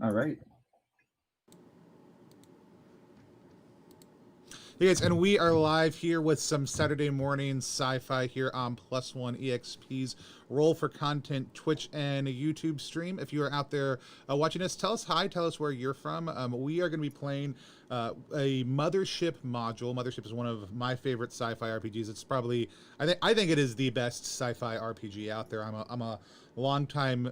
All right. Hey guys, and we are live here with some Saturday morning sci-fi here on Plus One EXP's Roll for Content Twitch and YouTube stream. If you are out there watching us, tell us hi, tell us where you're from. We are going to be playing a Mothership module. Mothership is one of my favorite sci-fi RPGs. It's probably, I think it is the best sci-fi RPG out there. I'm a longtime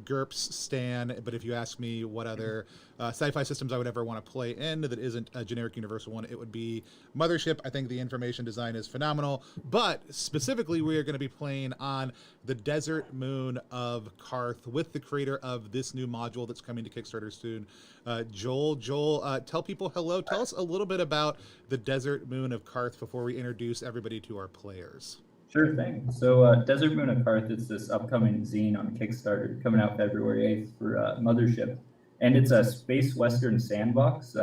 GURPS stan, but if you ask me what other sci-fi systems I would ever want to play in that isn't a generic universal one, it would be Mothership. I think the information design is phenomenal, but specifically we are going to be playing on the Desert Moon of Karth with the creator of this new module that's coming to Kickstarter soon, Joel. Tell people hello. Tell us a little bit about the Desert Moon of Karth before we introduce everybody to our players. Sure thing. So Desert Moon of Karth is this upcoming zine on Kickstarter coming out February 8th for Mothership. And it's a space western sandbox.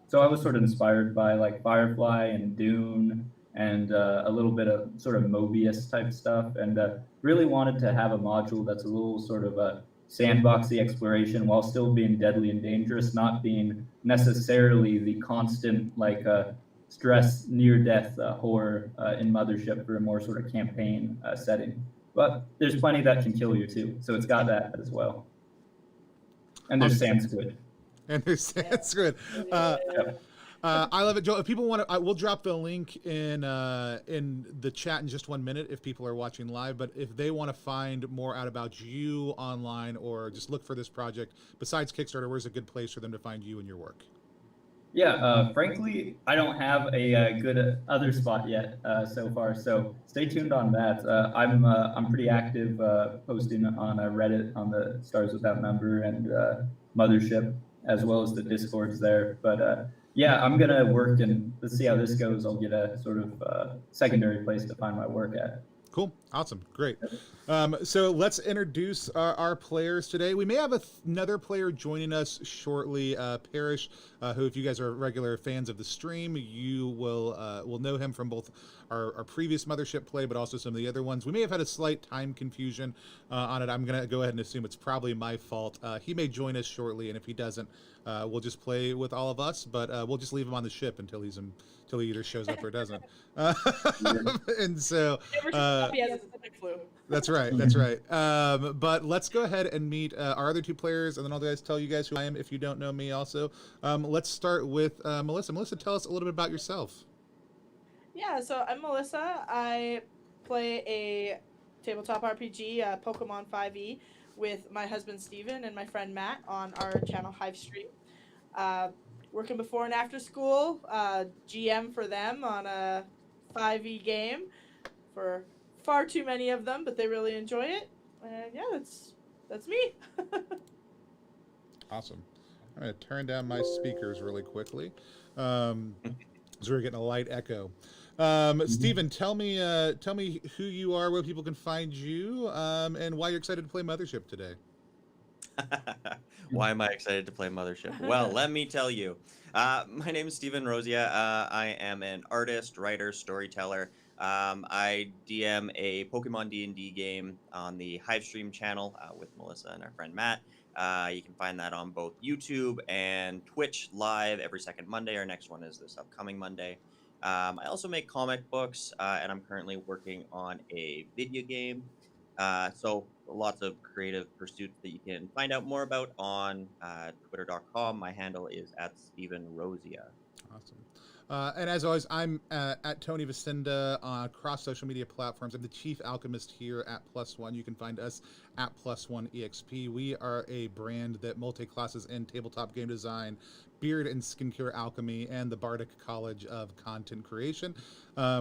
So I was sort of inspired by like Firefly and Dune and a little bit of sort of Mobius type stuff, and really wanted to have a module that's a little sort of a sandboxy exploration while still being deadly and dangerous, not being necessarily the constant like stress, near-death horror in Mothership for a more sort of campaign setting. But there's plenty that can kill you too, so it's got that as well. And there's sand squid. And there's sand squid. I love it, Joel. If people want to, we'll drop the link in the chat in just 1 minute if people are watching live. But if they want to find more out about you online or just look for this project, besides Kickstarter, where's a good place for them to find you and your work? Yeah, frankly, I don't have a good other spot yet so far, so stay tuned on that. I'm pretty active posting on Reddit on the Stars Without Number and Mothership, as well as the Discords there. But yeah, I'm gonna work, and let's see how this goes. I'll get a sort of secondary place to find my work at. Cool. Awesome. Great. So let's introduce our players today. We may have another player joining us shortly, Parrish, who, if you guys are regular fans of the stream, you will know him from both our previous Mothership play, but also some of the other ones. We may have had a slight time confusion on it. I'm going to go ahead and assume it's probably my fault. He may join us shortly, and if he doesn't, we'll just play with all of us, but we'll just leave him on the ship until he either shows up or doesn't. And so that's right. That's right. But let's go ahead and meet our other two players, and then I'll guys tell you guys who I am if you don't know me also. Let's start with Melissa. Melissa, tell us a little bit about yourself. Yeah, so I'm Melissa. I play a tabletop RPG, Pokemon 5e, with my husband Steven and my friend Matt on our channel Hivestream. Working before and after school, GM for them on a 5e game for far too many of them, but they really enjoy it. And yeah, that's me. Awesome. I'm going to turn down my speakers really quickly. So we're getting a light echo. Steven, tell me who you are, where people can find you, and why you're excited to play Mothership today. Why am I excited to play Mothership? Well, let me tell you. My name is Steven Rosia. I am an artist, writer, storyteller. I DM a Pokemon D&D game on the Hivestream channel with Melissa and our friend Matt. You can find that on both YouTube and Twitch live every second Monday. Our next one is this upcoming Monday. I also make comic books, and I'm currently working on a video game. So lots of creative pursuits that you can find out more about on twitter.com. My handle is @StevenRosia. Awesome. And as always, I'm at Tony Vicinda on across social media platforms. I'm the chief alchemist here at Plus One. You can find us at Plus One EXP. We are a brand that multi-classes in tabletop game design, beard and skincare alchemy, and the Bardic College of Content Creation.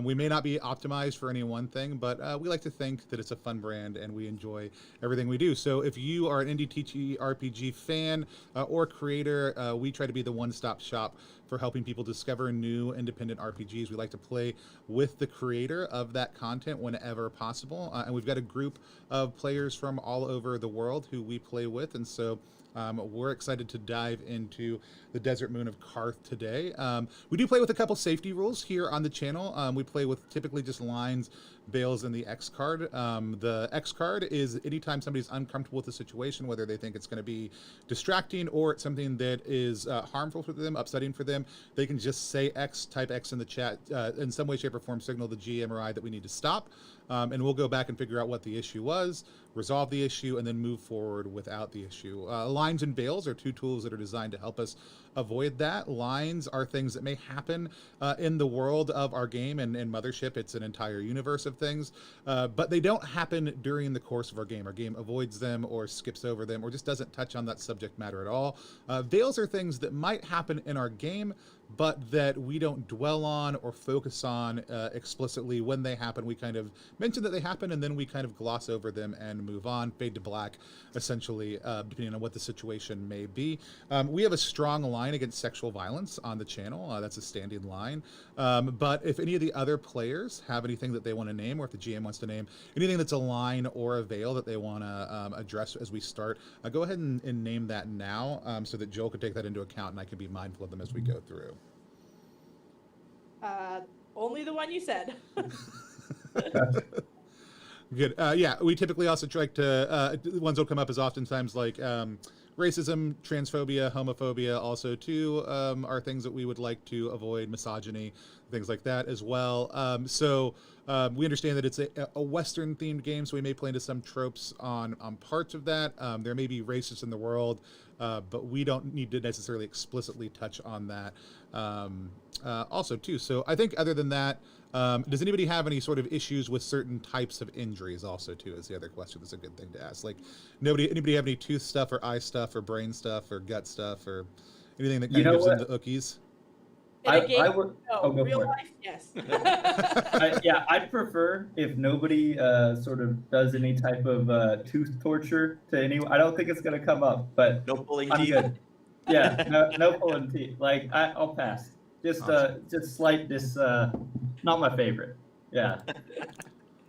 We may not be optimized for any one thing, but we like to think that it's a fun brand and we enjoy everything we do. So if you are an indie TTRPG fan or creator, we try to be the one-stop shop for helping people discover new independent RPGs. We like to play with the creator of that content whenever possible. And we've got a group of players from all over the world who we play with. And so We're excited to dive into the Desert Moon of Karth today. We do play with a couple safety rules here on the channel. We play with typically just lines, veils, and the X card. The X card is anytime somebody's uncomfortable with the situation, whether they think it's going to be distracting or it's something that is harmful for them, upsetting for them, they can just say X, type X in the chat, in some way, shape, or form signal the GM or I that we need to stop. And we'll go back and figure out what the issue was, resolve the issue, and then move forward without the issue. Lines and veils are two tools that are designed to help us avoid that. Lines are things that may happen in the world of our game, and in Mothership, it's an entire universe of things, but they don't happen during the course of our game. Our game avoids them or skips over them or just doesn't touch on that subject matter at all. Veils are things that might happen in our game, but that we don't dwell on or focus on explicitly. When they happen, we kind of mention that they happen, and then we kind of gloss over them and move on, fade to black, essentially, depending on what the situation may be. We have a strong line against sexual violence on the channel. That's a standing line. But if any of the other players have anything that they want to name, or if the GM wants to name anything that's a line or a veil that they want to address as we start, go ahead and name that now, so that Joel can take that into account and I can be mindful of them as we go through. Only the one you said. Good. Yeah, we typically also try to, the ones that come up as oftentimes like racism, transphobia, homophobia also too are things that we would like to avoid, misogyny, things like that as well. So we understand that it's a Western themed game, so we may play into some tropes on parts of that. There may be racists in the world, but we don't need to necessarily explicitly touch on that also too. So I think other than that, does anybody have any sort of issues with certain types of injuries also too is the other question. That's a good thing to ask. Like anybody have any tooth stuff or eye stuff or brain stuff or gut stuff or anything that kind of gives them the ookies? In a game, I would, no. go Real for it. life, yes. Yeah, I'd prefer if nobody sort of does any type of tooth torture to anyone. I don't think it's gonna come up, but No pulling I'm teeth. good. Yeah, no pulling teeth. Like I'll pass. Just slight not my favorite. Yeah.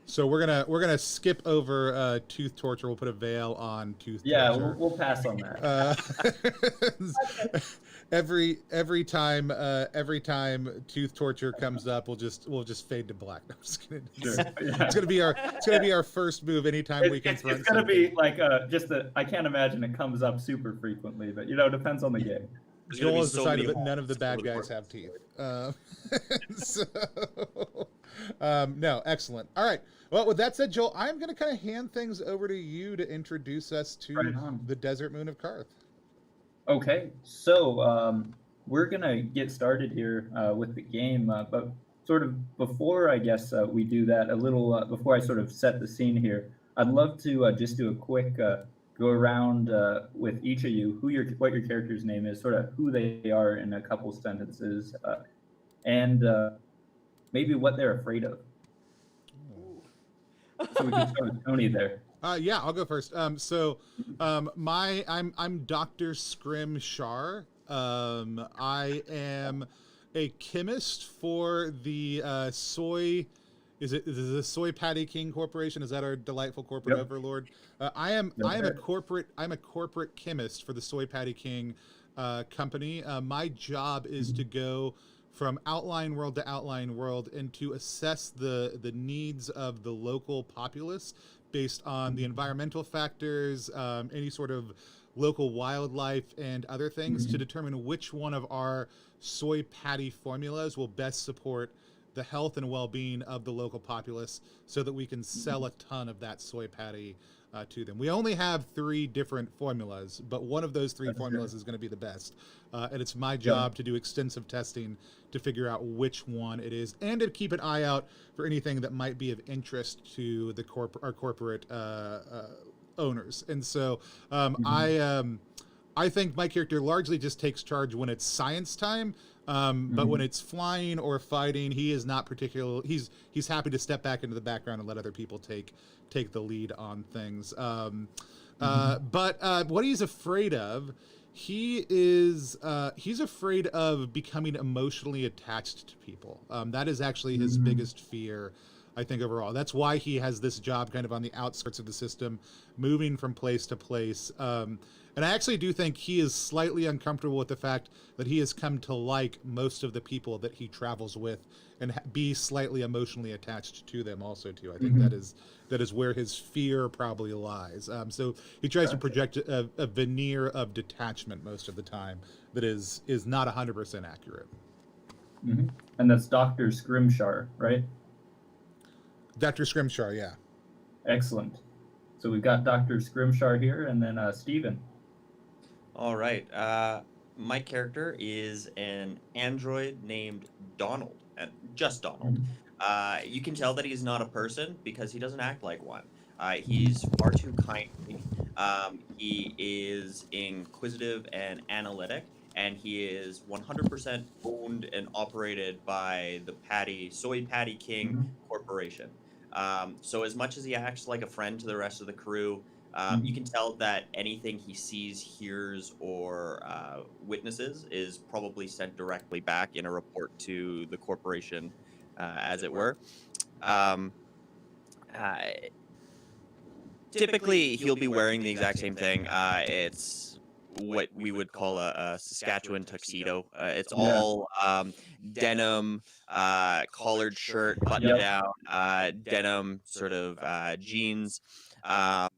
So we're gonna skip over tooth torture. We'll put a veil on tooth Yeah, torture. we'll pass on that. Every time tooth torture comes up, we'll just fade to black. No, I'm just kidding. Sure. Yeah. It's gonna be our first move anytime we confront. It's gonna be like I can't imagine it comes up super frequently, but it depends on the game. Joel has decided that none of the bad guys have teeth. No, excellent. All right. Well, with that said, Joel, I'm going to kind of hand things over to you to introduce us to the Desert Moon of Karth. Okay, so we're gonna get started here with the game, but sort of before I guess we do that, a little before I sort of set the scene here, I'd love to just do a quick go around with each of you, what your character's name is, sort of who they are in a couple sentences, and maybe what they're afraid of. So we can start with Tony there. Yeah, I'll go first. I'm Dr. Scrim Shar. I am a chemist for the Soy. Is it the Soy Patty King Corporation? Is that our delightful corporate overlord? I am a corporate chemist for the Soy Patty King company. My job is to go from outline world to outline world and to assess the needs of the local populace based on the environmental factors, any sort of local wildlife and other things to determine which one of our soy patty formulas will best support the health and well-being of the local populace so that we can sell a ton of that soy patty to them. We only have 3 different formulas, but one of those 3 formulas is going to be the best. And it's my job to do extensive testing to figure out which one it is and to keep an eye out for anything that might be of interest to the our corporate owners. And so I think my character largely just takes charge when it's science time. But when it's flying or fighting, he is not particularly. He's happy to step back into the background and let other people take the lead on things. But what he's afraid of, he's afraid of becoming emotionally attached to people. That is actually his biggest fear. I think overall. That's why he has this job kind of on the outskirts of the system, moving from place to place. And I actually do think he is slightly uncomfortable with the fact that he has come to like most of the people that he travels with and be slightly emotionally attached to them also too. I think that is where his fear probably lies. So he tries to project a veneer of detachment most of the time that is not 100% accurate. And that's Dr. Scrimshar, right? Dr. Scrimshar, yeah. Excellent. So we've got Dr. Scrimshar here, and then Steven. All right. My character is an android named Donald, just Donald. You can tell that he's not a person because he doesn't act like one. He's far too kindly. He is inquisitive and analytic, and he is 100% owned and operated by the SoyPatty King Corporation. So as much as he acts like a friend to the rest of the crew, you can tell that anything he sees, hears, or witnesses is probably sent directly back in a report to the corporation, as it were. Typically, he'll be wearing the exact same thing. It's what we would call a Saskatchewan tuxedo. It's all denim, collared shirt, button down, denim sort of jeans. He's got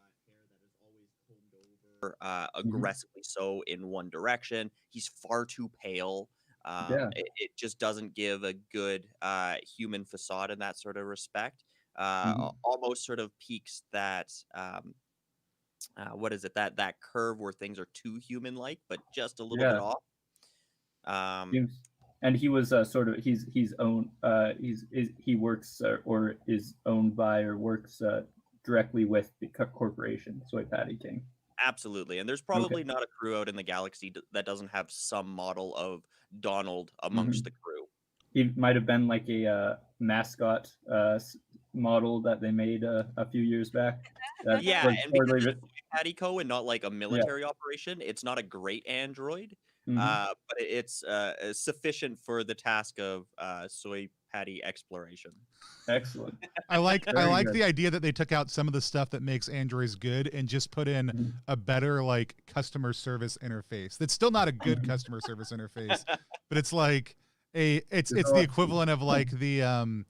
hair that is always combed over, aggressively so in one direction. He's far too pale. It just doesn't give a good human facade in that sort of respect. Almost sort of peaks that what is it, that curve where things are too human-like but just a little bit off. And he was sort of he's owned he works or is owned by or works directly with the corporation, SoyPatty King. Absolutely, and there's probably not a crew out in the galaxy that doesn't have some model of Donald amongst the crew. He might have been like a mascot model that they made a few years back. Yeah, and because it's Patty Co. and not like a military operation, it's not a great android, but it's sufficient for the task of Soy Patty exploration. Excellent. I like the idea that they took out some of the stuff that makes androids good and just put in a better like customer service interface. That's still not a good customer service interface, but it's like it's the equivalent of like the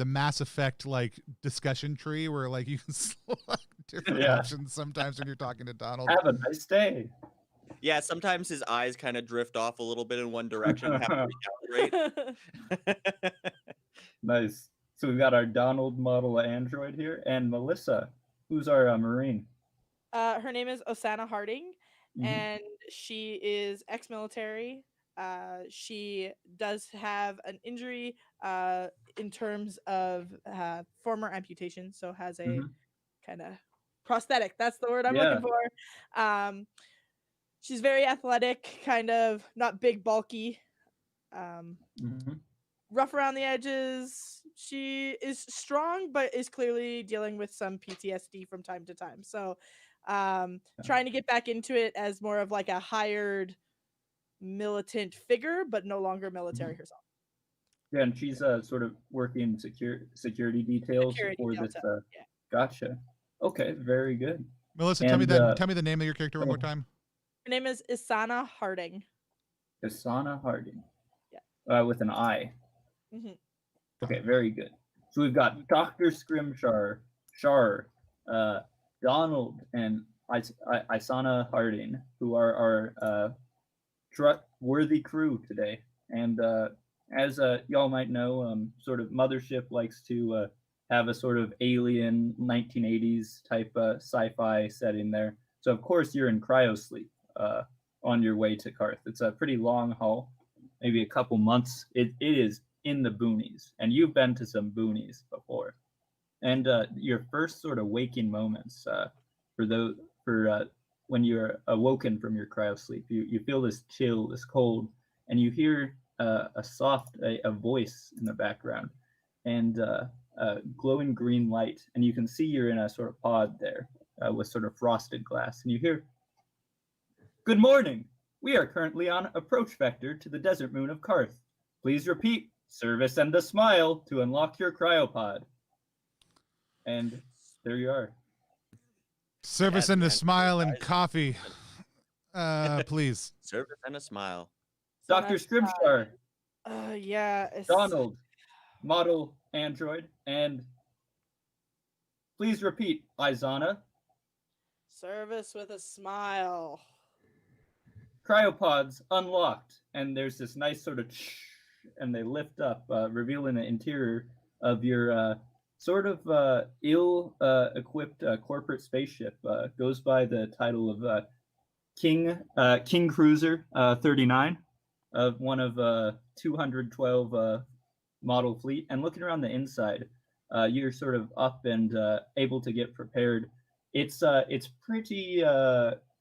Mass Effect like discussion tree where like you can select different options sometimes when you're talking to Donald. Have a nice day. Yeah, sometimes his eyes kind of drift off a little bit in one direction. Have to recalibrate. Nice. So we've got our Donald model android here, and Melissa, who's our Marine. Her name is Osana Harding, and she is ex-military. She does have an injury in terms of former amputation, so has a kind of prosthetic. That's the word I'm looking for. She's very athletic, kind of not big, bulky, rough around the edges. She is strong, but is clearly dealing with some PTSD from time to time. So trying to get back into it as more of like a hired militant figure, but no longer military herself. Yeah, and she's sort of working security details for this. Gotcha. Okay, very good. Melissa, tell me the name of your character one more time. Her name is Isana Harding. Isana Harding. Yeah. With an I. Okay, very good. So we've got Dr. Scrimshar, Donald, and Isana Harding, who are our trustworthy crew today. And as y'all might know, sort of Mothership likes to have a sort of alien 1980s type sci-fi setting there. So of course you're in cryosleep on your way to Karth. It's a pretty long haul, maybe a couple months. It is in the boonies, and you've been to some boonies before. And your first sort of waking moments for when you're awoken from your cryosleep, you feel this chill, this cold, and you hear a soft voice in the background, and glowing green light, and you can see you're in a sort of pod there with sort of frosted glass, and you hear, "Good morning. We are currently on approach vector to the Desert Moon of Karth. Please repeat service and a smile to unlock your cryopod. And there you are. Service Yeah, and the a answer smile and lies- coffee, please. Service and a smile. So Dr. nice. Scrimshar, Yeah. It's, Donald, model android, and please repeat, Izana. Service with a smile. Cryopods unlocked, and there's this nice sort of and they lift up, revealing the interior of your sort of ill-equipped corporate spaceship. Goes by the title of King Cruiser 39, of one of 212 model fleet. And looking around the inside, you're sort of up and able to get prepared. It's pretty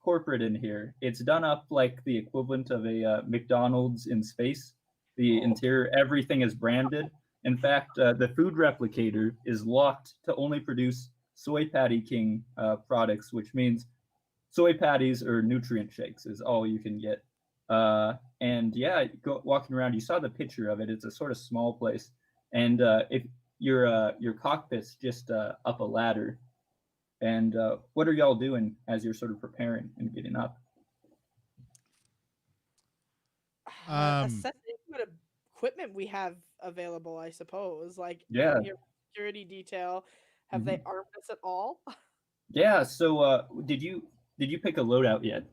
corporate in here. It's done up like the equivalent of a McDonald's in space. The interior, everything is branded. In fact, the food replicator is locked to only produce SoyPatty King products, which means soy patties or nutrient shakes is all you can get. And yeah, walking around, you saw the picture of it. It's a sort of small place, and if your cockpit's just up a ladder. And what are y'all doing as you're sort of preparing and getting up? Assessing what equipment we have available, I suppose. Like, Yeah. out here, security detail. Have they armed us at all? Yeah. So did you pick a loadout yet?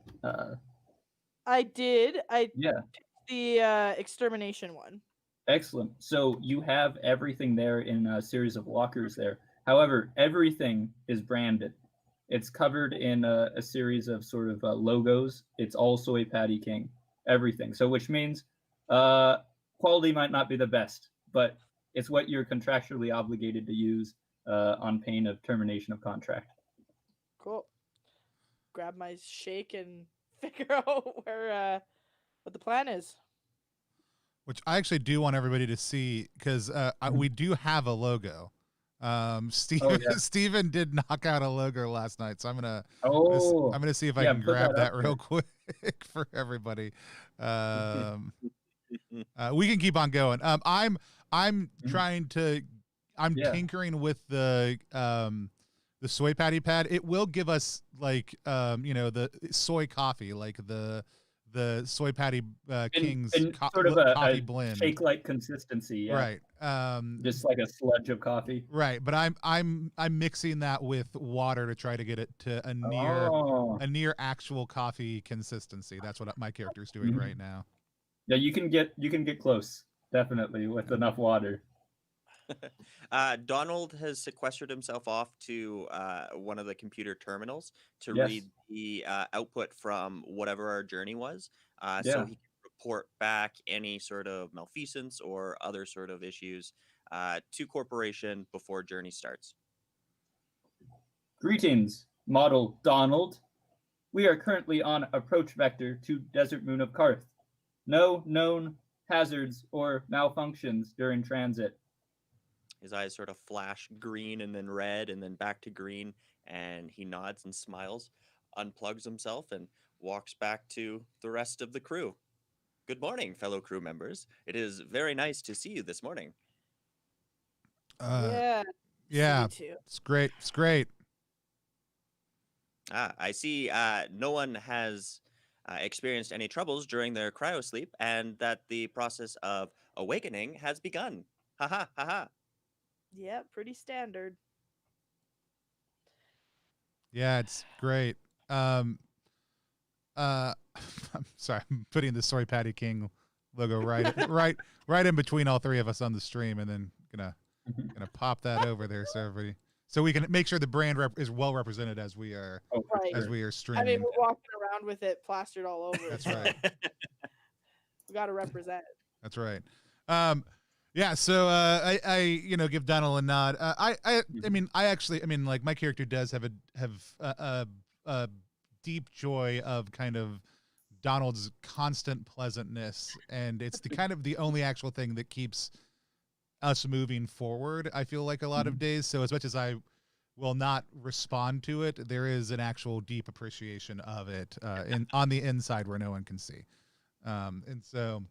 I did. I Yeah. picked the extermination one. Excellent. So you have everything there in a series of lockers there. However, everything is branded. It's covered in a series of sort of logos. It's all SoyPatty King, everything. So which means quality might not be the best, but it's what you're contractually obligated to use on pain of termination of contract. Cool. Grab my shake and figure out where what the plan is. Which I actually do want everybody to see, because we do have a logo. Steven did knock out a logo last night, so I'm gonna see if I can grab that real quick for everybody. We can keep on going. I'm trying to tinkering with the soy patty pad. It will give us like the soy coffee, like the soy patty King's sort of a coffee blend, shake-like consistency. Yeah. Right. Just like a sludge of coffee. Right, but I'm mixing that with water to try to get it to a near actual coffee consistency. That's what my character's doing right now. Yeah, you can get close, definitely, with enough water. Donald has sequestered himself off to one of the computer terminals to Yes. read the output from whatever our journey was, so Yeah. he can report back any sort of malfeasance or other sort of issues to corporation before journey starts. Greetings, model Donald. We are currently on approach vector to Desert Moon of Karth. No known hazards or malfunctions during transit. His eyes sort of flash green and then red and then back to green, and he nods and smiles, unplugs himself, and walks back to the rest of the crew. Good morning, fellow crew members. It is very nice to see you this morning. Yeah, Me too. it's great. It's great. I see no one has experienced any troubles during their cryosleep, and that the process of awakening has begun. Ha ha ha ha. Yeah, pretty standard. Yeah, it's great. I'm sorry, I'm putting the Soy Patty King logo right in between all three of us on the stream, and then gonna pop that over there so we can make sure the brand is well represented as we are as we are streaming. I mean, we're walking around with it plastered all over. That's so right. We got to represent. That's right. Yeah, so I give Donald a nod. I mean like my character does have a deep joy of kind of Donald's constant pleasantness, and it's the kind of the only actual thing that keeps us moving forward. I feel like a lot of days. So as much as I will not respond to it, there is an actual deep appreciation of it on the inside where no one can see. And so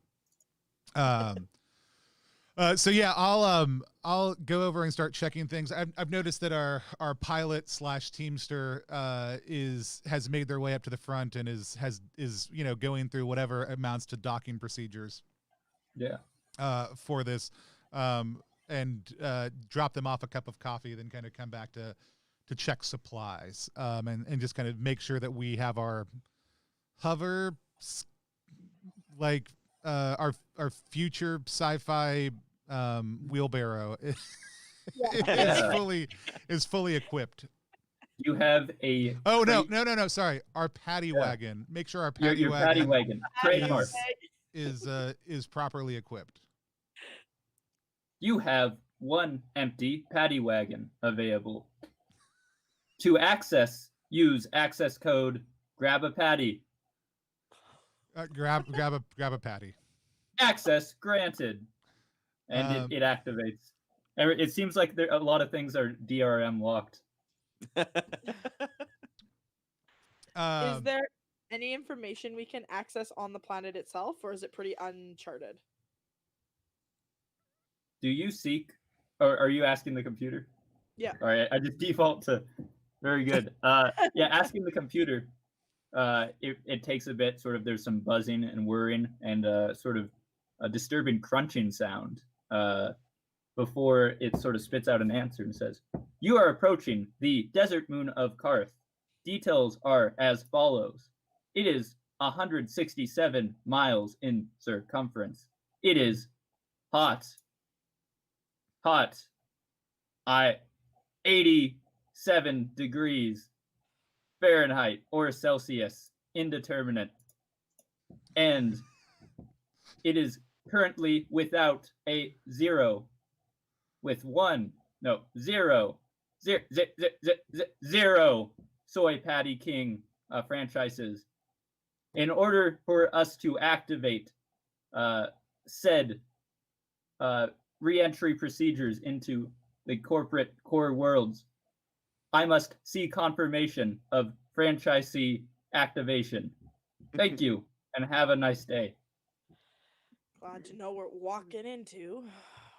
So yeah, I'll go over and start checking things. I've noticed that our pilot / teamster has made their way up to the front and is going through whatever amounts to docking procedures. Yeah. For this, and drop them off a cup of coffee, then kind of come back to check supplies, and just kind of make sure that we have our hover, like our future sci-fi wheelbarrow is fully equipped. You have a no, sorry, our paddy wagon. Make sure our paddy your paddy wagon trademark is properly equipped. You have one empty paddy wagon available. To access, use access code grab a paddy. Grab a patty. Access granted, and it activates. And it seems like a lot of things are DRM locked. Is there any information we can access on the planet itself, or is it pretty uncharted? Do you seek, or are you asking the computer? Yeah. All right, I just default to very good. Yeah, asking the computer. It takes a bit. Sort of, there's some buzzing and whirring and sort of a disturbing crunching sound before it sort of spits out an answer and says, "You are approaching the Desert Moon of Karth. Details are as follows. It is 167 miles in circumference. It is hot. 87 degrees Fahrenheit or Celsius, indeterminate. And it is currently without a zero, with zero Soy Patty King franchises. In order for us to activate said re-entry procedures into the corporate core worlds, I must see confirmation of franchisee activation. Thank you, and have a nice day. Glad to know what we're walking into.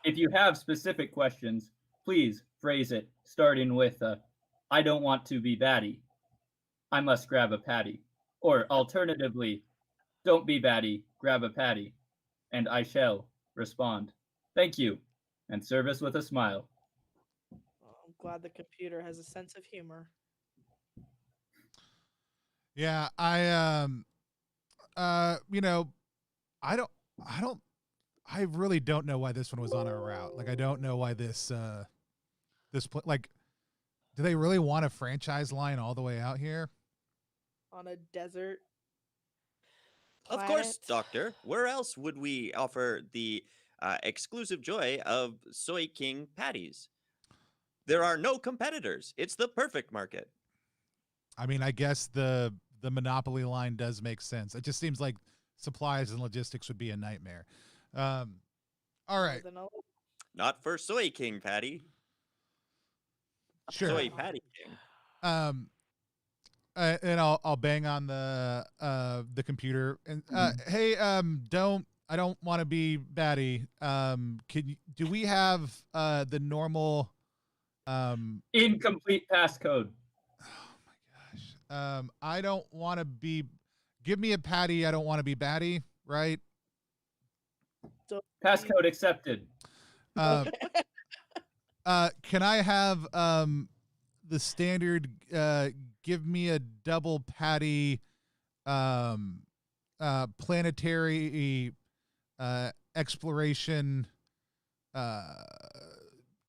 If you have specific questions, please phrase it starting with I don't want to be batty. I must grab a patty. Or alternatively, don't be batty, grab a patty. And I shall respond. Thank you, and service with a smile. Well, I'm glad the computer has a sense of humor. Yeah, I really don't know why this one was on our route. Like, I don't know why do they really want a franchise line all the way out here? On a desert Of course, Doctor. Where else would we offer the exclusive joy of Soy King patties? There are no competitors. It's the perfect market. I mean, I guess the monopoly line does make sense. It just seems like supplies and logistics would be a nightmare. All right. Not for Soy King Patty. Sure. Soy Patty King. And I'll bang on the computer and hey, I don't want to be batty. Do we have the normal incomplete passcode? Oh my gosh. I don't want to be. Give me a patty. I don't want to be batty. Right. Passcode accepted. Can I have the standard? Give me a double patty. Planetary exploration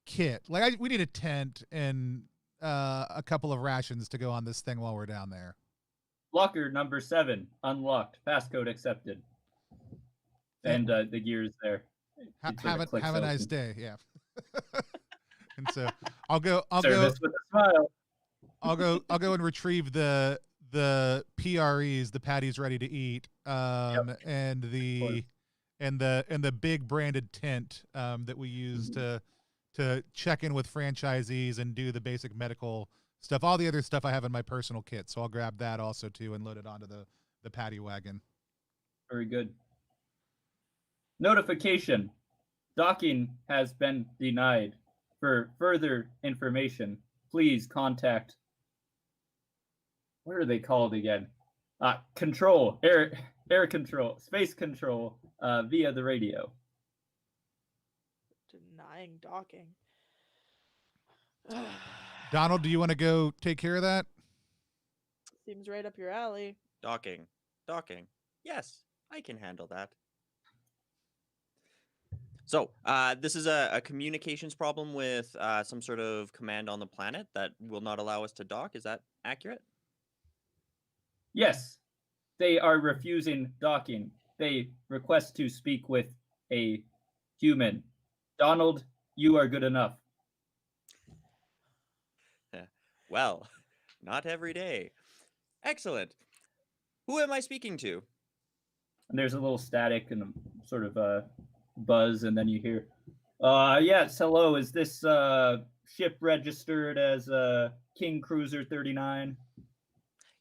kit. Like we need a tent and a couple of rations to go on this thing while we're down there. Locker number 7 unlocked. Passcode accepted. And the gear is there. Have a nice day. Yeah. And so I'll go Service with a smile. I'll go and retrieve the PREs, the patties ready to eat, and the big branded tent that we use to check in with franchisees and do the basic medical stuff. All the other stuff I have in my personal kit, so I'll grab that also too and load it onto the patty wagon. Very good. Notification. Docking has been denied. For further information, please contact. What are they called again? Control, air control, space control, via the radio. Denying docking. Donald, do you want to go take care of that? Seems right up your alley. Docking. Yes, I can handle that. So, this is a communications problem with some sort of command on the planet that will not allow us to dock. Is that accurate? Yes, they are refusing docking. They request to speak with a human. Donald, you are good enough. Well, not every day. Excellent. Who am I speaking to? And there's a little static and a sort of a buzz, and then you hear, yes, hello, is this ship registered as King Cruiser 39?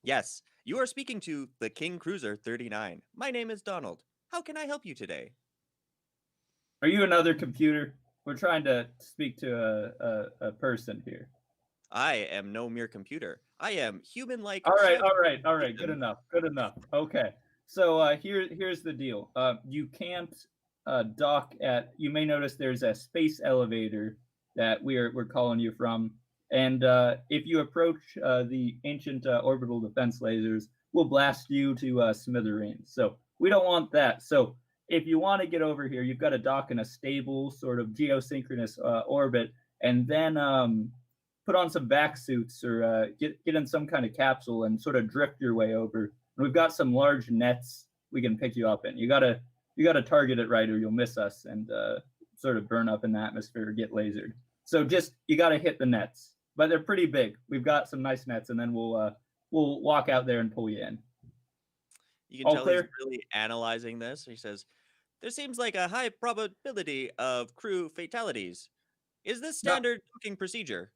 Yes, you are speaking to the King Cruiser 39. My name is Donald. How can I help you today? Are you another computer? We're trying to speak to a person here. I am no mere computer. I am human-like. All right. Good enough. Okay. So here's the deal. You can't dock at. You may notice there's a space elevator that we're calling you from, and if you approach the ancient orbital defense lasers, we'll blast you to smithereens. So we don't want that. So if you want to get over here, you've got to dock in a stable sort of geosynchronous orbit, and then put on some back suits or get in some kind of capsule and sort of drift your way over. And we've got some large nets we can pick you up in. You gotta target it right, or you'll miss us and sort of burn up in the atmosphere or get lasered. So just you gotta hit the nets, but they're pretty big. We've got some nice nets, and then we'll walk out there and pull you in. You can All tell clear? he's really analyzing this. He says, there seems like a high probability of crew fatalities. Is this standard docking procedure?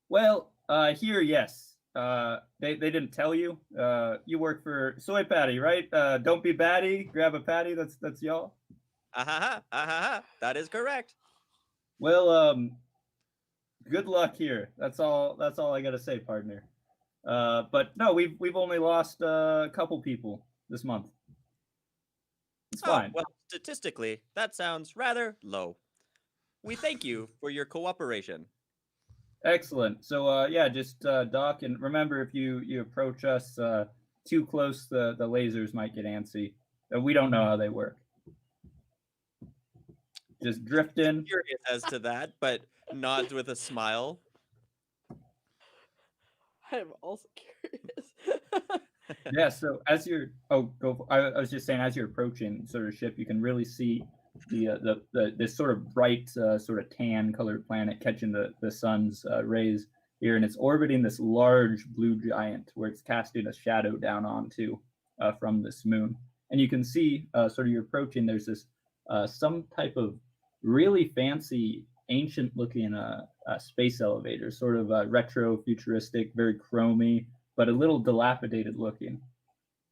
Well, here, yes. They didn't tell you. You work for Soy Patty, right? Don't be batty. Grab a patty. That's y'all. That is correct. Well, good luck here. That's all I gotta say, partner. But no, we've only lost a couple people this month. It's fine. Well, statistically, that sounds rather low. We thank you for your cooperation. Excellent. So yeah, just dock, and remember, if you approach us too close, the lasers might get antsy. We don't know how they work. Just drift in. Curious as to that, but nods with a smile. I am also curious. Yeah. So as you're I was just saying, as you're approaching sort of ship, you can really see the this sort of bright sort of tan colored planet catching the sun's rays here, and it's orbiting this large blue giant where it's casting a shadow down onto from this moon. And you can see sort of you're approaching. There's this some type of really fancy, ancient looking space elevator, sort of retro futuristic, very chromy, but a little dilapidated looking.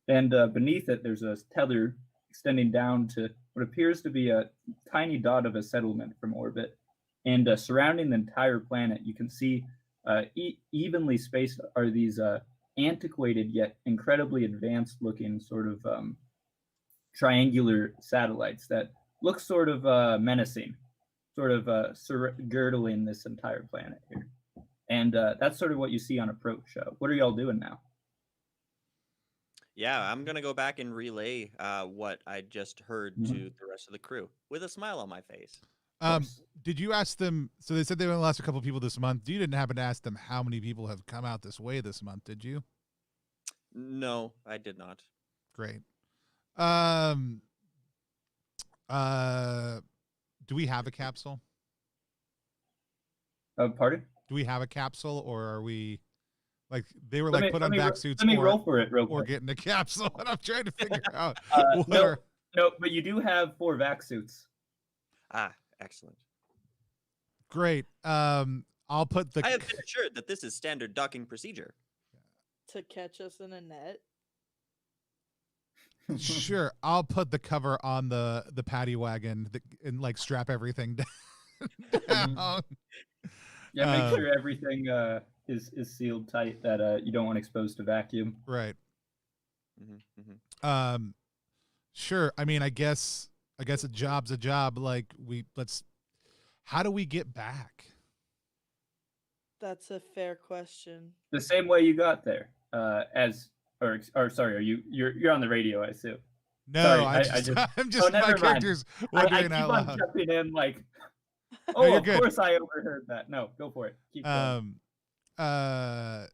And beneath it, there's a tether extending down to what appears to be a tiny dot of a settlement from orbit. And surrounding the entire planet, you can see evenly spaced are these antiquated yet incredibly advanced looking sort of triangular satellites that look sort of menacing, sort of girdling this entire planet here. And that's sort of what you see on approach. What are y'all doing now? Yeah, I'm going to go back and relay what I just heard to the rest of the crew with a smile on my face. Did you ask them? So they said they only lost a couple people this month. You didn't happen to ask them how many people have come out this way this month, did you? No, I did not. Great. Do we have a capsule? Pardon? Do we have a capsule, or are we like they were Let like me- put let on me back ro- suits Let me or, roll for it real or quick. get in a capsule? And I'm trying to figure out. No, but you do have 4 vac suits. Ah, excellent. Great. I'll put the. I have been assured that this is standard docking procedure. To catch us in a net. Sure, I'll put the cover on the paddy wagon and like strap everything down. Yeah, make sure everything is sealed tight that you don't want exposed to vacuum. Right. Mm-hmm. Sure. I mean, I guess a job's a job. Like how do we get back? That's a fair question. The same way you got there, or sorry, you're on the radio, I assume. No, Sorry, I just I'm just my never mind. character's I wondering keep out on loud. jumping in like, No, you're of good. course I overheard that. No, go for it. Keep going. I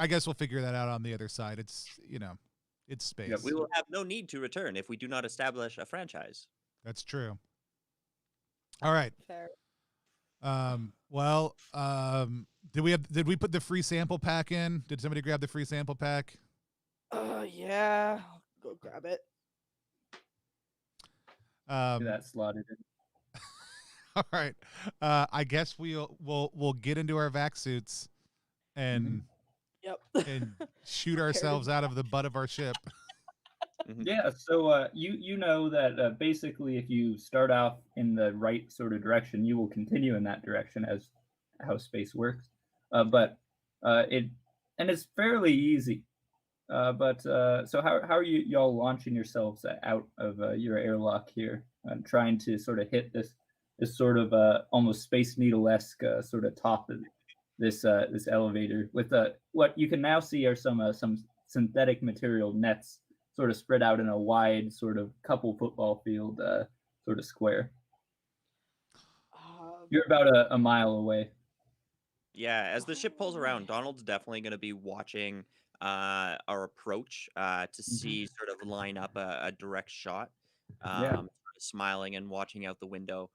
guess we'll figure that out on the other side. It's it's space. Yep. We will have no need to return if we do not establish a franchise. That's true. All right. Fair. Did we put the free sample pack in? Did somebody grab the free sample pack? Yeah. I'll go grab it. That slotted in. All right. I guess we'll get into our vac suits and Yep. and shoot ourselves out of the butt of our ship. Yeah, so you know that basically if you start off in the right sort of direction, you will continue in that direction as how space works. But it's fairly easy. So how are y'all launching yourselves out of your airlock here and trying to sort of hit this sort of almost Space Needle-esque sort of top of this elevator with what you can now see are some synthetic material nets sort of spread out in a wide sort of couple football field sort of square. You're about a mile away. Yeah, as the ship pulls around, Donald's definitely going to be watching our approach to see sort of line up a direct shot, Yeah. sort of smiling and watching out the window.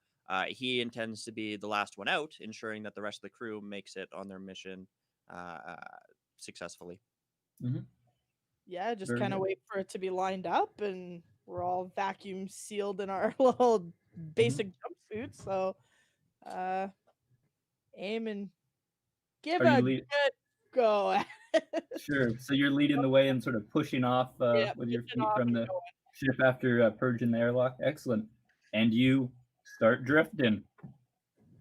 He intends to be the last one out, ensuring that the rest of the crew makes it on their mission successfully. Mm-hmm. Yeah, just Very kind of good. wait for it to be lined up, and we're all vacuum sealed in our little basic jumpsuits. So, aim and give Are you a lead- good go at it. Sure. So you're leading the way and sort of pushing off Yeah, with your pushing feet off from and the going. ship after purging the airlock. Excellent. And you start drifting.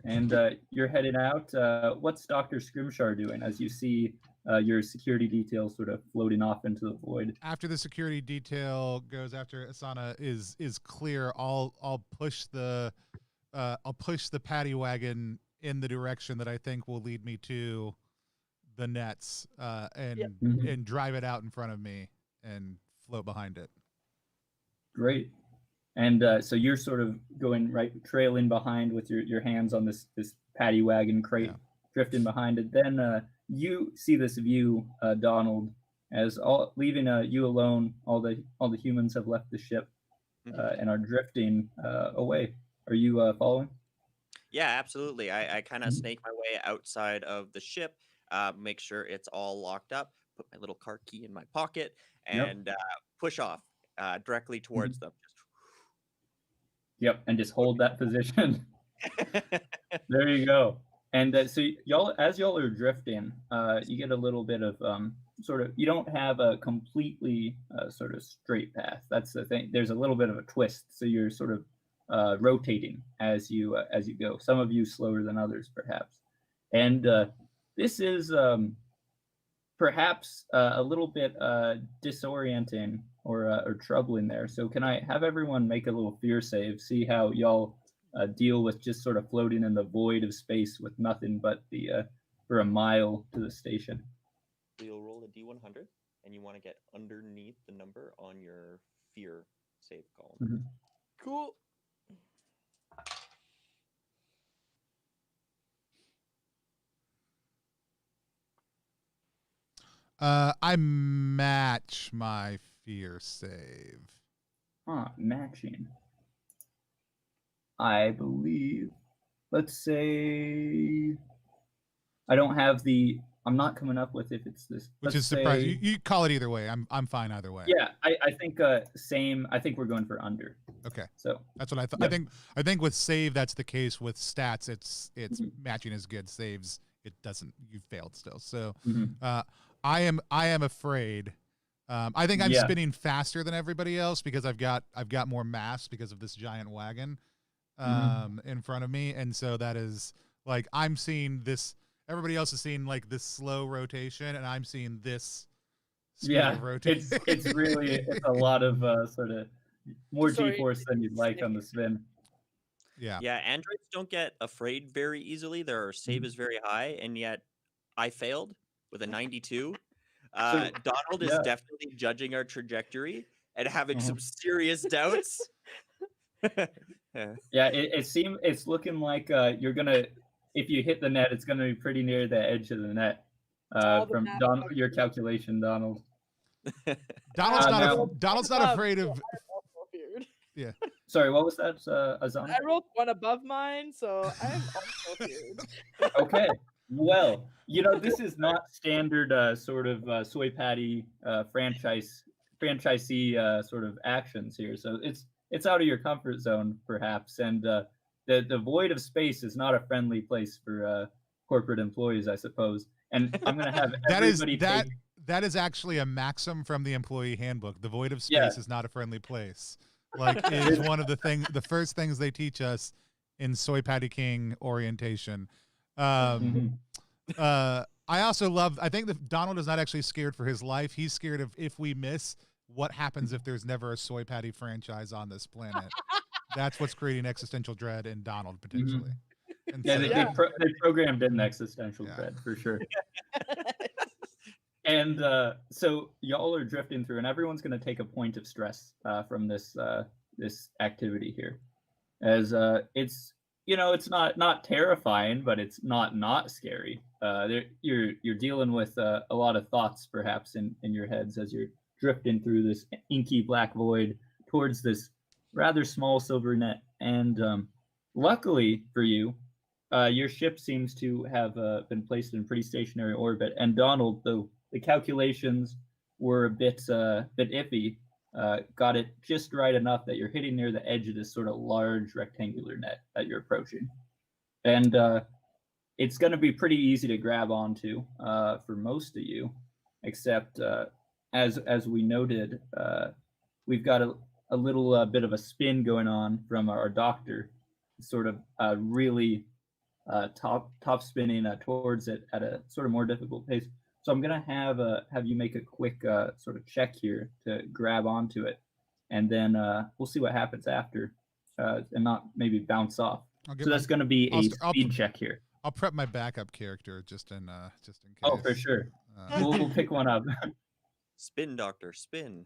And you're heading out. What's Dr. Scrimshar doing as you see your security detail sort of floating off into the void? After the security detail goes after Asana is clear, I'll push the paddy wagon in the direction that I think will lead me to the nets and drive it out in front of me and float behind it. Great. And so you're sort of going right, trailing behind with your hands on this paddy wagon crate, drifting behind it. Then you see this view, Donald, as leaving you alone. All the humans have left the ship and are drifting away. Are you following? Yeah, absolutely. I kind of snake my way outside of the ship, make sure it's all locked up, put my little car key in my pocket, and push off directly towards them. Yep, and just hold that position. There you go. And so as y'all are drifting, you get a little bit of sort of, you don't have a completely sort of straight path. That's the thing. There's a little bit of a twist, so you're sort of rotating as you go. Some of you slower than others, perhaps. And this is perhaps a little bit disorienting or troubling there. So can I have everyone make a little fear save, see how y'all deal with just sort of floating in the void of space with nothing but for a mile to the station. So you'll roll a D100, and you want to get underneath the number on your fear save column. Cool. I match my fear save. Matching. I believe. Let's say I don't have I'm not coming up with if it's this. Which is surprising. You call it either way. I'm fine either way. Yeah, I think same. I think we're going for under. Okay. So that's what I thought. Yep. I think with save that's the case. With stats, it's matching is good. Saves it doesn't. You failed still. So I am afraid I think I'm Yeah. spinning faster than everybody else because I've got more mass because of this giant wagon in front of me, and so that is like I'm seeing this. Everybody else is seeing like this slow rotation, and I'm seeing this speed Yeah, of rotation. it's a lot of sort of more Sorry, G-force than you'd like on the spin. Yeah. Yeah, androids don't get afraid very easily. Their save is very high, and yet I failed with a 92. Donald is yeah. definitely judging our trajectory and having Uh-huh. some serious doubts. Yeah, it's looking like you're gonna if you hit the net, it's gonna be pretty near the edge of the net. All the From math Your calculation, Donald. Donald's not now- Donald's not afraid of. Also feared. Yeah. Sorry, what was that, Azan? I rolled one above mine, so I'm also feared. Okay. Well, this is not standard sort of Soy Patty franchisee sort of actions here. So it's out of your comfort zone, perhaps. And the void of space is not a friendly place for corporate employees, I suppose. And I'm going to have everybody that is actually a maxim from the employee handbook. The void of space Yeah. is not a friendly place. Like it is one of the first things they teach us in SoyPatty King orientation. I also love. I think that Donald is not actually scared for his life. He's scared of if we miss, what happens if there's never a Soy Patty franchise on this planet. That's what's creating existential dread in Donald potentially. And Yeah, so- they programmed in existential Yeah. dread for sure. And so y'all are drifting through, and everyone's going to take a point of stress from this activity here, as it's it's not terrifying, but it's not scary. You're dealing with a lot of thoughts perhaps in your heads as you're drifting through this inky black void towards this rather small silver net, and luckily for you, your ship seems to have been placed in pretty stationary orbit. And Donald, though the calculations were a bit iffy, got it just right enough that you're hitting near the edge of this sort of large rectangular net that you're approaching. And it's going to be pretty easy to grab onto for most of you, except as we noted, we've got a little bit of a spin going on from our doctor, sort of really top spinning towards it at a sort of more difficult pace. So I'm gonna have you make a quick sort of check here to grab onto it, and then we'll see what happens after, and not maybe bounce off. So that's gonna be a speed check here. I'll prep my backup character just in case. Oh, for sure. We'll pick one up. Spin, Doctor, spin.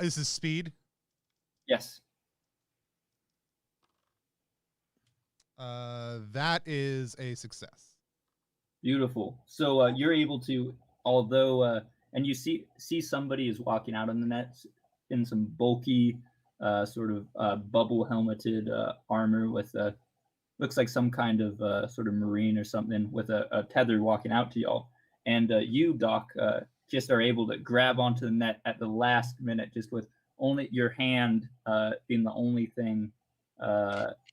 Is this speed? Yes. That is a success. Beautiful. So you're able to, although, and you see somebody is walking out on the net in some bulky, sort of bubble helmeted armor with looks like some kind of sort of marine or something with a tether walking out to y'all. And you, Doc, just are able to grab onto the net at the last minute, just with only your hand being the only thing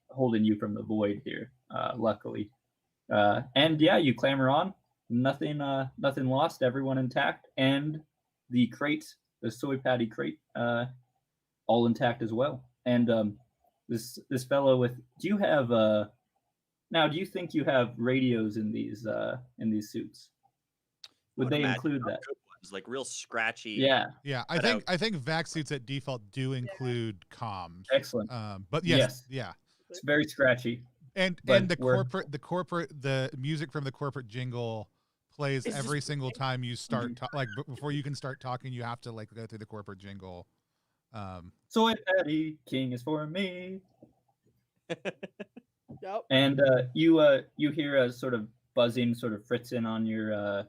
holding you from the void here, luckily. And yeah, you clamber on. Nothing lost. Everyone intact, and the crate, the Soy Patty crate, all intact as well. And this fellow with. Do you have now? Do you think you have radios in these suits? Would they include that? It's like real scratchy. Yeah. I think vac suits at default do include comms. Excellent. But yes. Yeah. It's very scratchy. And the music from the corporate jingle plays every single time you start before you can start talking, you have to go through the corporate jingle. SoyPatty King is for me. Yep. And you hear a sort of buzzing, sort of fritzing on your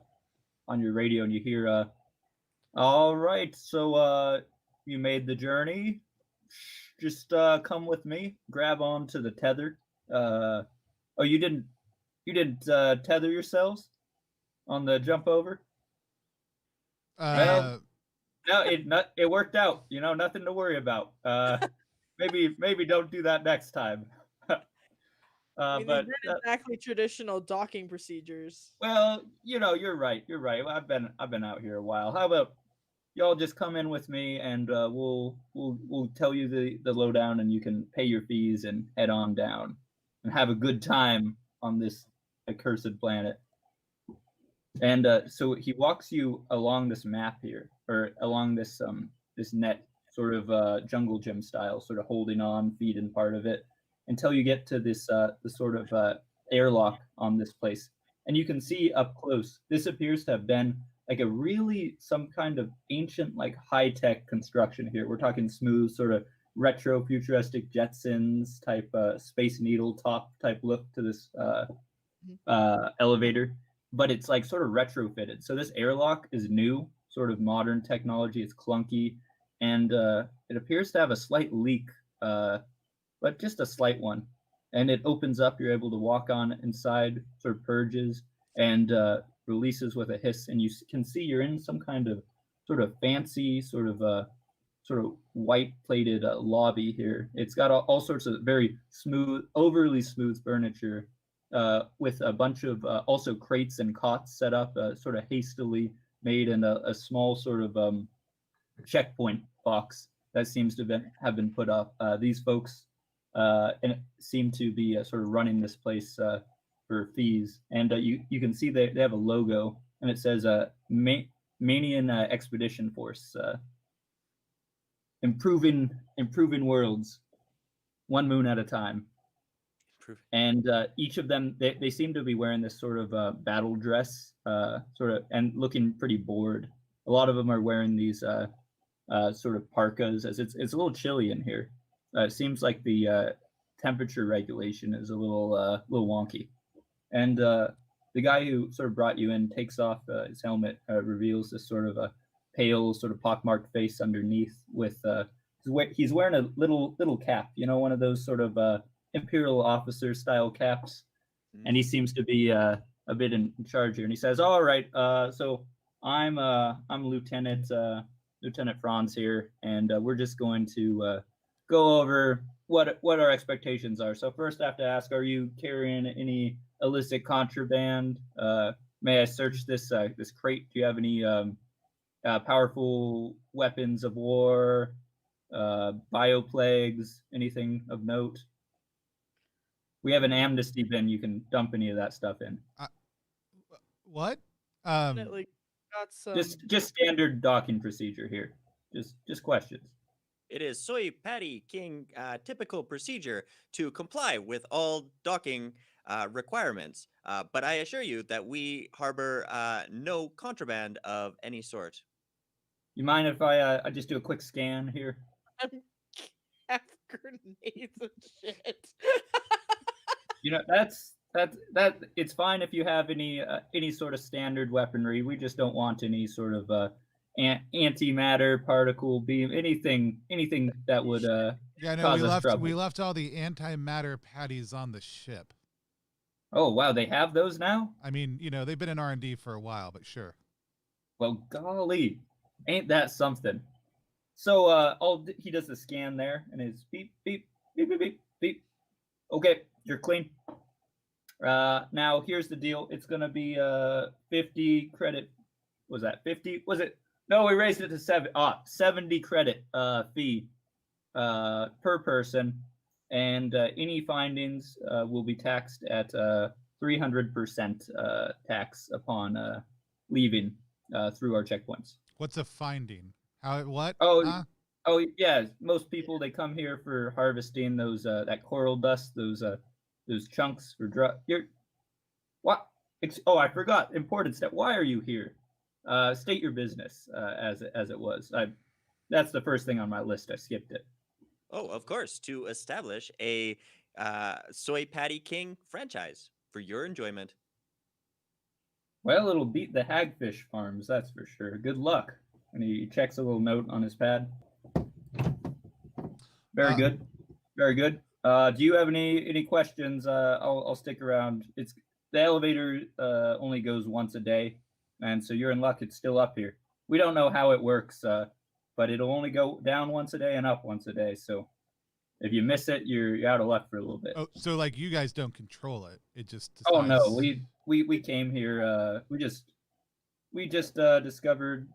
radio, and you hear, all right, so you made the journey. Just come with me. Grab onto the tether. Oh, you didn't tether yourselves on the jump over? Well, no, it worked out. Nothing to worry about. Maybe don't do that next time. I mean, but these aren't exactly traditional docking procedures. well, you're right. You're right. I've been out here a while. How about y'all just come in with me, and we'll tell you the lowdown, and you can pay your fees and head on down, and have a good time on this accursed planet. And so he walks you along this map here, or along this net, sort of jungle gym style, sort of holding on, feeding part of it, until you get to this the sort of airlock on this place. And you can see up close, this appears to have been like a really some kind of ancient, like high-tech construction here. We're talking smooth, sort of retro futuristic Jetsons type Space Needle top type look to this elevator, but it's like sort of retrofitted. So this airlock is new, sort of modern technology. It's clunky, and it appears to have a slight leak, but just a slight one. And it opens up. You're able to walk on inside, sort of purges, and releases with a hiss. And you can see you're in some kind of sort of fancy, sort of white-plated lobby here. It's got all sorts of very smooth, overly smooth furniture, with a bunch of also crates and cots set up, sort of hastily made, and a small sort of checkpoint box that seems to have been put up. These folks and seem to be sort of running this place for fees, and you can see they have a logo, and it says Manian Expedition Force, improving worlds, one moon at a time. And each of them, they seem to be wearing this sort of battle dress, sort of, and looking pretty bored. A lot of them are wearing these sort of parkas, as it's a little chilly in here. It seems like the temperature regulation is a little wonky. And the guy who sort of brought you in takes off his helmet, reveals this sort of a pale, sort of pockmarked face underneath. With he's wearing a little cap, one of those sort of imperial officer style caps, and he seems to be a bit in charge here. And he says, "All right, so I'm Lieutenant Franz here, and we're just going to go over what our expectations are. So first, I have to ask: are you carrying any illicit contraband? May I search this crate? Do you have any powerful weapons of war, bioplagues, anything of note? We have an amnesty bin. You can dump any of that stuff in." What? Definitely got some. Just standard docking procedure here. Just questions. It is SoyPatty King typical procedure to comply with all docking requirements, but I assure you that we harbor no contraband of any sort. You mind if I just do a quick scan here? Half grenades and shit. That it's fine if you have any sort of standard weaponry. We just don't want any sort of antimatter, particle beam, anything that would Yeah, no, cause us trouble. we left all the antimatter patties on the ship. Oh wow, they have those now? I mean, they've been in R&D for a while, but sure. Well, golly, ain't that something? So he does the scan there, and it's beep beep beep beep beep beep. Okay, you're clean. Now here's the deal. It's gonna be 50 credit. Was that 50? Was it? No, we raised it to 70 credit fee per person, and any findings will be taxed at 300% tax upon leaving through our checkpoints. What's a finding? What? Oh yeah. Most people, they come here for harvesting those that coral dust, those chunks for drug. What? Oh, I forgot. Important step. Why are you here? State your business as it was. That's the first thing on my list. I skipped it. Oh, of course, to establish a SoyPatty King franchise for your enjoyment. Well, it'll beat the hagfish farms, that's for sure. Good luck. And he checks a little note on his pad. Very good. Very good. Do you have any questions? I'll stick around. The elevator only goes once a day, and so you're in luck. It's still up here. We don't know how it works, but it'll only go down once a day and up once a day. So If you miss it, you're out of luck for a little bit. Oh, so like you guys don't control it. It just decides... Oh no, we came here. We just discovered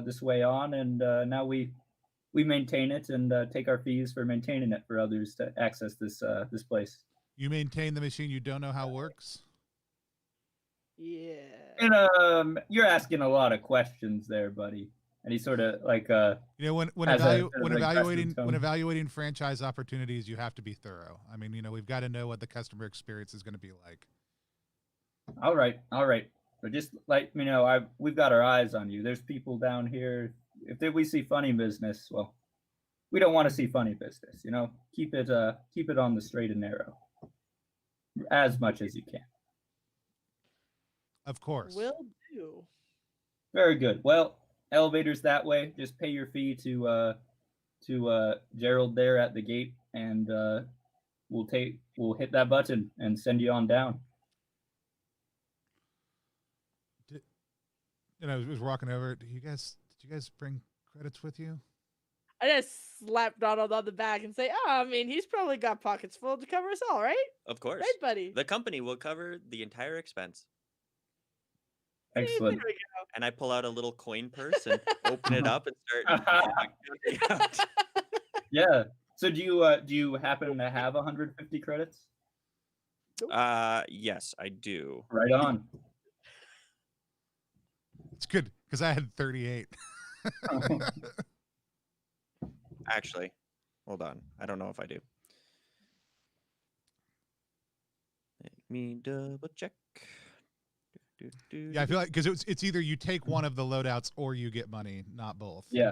this way on, and now we maintain it and take our fees for maintaining it for others to access this this place. You maintain the machine. You don't know how it works. Yeah. And you're asking a lot of questions there, buddy. And he sort of like You know, when has a evaluating aggressive tone. when evaluating franchise opportunities, you have to be thorough. I mean, you know, we've got to know what the customer experience is going to be like. all right, but just let me know. We've got our eyes on you. There's people down here. If we see funny business, well, we don't want to see funny business. You know, keep it on the straight and narrow as much as you can. Of course. Will do. Very good. Well, elevators that way. Just pay your fee to Gerald there at the gate, and we'll hit that button and send you on down. And I was walking over. Did you guys bring credits with you? I just slap Donald on the back and say, "Oh, I mean, he's probably got pockets full to cover us all, right? Of course. Right, buddy?" The company will cover the entire expense. Excellent. There we go. And I pull out a little coin purse and open it up and start. Yeah. So do you happen to have 150 credits? Yes, I do. Right on. It's good because I had 38. Actually, hold on. I don't know if I do. Let me double check. Yeah, I feel like because it's either you take one of the loadouts or you get money, not both. Yeah.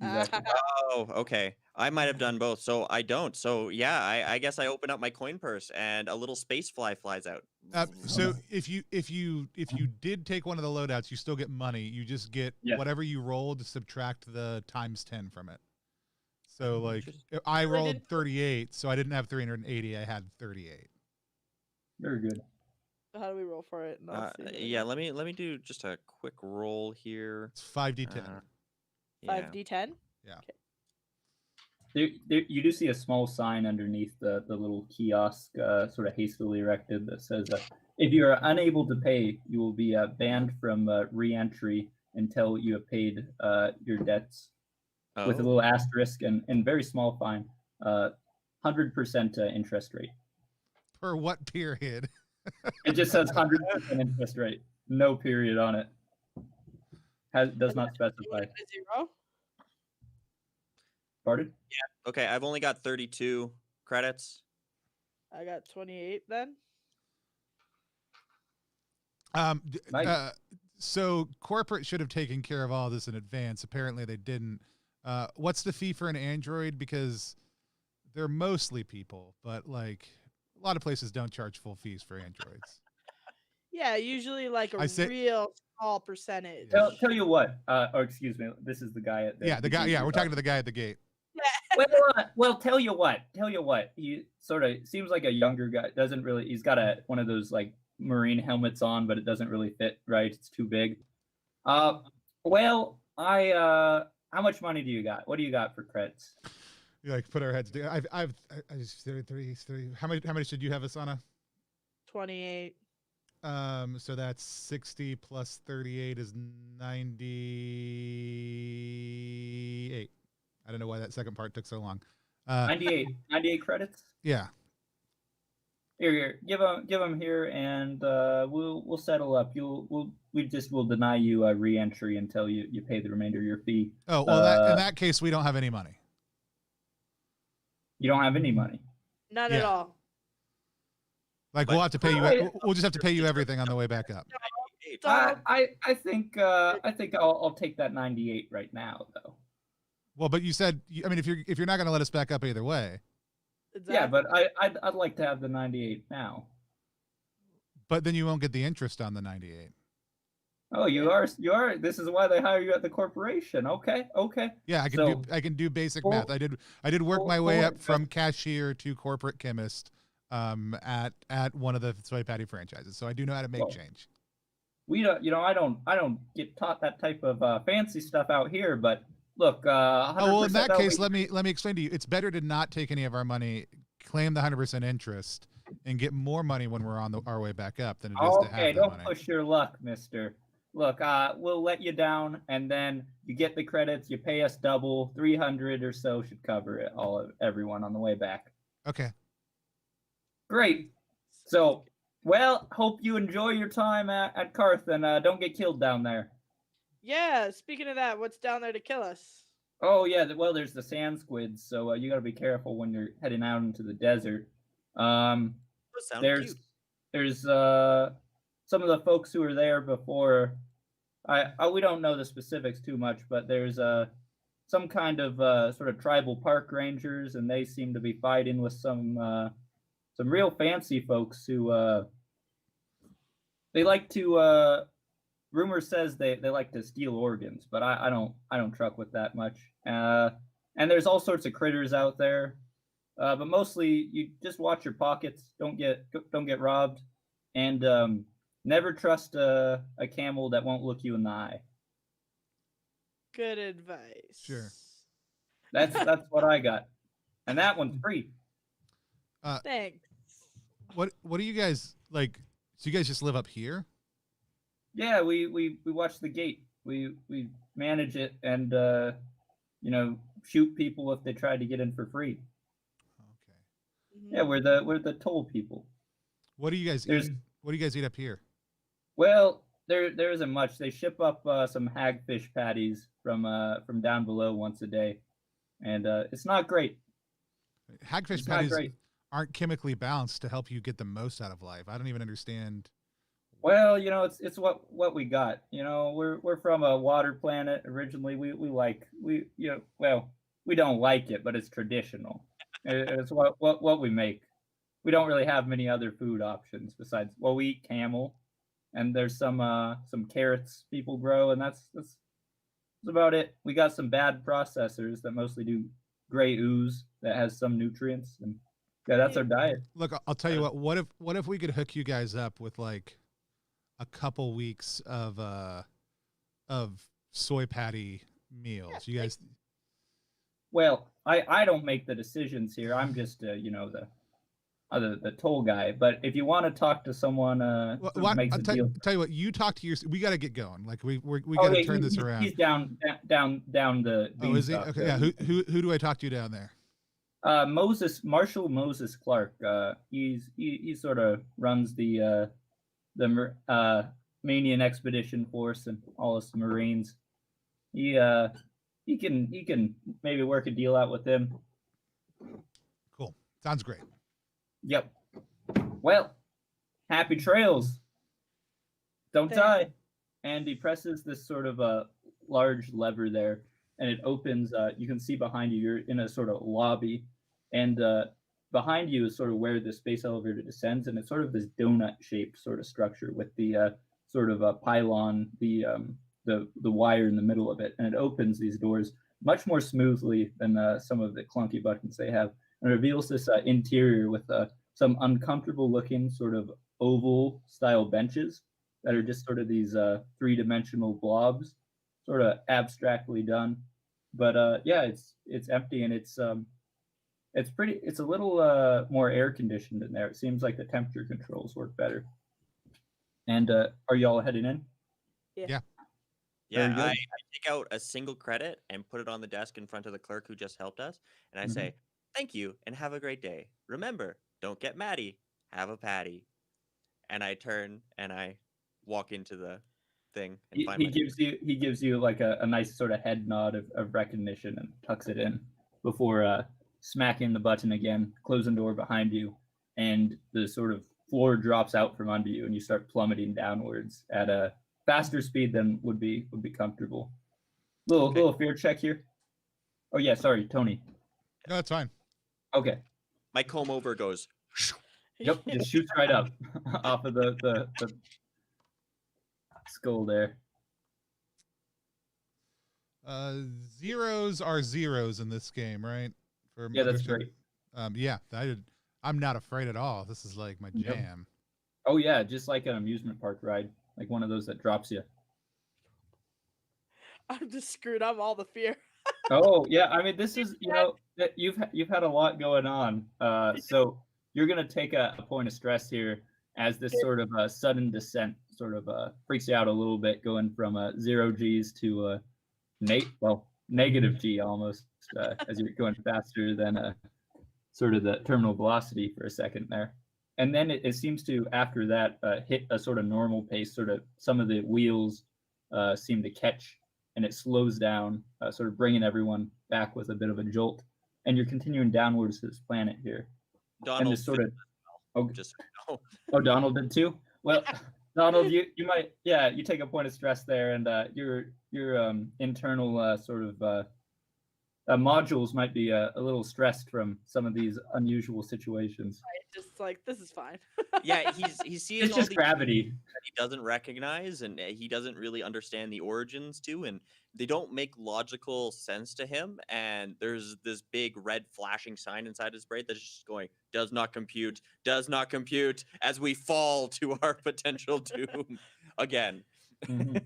Exactly. Oh, okay. I might have done both, so I don't. So yeah, I guess I open up my coin purse and a little space fly flies out. So if you did take one of the loadouts, you still get money. You just get whatever you rolled, subtract the times 10 from it. So like I rolled 38, so I didn't have 380. I had 38. Very good. How do we roll for it? Yeah, let me do just a quick roll here. It's 5d10. 5d10. Yeah. Okay. You do see a small sign underneath the little kiosk, sort of hastily erected, that says, "If you are unable to pay, you will be banned from re-entry until you have paid your debts." With a little asterisk and very small fine, 100% interest rate. Per what period? It just says 100% interest rate, no period on it. Does not specify. 0. Pardon? Yeah. Okay, I've only got 32 credits. I got 28 then. Nice. So corporate should have taken care of all this in advance. Apparently they didn't. What's the fee for an Android? Because they're mostly people, but like a lot of places don't charge full fees for Androids. Yeah, usually like a real small percentage. Tell you what, or excuse me, this is the guy at the guy. Yeah, we're talking to the guy at the gate. Well, tell you what. He sort of seems like a younger guy. Doesn't really. He's got one of those like marine helmets on, but it doesn't really fit right. It's too big. Well, how much money do you got? What do you got for credits? You like put our heads together. I've 33. How many should you have, Asana? 28. So that's 60 plus 38 is 98. I don't know why that second part took so long. 98 credits. Yeah. Here, give them here, and we'll settle up. We'll deny you a re-entry until you pay the remainder of your fee. Oh well, in that case, we don't have any money. You don't have any money. None at all. Like we'll have to pay you. We'll just have to pay you everything on the way back up. I think I'll take that 98 right now, though. Well, but you said, I mean, if you're not going to let us back up either way. Exactly. Yeah, but I'd like to have the 98 now. But then you won't get the interest on the 98. Oh, you are. This is why they hire you at the corporation. Okay. Yeah, I can do basic math. I did work my way up from cashier to corporate chemist at one of the Soy Patty franchises. So I do know how to make change. We don't, I don't get taught that type of fancy stuff out here, but look, 100% Oh well, in that that'll case, be- let me explain to you. It's better to not take any of our money, claim the 100% interest, and get more money when we're on our way back up than it is to Okay, have that don't money. push your luck, mister. Look, we'll let you down, and then you get the credits. You pay us double, 300 or so should cover it. Everyone on the way back. Okay. Great. So, well, hope you enjoy your time at Karth, and don't get killed down there. Yeah, speaking of that, what's down there to kill us? Oh yeah, well, there's the sand squids, so you got to be careful when you're heading out into the desert. Those sound There's cute. there's some of the folks who were there before. We don't know the specifics too much, but there's some kind of sort of tribal park rangers, and they seem to be fighting with some real fancy folks who they like to. Rumor says they like to steal organs, but I don't truck with that much. And there's all sorts of critters out there, but mostly you just watch your pockets. Don't get robbed, and never trust a camel that won't look you in the eye. Good advice. Sure. That's what I got, and that one's free. Thanks. What do you guys like? So you guys just live up here? Yeah, we watch the gate. We manage it, and shoot people if they try to get in for free. Okay. Mhm. Yeah, we're the toll people. What do you guys eat? What do you guys eat up here? Well, there isn't much. They ship up some hagfish patties from down below once a day, and it's not great. Hagfish It's not patties great. aren't chemically balanced to help you get the most out of life. I don't even understand. Well, it's what we got. We're from a water planet originally. We don't like it, but it's traditional. It's what we make. We don't really have many other food options besides, well, we eat camel, and there's some carrots people grow, and that's about it. We got some bad processors that mostly do gray ooze that has some nutrients, and yeah, that's our diet. Look, I'll tell you what. What if we could hook you guys up with like a couple weeks of soy patty meals? You guys. Well, I don't make the decisions here. I'm just the toll guy. But if you want to talk to someone who makes a deal, tell you what. You talk to your. We got to get going. Like we oh, got to yeah, turn this around. He's down the. Oh, is he? beanstalk Okay, there. yeah. Who do I talk to down there? Marshal Moses Clark. He sort of runs the Manian Expedition Force and all of the Marines. He can maybe work a deal out with him. Cool. Sounds great. Yep. Well, happy trails. Don't Thank die. And he presses this sort of a large lever there, and it opens. You can see behind you. You're in a sort of lobby, and behind you is sort of where the space elevator descends, and it's sort of this donut-shaped sort of structure with the sort of a pylon, the wire in the middle of it, and it opens these doors much more smoothly than some of the clunky buttons they have, and reveals this interior with some uncomfortable-looking sort of oval-style benches that are just sort of these three-dimensional blobs, sort of abstractly done. But yeah, it's empty, and it's a little more air conditioned in there. It seems like the temperature controls work better. And are y'all heading in? Yeah, Very good. I take out a single credit and put it on the desk in front of the clerk who just helped us, and I Mhm. say, "Thank you, and have a great day. Remember, don't get Maddie, have a patty." And I turn and I walk into the thing and find my. He gives you like a nice sort of head nod of recognition and tucks it in before smacking the button again, closing the door behind you, and the sort of floor drops out from under you, and you start plummeting downwards at a faster speed than would be comfortable. Little fear check here. Oh yeah, sorry, Tony. No, that's fine. Okay. My comb over goes. Yep, just shoots right up off of the skull there. Zeros are zeros in this game, right? For Yeah, that's Mothership. great. Yeah, I'm not afraid at all. This is like my Yep. jam. Oh yeah, just like an amusement park ride, like one of those that drops you. I'm just screwed. I'm all the fear. Oh yeah, I mean this is you've had a lot going on. So you're gonna take a point of stress here as this sort of sudden descent sort of freaks you out a little bit, going from 0 Gs to negative G almost as you're going faster than sort of the terminal velocity for a second there. And then it seems to, after that, hit a sort of normal pace, sort of some of the wheels seem to catch and it slows down, sort of bringing everyone back with a bit of a jolt. And you're continuing downwards to this planet here. And Donald this sort of, oh, just so you know. oh, Donald did too? Well, Donald, you might, yeah, you take a point of stress there, and your internal sort of modules might be a little stressed from some of these unusual situations. Just like, this is fine. Yeah, he's seeing It's all just these gravity. that he doesn't recognize, and he doesn't really understand the origins to, and they don't make logical sense to him. And there's this big red flashing sign inside his brain that's just going, does not compute, as we fall to our potential doom again. Mhm.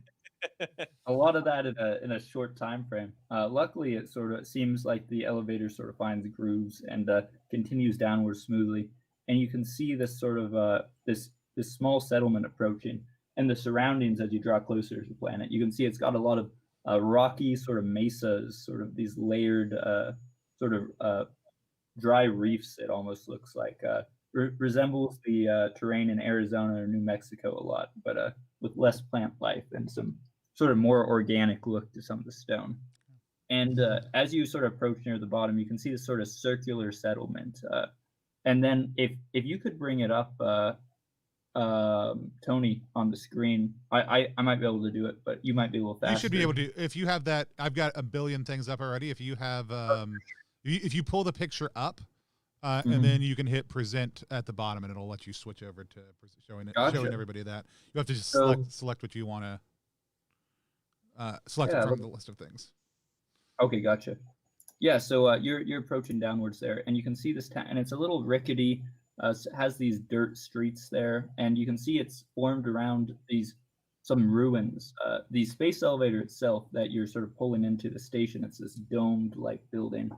A lot of that in a short time frame. Luckily, it sort of seems like the elevator sort of finds grooves and continues downward smoothly, and you can see this sort of this small settlement approaching, and the surroundings as you draw closer to the planet. You can see it's got a lot of rocky sort of mesas, sort of these layered sort of dry reefs. It almost looks like resembles the terrain in Arizona or New Mexico a lot, but with less plant life and some sort of more organic look to some of the stone. And as you sort of approach near the bottom, you can see this sort of circular settlement. And then if you could bring it up, Tony, on the screen, I might be able to do it, but you might be a little faster. You should be able to. If you have that, I've got a billion things up already. If you have, if you pull the picture up, and then you can hit present at the bottom, and it'll let you switch over to showing everybody that. You have to just select what you want to select it from the list of things. Okay, gotcha. Yeah, so you're approaching downwards there, and you can see this town, and it's a little rickety. Has these dirt streets there, and you can see it's formed around some ruins. The space elevator itself that you're sort of pulling into the station, it's this domed-like building,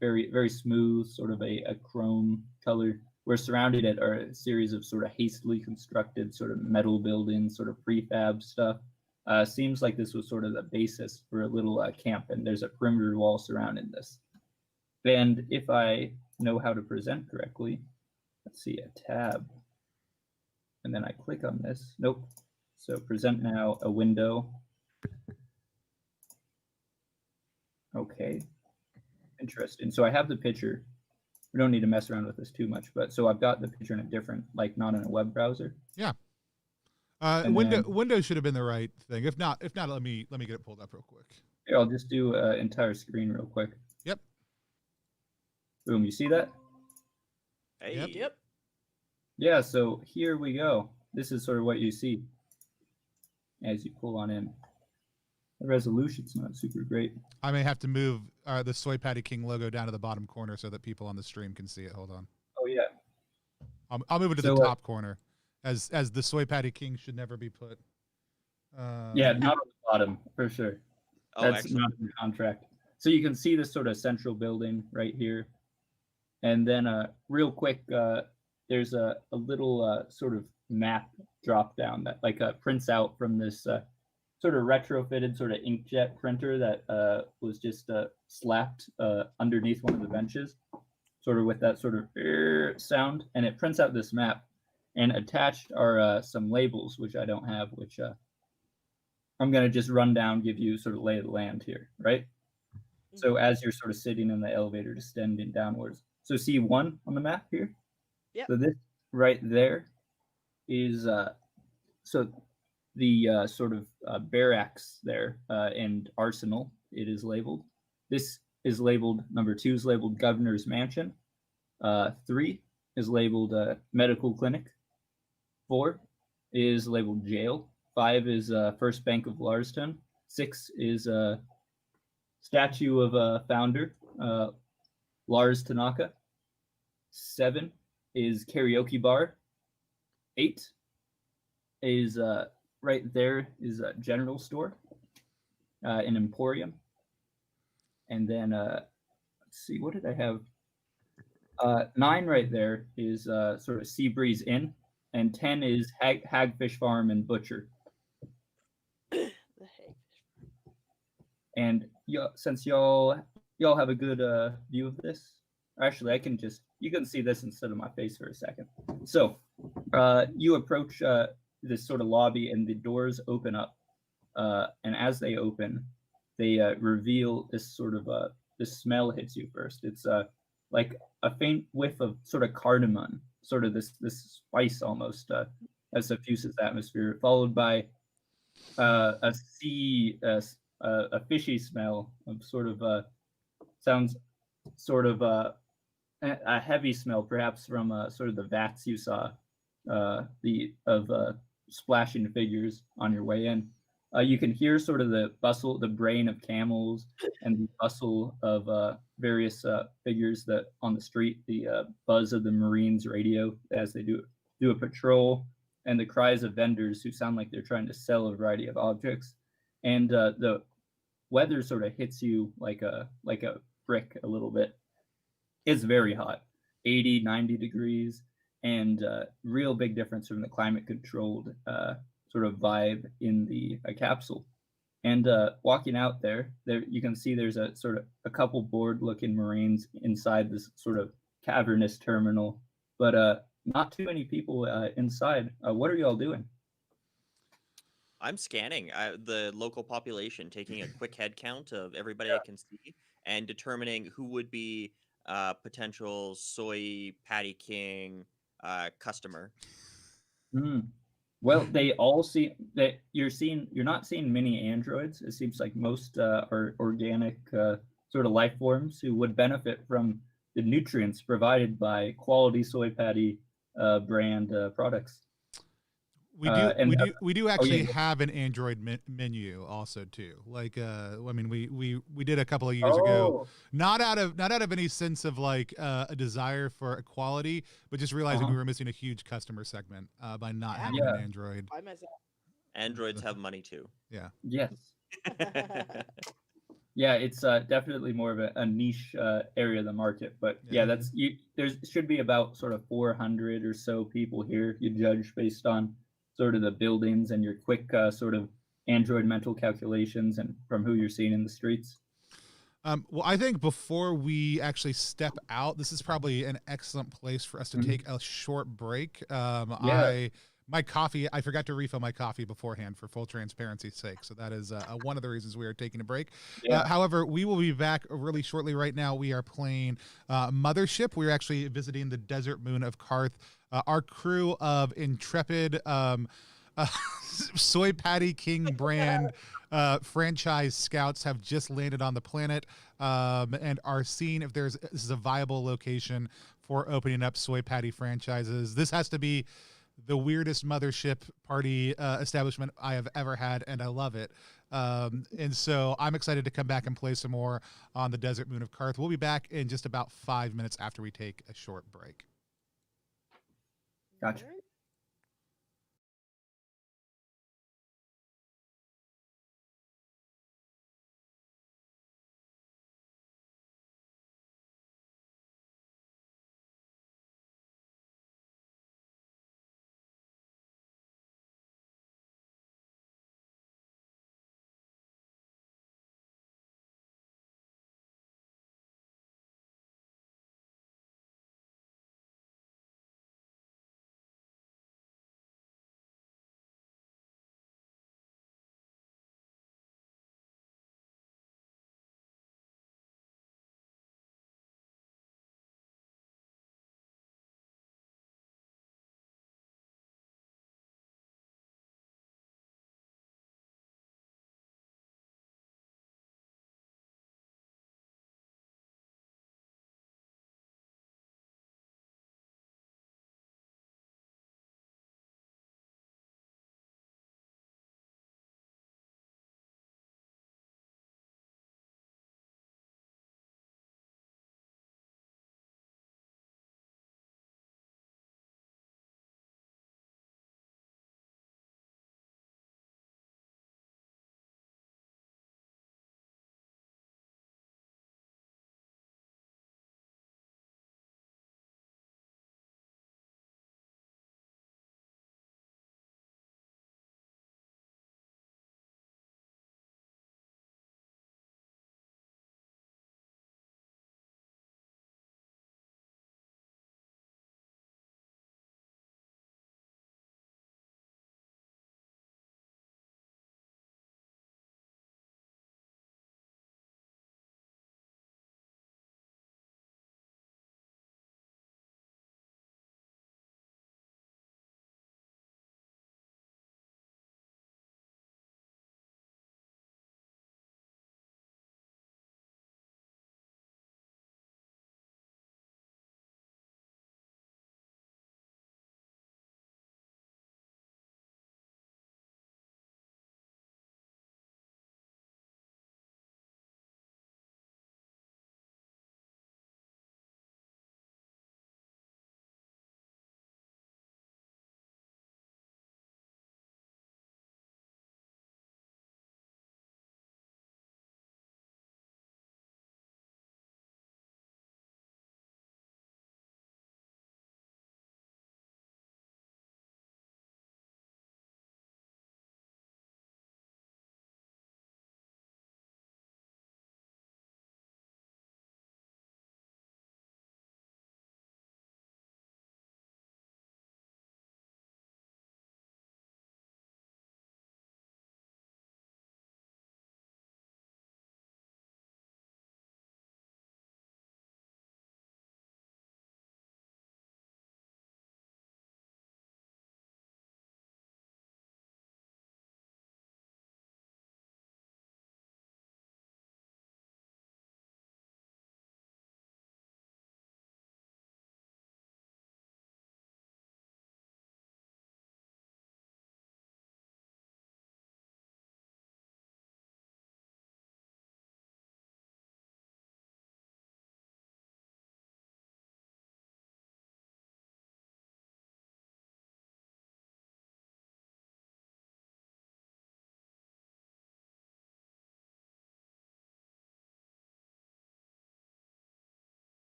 very very smooth, sort of a chrome color. We're surrounded it are a series of sort of hastily constructed sort of metal buildings, sort of prefab stuff. Seems like this was sort of the basis for a little camp, and there's a perimeter wall surrounding this. And if I know how to present correctly, let's see, a tab, and then I click on this. Nope. So present now, a window. Okay, interesting. So I have the picture. We don't need to mess around with this too much, but so I've got the picture in a different, like not in a web browser. Yeah. Windows should have been the right thing. If not, let me get it pulled up real quick. Here, I'll just do entire screen real quick. Yep. Boom, you see that? Hey. Yep. Yeah, so here we go. This is sort of what you see as you pull on in. The resolution's not super great. I may have to move the SoyPatty King logo down to the bottom corner so that people on the stream can see it. Hold on. Oh yeah. I'll move it to the top corner, as the SoyPatty King should never be put. Yeah, not on the bottom for sure. That's not in the contract. So you can see this sort of central building right here, and then real quick, there's a little sort of map drop down that like prints out from this sort of retrofitted sort of inkjet printer that was just slapped underneath one of the benches, sort of with that sort of sound, and it prints out this map. And attached are some labels, which I don't have, which I'm going to just run down, give you sort of lay of the land here, right? So as you're sort of sitting in the elevator, descending downwards. So see one on the map here? Yep. So this right there is so the sort of barracks there and arsenal, it is labeled. This is labeled, number 2 is labeled Governor's Mansion. 3 is labeled Medical Clinic. 4 is labeled Jail. 5 is First Bank of Larston. 6 is statue of a founder, Lars Tanaka. 7 is karaoke bar. 8 is right there is a general store, an emporium. And then let's see, what did I have? 9 right there is sort of Sea Breeze Inn, and 10 is Hagfish Farm and Butcher. The hay. And since y'all have a good view of this, actually, you can see this instead of my face for a second. So, you approach this sort of lobby, and the doors open up, and as they open, they reveal this sort of this smell hits you first. It's like a faint whiff of sort of cardamom, sort of this spice almost that suffuses the atmosphere, followed by a sea a fishy smell of sort of sounds sort of a heavy smell, perhaps from sort of the vats you saw the of splashing figures on your way in. You can hear sort of the bustle, the braying of camels, and the bustle of various figures that on the street, the buzz of the Marines radio as they do a patrol, and the cries of vendors who sound like they're trying to sell a variety of objects. And the weather sort of hits you like a brick a little bit. It's very hot, 80, 90 degrees, and real big difference from the climate controlled sort of vibe in the capsule. And walking out there you can see there's a sort of a couple bored looking Marines inside this sort of cavernous terminal, but not too many people inside. What are y'all doing? I'm scanning the local population, taking a quick head count of everybody I can see, and determining who would be potential Soy Patty King customer. Mm. Well, they all see that you're not seeing many androids. It seems like most are organic sort of life forms who would benefit from the nutrients provided by quality soy patty brand products. We do Oh yeah, actually have an Android menu also too. Like I mean we did a couple of years ago, oh, not out of any sense of like a desire for equality, but just realizing we uh-huh. were missing a huge customer segment by not having Yeah, an Android. By myself. Androids have money too. Yeah. yes, yeah. It's definitely more of a niche area of the market, but yeah, Yeah. There's should be about sort of 400 or so people here. You judge based on sort of the buildings and your quick sort of Android mental calculations and from who you're seeing in the streets. Well, I think before we actually step out, this is probably an excellent place for us to Mhm. take a short break. Yeah, My coffee, I forgot to refill my coffee beforehand for full transparency's sake. So that is one of the reasons we are taking a break. yeah. However, we will be back really shortly. Right now, we are playing Mothership. We're actually visiting the Desert Moon of Karth. Our crew of intrepid Soy Patty King brand franchise scouts have just landed on the planet and are seeing if this is a viable location for opening up Soy Patty franchises. This has to be the weirdest mothership party establishment I have ever had, and I love it. And so I'm excited to come back and play some more on the Desert Moon of Karth. We'll be back in just about 5 minutes after we take a short break. Gotcha.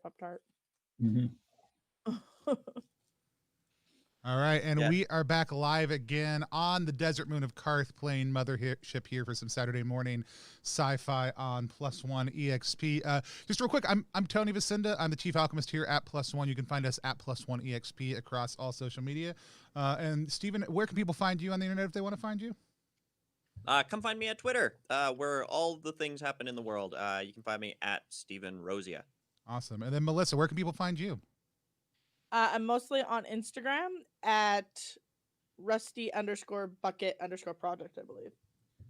Pop-Tart. Mhm. All right, and Yeah. we are back live again on the Desert Moon of Karth, playing Mothership here for some Saturday morning sci-fi on +1 EXP. Just real quick, I'm Tony Vicinda. I'm the Chief Alchemist here at +1. You can find us at +1 EXP across all social media. And Steven, where can people find you on the internet if they want to find you? Come find me at Twitter, where all the things happen in the world. You can find me at Steven Rosia. Awesome. And then Melissa, where can people find you? I'm mostly on Instagram at rusty_bucket_project, I believe.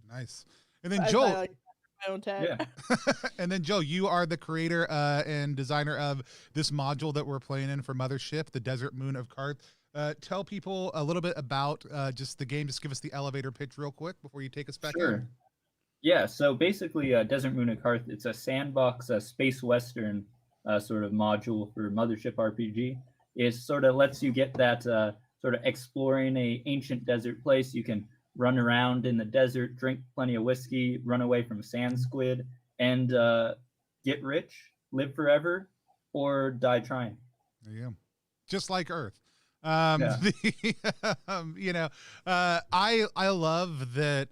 Nice. And then As Joel. my own tag. Yeah. And then Joe, you are the creator and designer of this module that we're playing in for Mothership, the Desert Moon of Karth. Tell people a little bit about just the game. Just give us the elevator pitch real quick before you take us back Sure. in. Yeah, so basically, Desert Moon of Karth, it's a sandbox, space western sort of module for Mothership RPG. It sort of lets you get that sort of exploring a ancient desert place. You can run around in the desert, drink plenty of whiskey, run away from sand squid, and get rich, live forever, or die trying. There you go. Just like Earth. Yeah. I love that.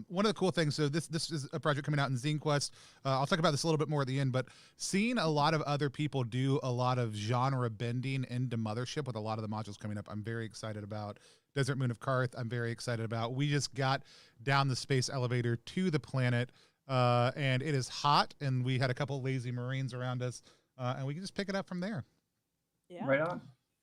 One of the cool things. So this is a project coming out in Zine Quest. I'll talk about this a little bit more at the end. But seeing a lot of other people do a lot of genre bending into Mothership with a lot of the modules coming up, I'm very excited about. Desert Moon of Karth, I'm very excited about. We just got down the space elevator to the planet, and it is hot, and we had a couple lazy Marines around us, and we can just pick it up from there. Yeah. Right on.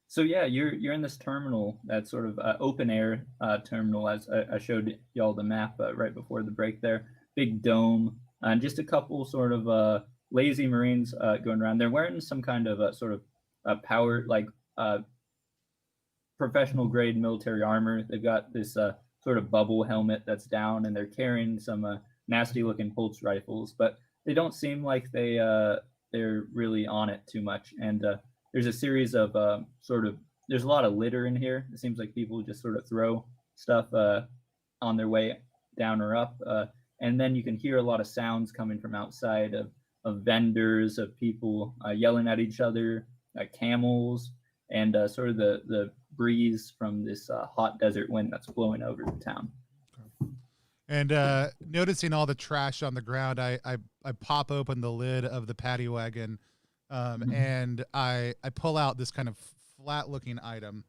So yeah, you're in this terminal, that sort of open air terminal, as I showed y'all the map right before the break there. Big dome, and just a couple sort of lazy Marines going around. They're wearing some kind of sort of power, like professional grade military armor. They've got this sort of bubble helmet that's down, and they're carrying some nasty looking pulse rifles, but they don't seem like they're really on it too much. And there's a series of there's a lot of litter in here. It seems like people just sort of throw stuff on their way down or up. And then you can hear a lot of sounds coming from outside of vendors, of people yelling at each other, camels, and sort of the breeze from this hot desert wind that's blowing over the town. And noticing all the trash on the ground, I pop open the lid of the paddy wagon, and I pull out this kind of flat looking item.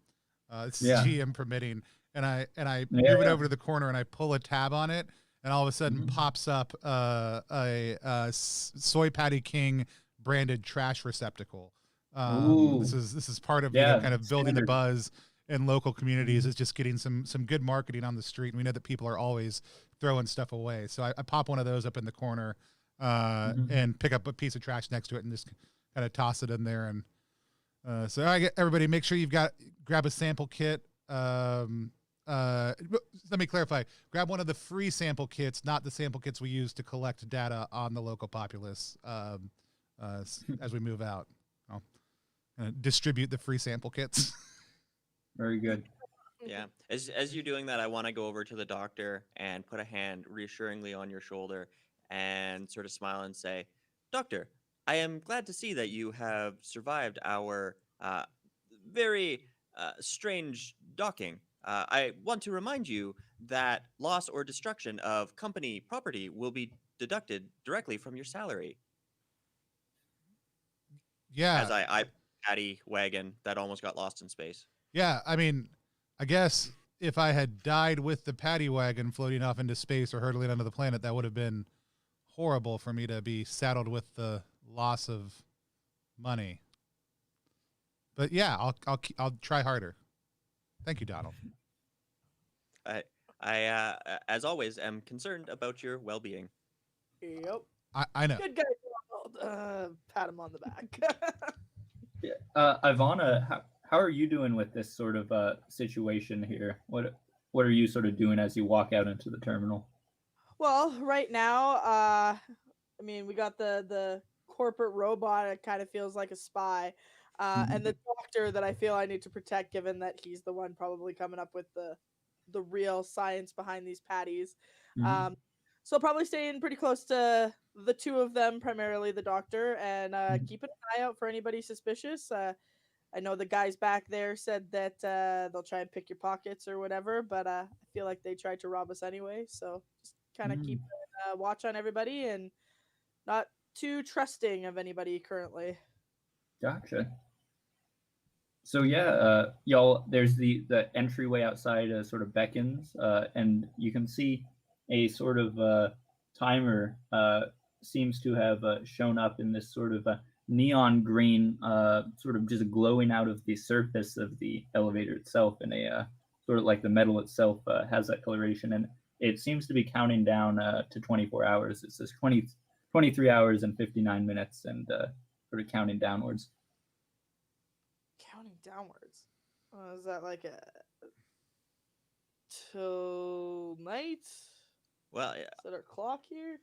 It's GM permitting, and I move it over to the corner, and I pull a tab on it, and all of a sudden pops up a SoyPatty King branded trash receptacle. This is part of kind of building the buzz in local communities. Is just getting some good marketing on the street, and we know that people are always throwing stuff away. So I pop one of those up in the corner and pick up a piece of trash next to it and just kind of toss it in there. And so I get everybody, make sure grab a sample kit. Let me clarify, grab one of the free sample kits, not the sample kits we use to collect data on the local populace as we move out. I'll distribute the free sample kits. Very good. Yeah. As you're doing that, I want to go over to the doctor and put a hand reassuringly on your shoulder and sort of smile and say, "Doctor, I am glad to see that you have survived our very strange docking. I want to remind you that loss or destruction of company property will be deducted directly from your salary." Yeah. As I paddy wagon that almost got lost in space. Yeah, I mean, I guess if I had died with the paddy wagon floating off into space or hurtling onto the planet, that would have been horrible for me to be saddled with the loss of money. But yeah, I'll try harder. Thank you, Donald. I as always, am concerned about your well-being. Yep. I know. Good guy, Donald. Pat him on the back. Ivana, how are you doing with this sort of situation here? What are you sort of doing as you walk out into the terminal? Well, right now, I mean, we got the corporate robot. It kind of feels like a spy, and the doctor that I feel I need to protect, given that he's the one probably coming up with the real science behind these patties. So probably staying pretty close to the two of them, primarily the doctor, and keeping an eye out for anybody suspicious. I know the guys back there said that they'll try and pick your pockets or whatever, but I feel like they tried to rob us anyway. So just kind of keep a watch on everybody and not too trusting of anybody currently. Gotcha. So yeah, y'all, there's the entryway outside sort of beckons, and you can see a sort of timer seems to have shown up in this sort of neon green, sort of just glowing out of the surface of the elevator itself, and a sort of like the metal itself has that coloration, and it seems to be counting down to 24 hours. It says 23 hours and 59 minutes, and sort of counting downwards. Counting downwards. Is that like a till night? Well, Is that our clock here?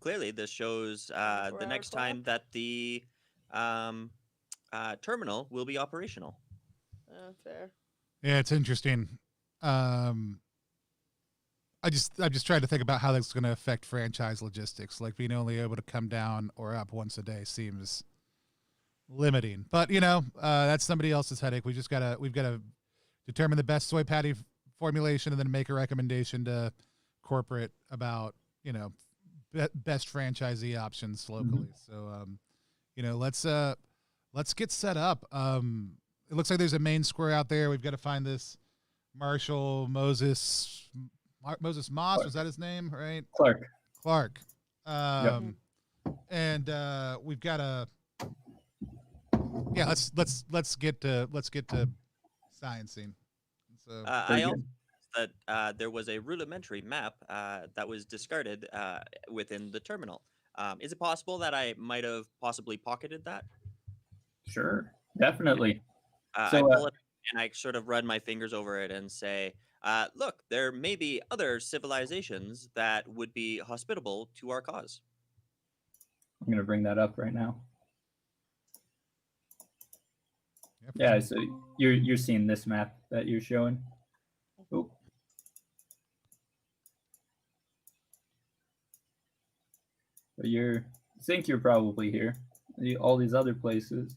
clearly this shows the 24-hour next time that the terminal will be operational. Fair. Yeah, it's interesting. I'm just trying to think about how that's going to affect franchise logistics. Like being only able to come down or up once a day seems limiting. But that's somebody else's headache. we've got to determine the best soy patty formulation and then make a recommendation to corporate about best franchisee options locally. So let's get set up. It looks like there's a main square out there. We've got to find this Marshall Moses Moss. Was that his name? Right? Clark. And we've got to. Yeah, let's get to sciencing. So I also noticed that there was a rudimentary map that was discarded within the terminal. Is it possible that I might have possibly pocketed that? Sure, definitely. I So pull it and I sort of run my fingers over it and say, look, there may be other civilizations that would be hospitable to our cause. I'm going to bring that up right now. Yeah, so you're seeing this map that you're showing. Oh. So you think you're probably here. All these other places.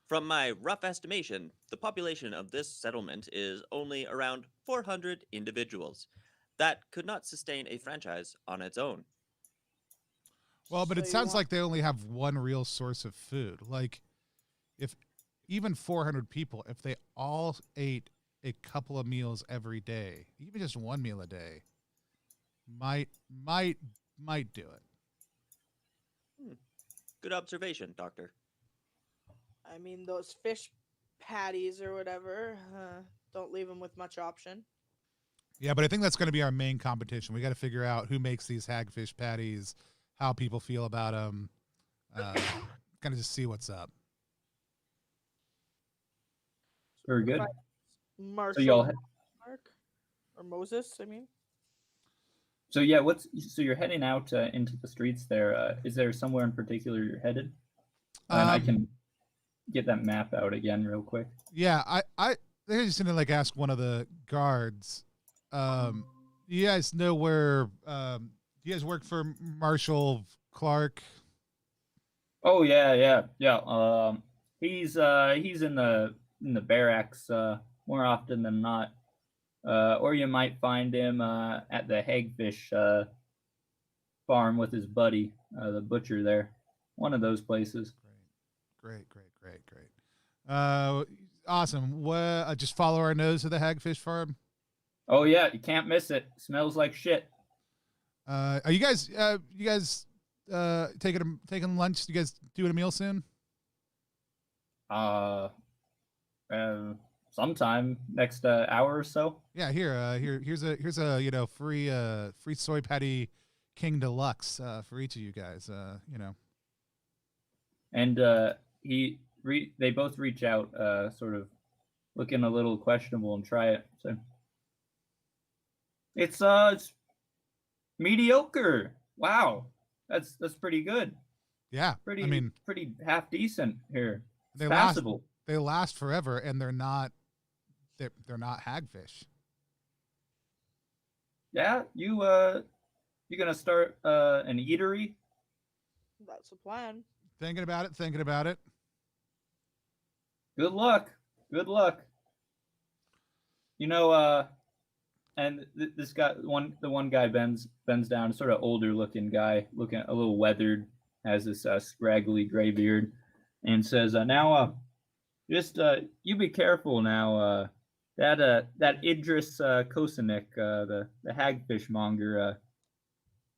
From my rough estimation, the population of this settlement is only around 400 individuals. That could not sustain a franchise on its own. Well, but it sounds like they only have one real source of food. Like, if even 400 people, if they all ate a couple of meals every day, even just one meal a day, might do it. Good observation, Doctor. I mean, those fish patties or whatever, don't leave them with much option. Yeah, but I think that's going to be our main competition. We got to figure out who makes these hagfish patties, how people feel about them, kind of just see what's up. Very good. Marshall, So y'all Mark or Moses, I mean. So yeah, so you're heading out into the streets there. Is there somewhere in particular you're headed? And I can get that map out again real quick. Yeah, I just gonna like ask one of the guards. You guys know where? You guys work for Marshall Clark? Oh yeah. He's in the barracks more often than not. Or you might find him at the hagfish farm with his buddy, the butcher there. One of those places. Great. Awesome. What? Just follow our nose to the hagfish farm. Oh yeah, you can't miss it. Smells like shit. Are you guys taking lunch? You guys doing a meal soon? Sometime next hour or so. Yeah, here's a free Soy Patty King Deluxe for each of you guys. And they both reach out, sort of looking a little questionable, and try it. So it's mediocre. Wow, that's pretty good. Yeah, pretty half decent here. They passable. They last forever, and they're not hagfish. Yeah, you gonna start an eatery? That's the plan. Thinking about it. Thinking about it. Good luck. Good luck. You know, and this guy, the one guy bends down, sort of older looking guy, looking a little weathered, has this scraggly gray beard, and says, "Now, just you be careful now. That Idris Kosanik, the hagfish monger,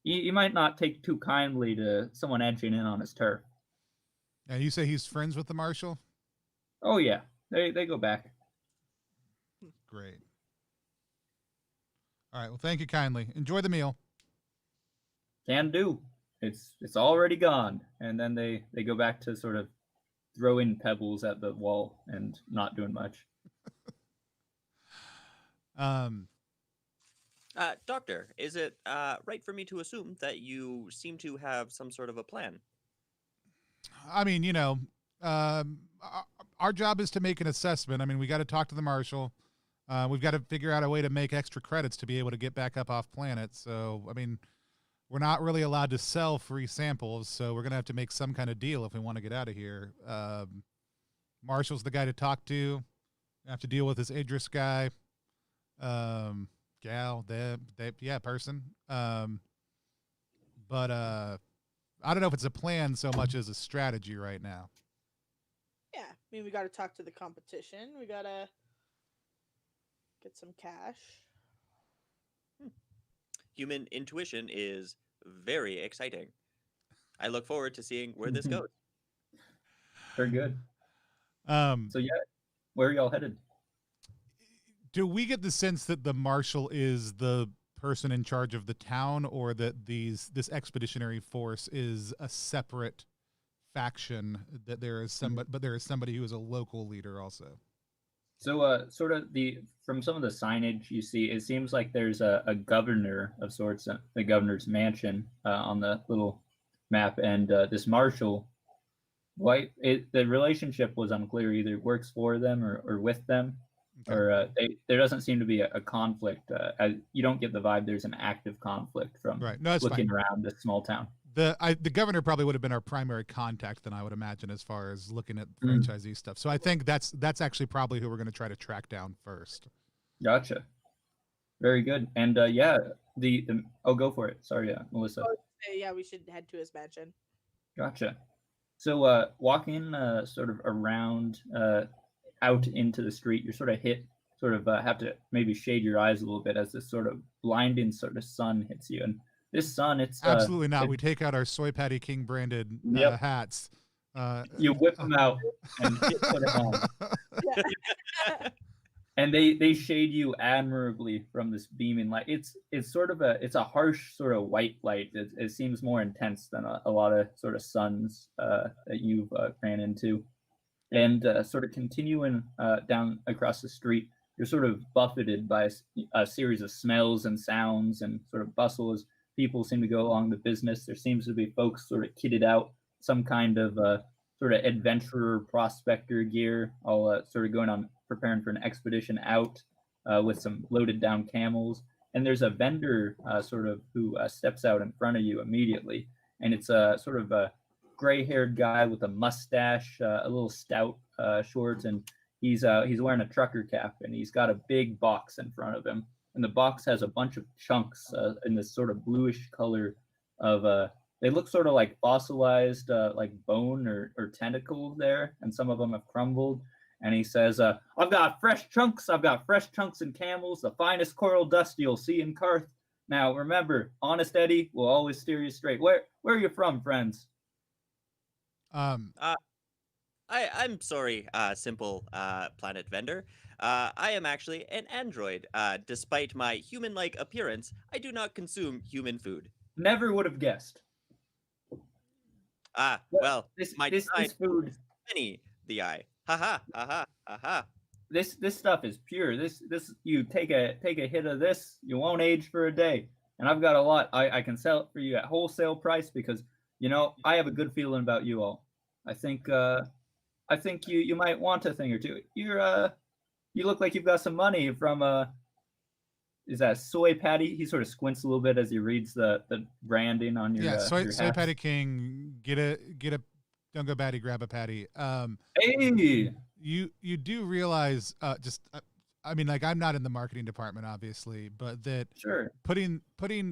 you might not take too kindly to someone edging in on his turf." And you say he's friends with the marshal? Oh yeah, they go back. Great. All right. Well, thank you kindly. Enjoy the meal. Can do. It's already gone, and then they go back to sort of throwing pebbles at the wall and not doing much. Doctor, is it right for me to assume that you seem to have some sort of a plan? I mean, our job is to make an assessment. I mean, we got to talk to the marshal. We've got to figure out a way to make extra credits to be able to get back up off planet. So, I mean, we're not really allowed to sell free samples, so we're going to have to make some kind of deal if we want to get out of here. Marshall's the guy to talk to. We have to deal with this Idris guy. Gal, person. But I don't know if it's a plan so much as a strategy right now. Yeah, I mean, we got to talk to the competition. We got to get some cash. Human intuition is very exciting. I look forward to seeing where this goes. Very good. So yeah, where are y'all headed? Do we get the sense that the marshal is the person in charge of the town, or that this expeditionary force is a separate faction, that there is somebody, but there is somebody who is a local leader also? So sort of from some of the signage you see, it seems like there's a governor of sorts, the governor's mansion on the little map, and this marshal, the relationship was unclear, either works for them or with them. Okay. Or there doesn't seem to be a conflict. You don't get the vibe there's an active conflict from looking around this small town. The governor probably would have been our primary contact, then, I would imagine, as far as looking at franchisee stuff. So I think that's actually probably who we're going to try to track down first. Gotcha. Very good. And oh, go for it. Sorry, Melissa. Yeah, we should head to his mansion. Gotcha. So walking sort of around out into the street, you're sort of have to maybe shade your eyes a little bit as this sort of blinding sort of sun hits you. And this sun, it's absolutely not. We take out our SoyPatty King branded hats. You whip them out and put them on. And they shade you admirably from this beaming light. It's sort of a harsh sort of white light. It seems more intense than a lot of sort of suns that you've ran into. And sort of continuing down across the street, you're sort of buffeted by a series of smells and sounds and sort of bustle as people seem to go along the business. There seems to be folks sort of kitted out, some kind of sort of adventurer prospector gear, all sort of going on, preparing for an expedition out with some loaded down camels. And there's a vendor sort of who steps out in front of you immediately. And it's a sort of a gray-haired guy with a mustache, a little stout shorts, and he's wearing a trucker cap, and he's got a big box in front of him. And the box has a bunch of chunks in this sort of bluish color of they look sort of like fossilized like bone or tentacles there, and some of them have crumbled. And he says, I've got fresh chunks and camels, the finest coral dust you'll see in Karth. Now remember, Honest Eddie will always steer you straight. Where are you from, friends? I'm sorry, simple planet vendor. I am actually an android. Despite my human-like appearance, I do not consume human food. Never would have guessed. Well, this food is many the eye. Ha ha ha ha ha. This stuff is pure. This you take a hit of this, you won't age for a day. And I've got a lot. I can sell it for you at wholesale price because I have a good feeling about you all. I think you might want a thing or two. You look like you've got some money from is that Soy Patty. He sort of squints a little bit as he reads the branding on your your hats. SoyPatty King, get a don't go batty, grab a patty. Hey, You do realize I mean, like, I'm not in the marketing department, obviously, but that sure. putting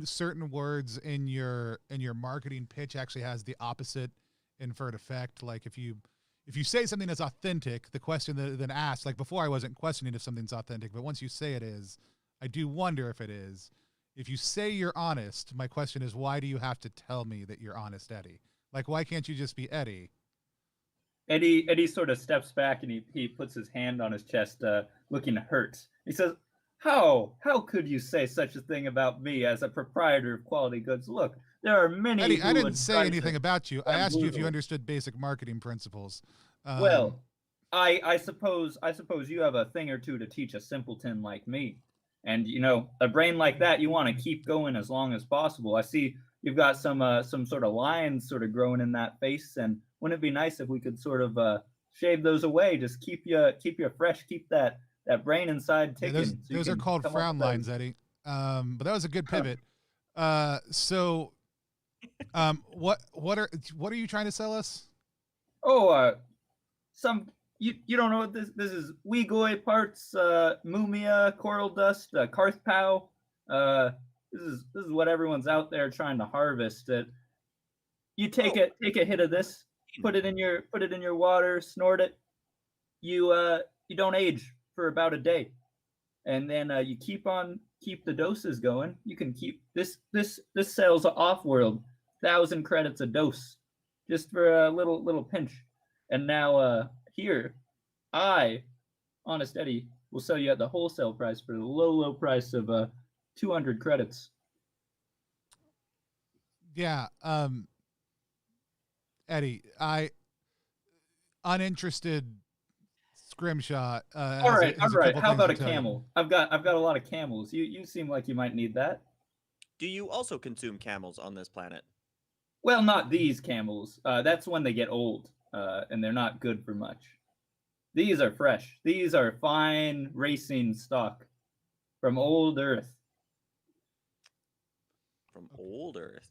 certain words in your marketing pitch actually has the opposite inferred effect. Like, if you say something that's authentic, the question that then asked, like before, I wasn't questioning if something's authentic, but once you say it is, I do wonder if it is. If you say you're honest, my question is, why do you have to tell me that you're honest, Eddie? Like, why can't you just be Eddie? Eddie sort of steps back and he puts his hand on his chest, looking hurt. He says, how could you say such a thing about me as a proprietor of quality goods? Look, there are many. Eddie, I who didn't would say try anything to about you. I asked you if you bamboozle. understood basic marketing principles. Well, I suppose you have a thing or two to teach a simpleton like me. And you know, a brain like that, you want to keep going as long as possible. I see you've got some sort of lines sort of growing in that face, and wouldn't it be nice if we could sort of shave those away? Just keep you fresh, keep that brain inside Yeah, ticking. those are called frown lines, Eddie. But that was a good pivot. So, what are you trying to sell us? Oh, some you don't know what this is. Weegoy parts, mumia, coral dust, Karth Pow. This is what everyone's out there trying to harvest. You take a hit of this, put it in your water, snort it. You don't age for about a day, and then you keep the doses going. You can keep this sells off world, 1,000 credits a dose, just for a little pinch. And now here, I, Honest Eddie, will sell you at the wholesale price for the low price of 200 credits. Yeah, Eddie, I uninterested scrimshaw. All right. How about a tell you. camel? I've got a lot of camels. You seem like you might need that. Do you also consume camels on this planet? Well, not these camels. That's when they get old, and they're not good for much. These are fresh. These are fine racing stock from old Earth. From old Earth.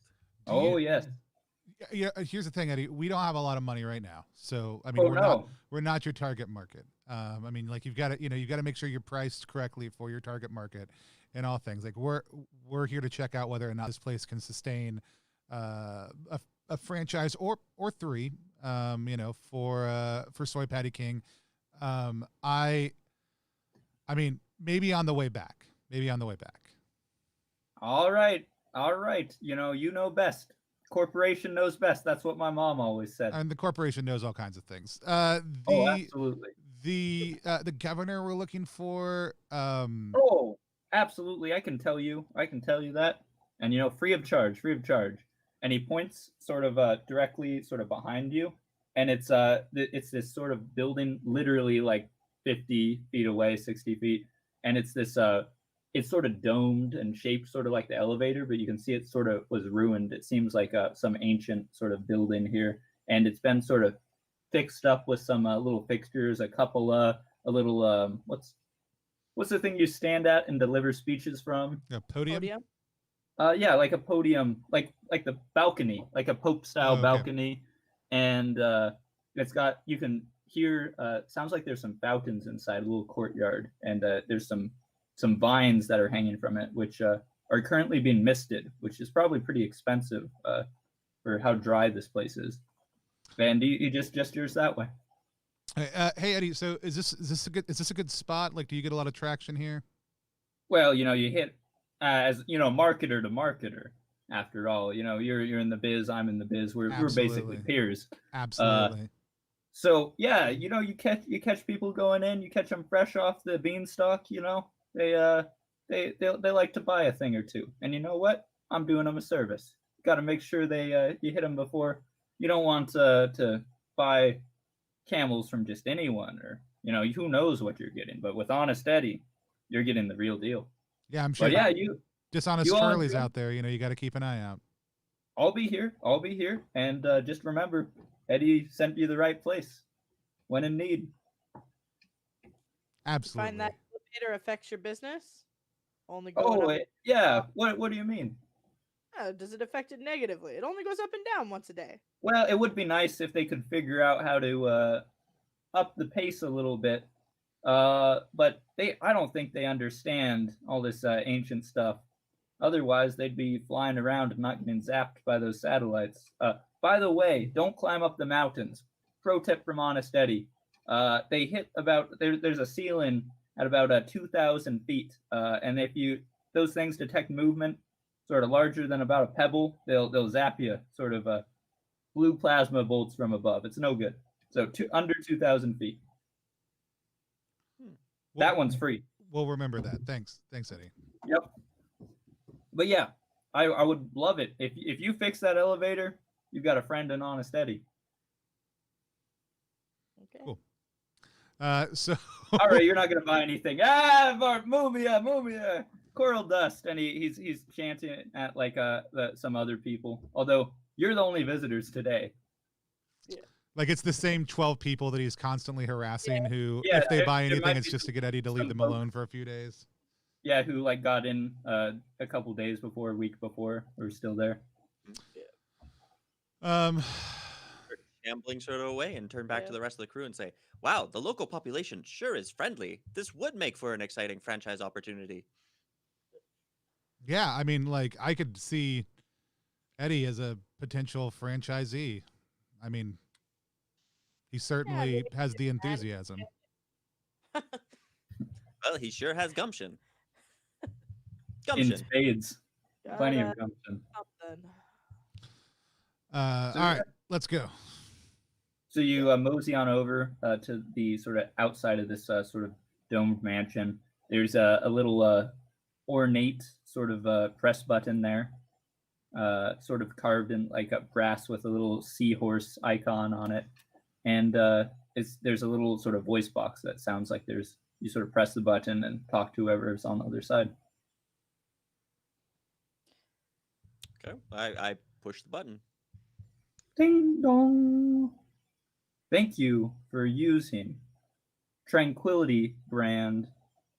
Oh, yes. Yeah, here's the thing, Eddie. We don't have a lot of money right now, so I mean, we're not your target market. I mean, like, you've got to make sure you're priced correctly for your target market, and all things. Like, we're here to check out whether or not this place can sustain a franchise or three. For Soy Patty King. I mean, maybe on the way back. All right. You know best. Corporation knows best. That's what my mom always said. And the corporation knows all kinds of things. Absolutely. The governor we're looking for. Oh, absolutely. I can tell you that. And free of charge. And he points sort of directly sort of behind you, and it's this sort of building literally like 50 feet away, 60 feet, and it's this it's sort of domed and shaped sort of like the elevator, but you can see it sort of was ruined. It seems like some ancient sort of building here, and it's been sort of fixed up with some little fixtures, a couple a little what's the thing you stand at and deliver speeches from? A podium. Yeah, like a podium, like the balcony, like a Pope style balcony, and it's got, you can hear sounds like there's some fountains inside, a little courtyard, and there's some vines that are hanging from it, which are currently being misted, which is probably pretty expensive for how dry this place is. And you just gestures that way. Hey Eddie, so is this a good spot? Like, do you get a lot of traction here? Well, you hit as marketer to marketer. After all, you're in the biz, I'm in the biz. We're basically peers. Absolutely. So yeah, you catch people going in, you catch them fresh off the beanstalk. They like to buy a thing or two, and you know what? I'm doing them a service. Got to make sure you hit them before. You don't want to buy camels from just anyone, or who knows what you're getting. But with Honest Eddie, you're getting the real deal. Yeah, I'm sure. But yeah, dishonest Charlie's out there. You got to keep an eye out. I'll be here, and just remember, Eddie sent you the right place when in need. Absolutely. Find that elevator affects your business? Only going up. Yeah. What do you mean? Does it affect it negatively? It only goes up and down once a day. Well, it would be nice if they could figure out how to up the pace a little bit. But I don't think they understand all this ancient stuff. Otherwise, they'd be flying around and not getting zapped by those satellites. By the way, don't climb up the mountains. Pro tip from Honest Eddie. They hit about there's a ceiling at about 2,000 feet, and if those things detect movement sort of larger than about a pebble, they'll zap you. Sort of blue plasma bolts from above. It's no good. So under 2,000 feet. That one's free. We'll remember that. Thanks, Eddie. Yep. But yeah, I would love it if you fix that elevator. You've got a friend in Honest Eddie. Okay. Cool. So. All right, you're not gonna buy anything. Mumia, coral dust, and he's chanting at like some other people. Although you're the only visitors today. Yeah. Like it's the same 12 people that he's constantly harassing. Yeah. Who, Yeah, if they buy there anything, might it's be just to get Eddie to leave them alone for a few days. Yeah, who like got in a couple days before, a week before, or still there. Shambling sort of away and turn back to the rest of the crew and say, "Wow, the local population sure is friendly. This would make for an exciting franchise opportunity." Yeah, I mean, like I could see Eddie as a potential franchisee. I mean, he certainly has the enthusiasm. Well, he sure has gumption. In spades. Plenty of gumption. All right, let's go. So you mosey on over to the sort of outside of this sort of domed mansion. There's a little ornate sort of press button there, sort of carved in like a brass with a little seahorse icon on it. And there's a little sort of voice box that sounds like you sort of press the button and talk to whoever's on the other side. Okay, I push the button. Ding dong. Thank you for using Tranquility brand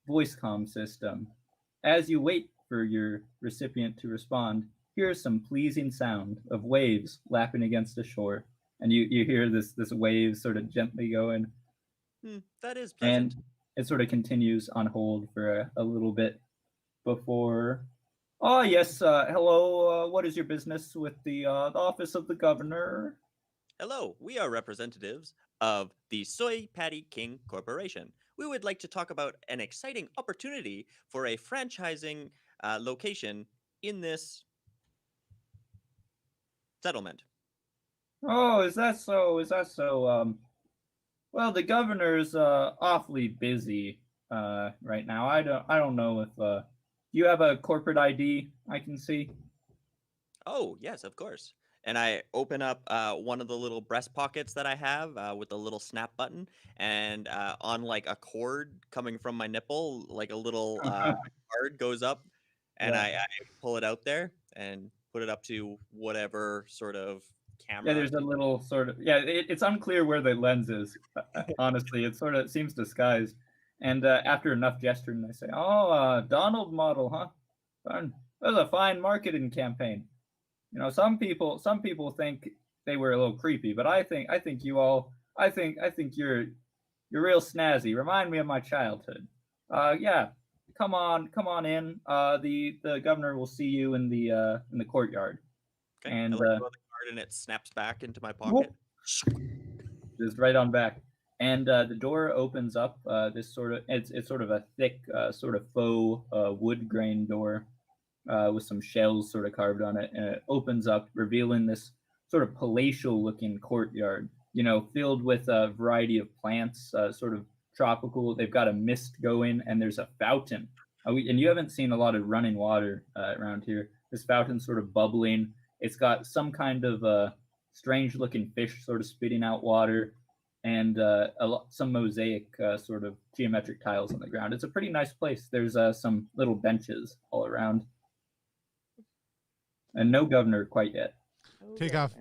voice comm system. As you wait for your recipient to respond, here's some pleasing sound of waves lapping against the shore. And you hear this wave sort of gently going. That is pleasant. And it sort of continues on hold for a little bit before. Oh, yes. Hello. What is your business with the office of the governor? Hello, we are representatives of the Soy Patty King Corporation. We would like to talk about an exciting opportunity for a franchising location in this settlement. Oh, is that so? Well, the governor's awfully busy right now. I don't know if you have a corporate ID I can see. Oh, yes, of course. And I open up one of the little breast pockets that I have with a little snap button, and on like a cord coming from my nipple, like a little card goes up, and I pull it out there and put it up to whatever sort of camera. Yeah, there's a little sort of it's unclear where the lens is. Honestly, it sort of seems disguised. And after enough gesturing, they say, "Oh, Donald model, huh? That was a fine marketing campaign." You know, some people think they were a little creepy, but I think you're real snazzy. Remind me of my childhood. Yeah, come on in. The governor will see you in the courtyard. Okay, and I let go of the card and it snaps back into my pocket. Just right on back. And the door opens up. This sort of it's sort of a thick sort of faux wood grain door. With some shells sort of carved on it, and it opens up, revealing this sort of palatial-looking courtyard, you know, filled with a variety of plants, sort of tropical. They've got a mist going, and there's a fountain. And you haven't seen a lot of running water around here. This fountain's sort of bubbling. It's got some kind of strange-looking fish sort of spitting out water, and some mosaic sort of geometric tiles on the ground. It's a pretty nice place. There's some little benches all around. And no governor quite yet. Take off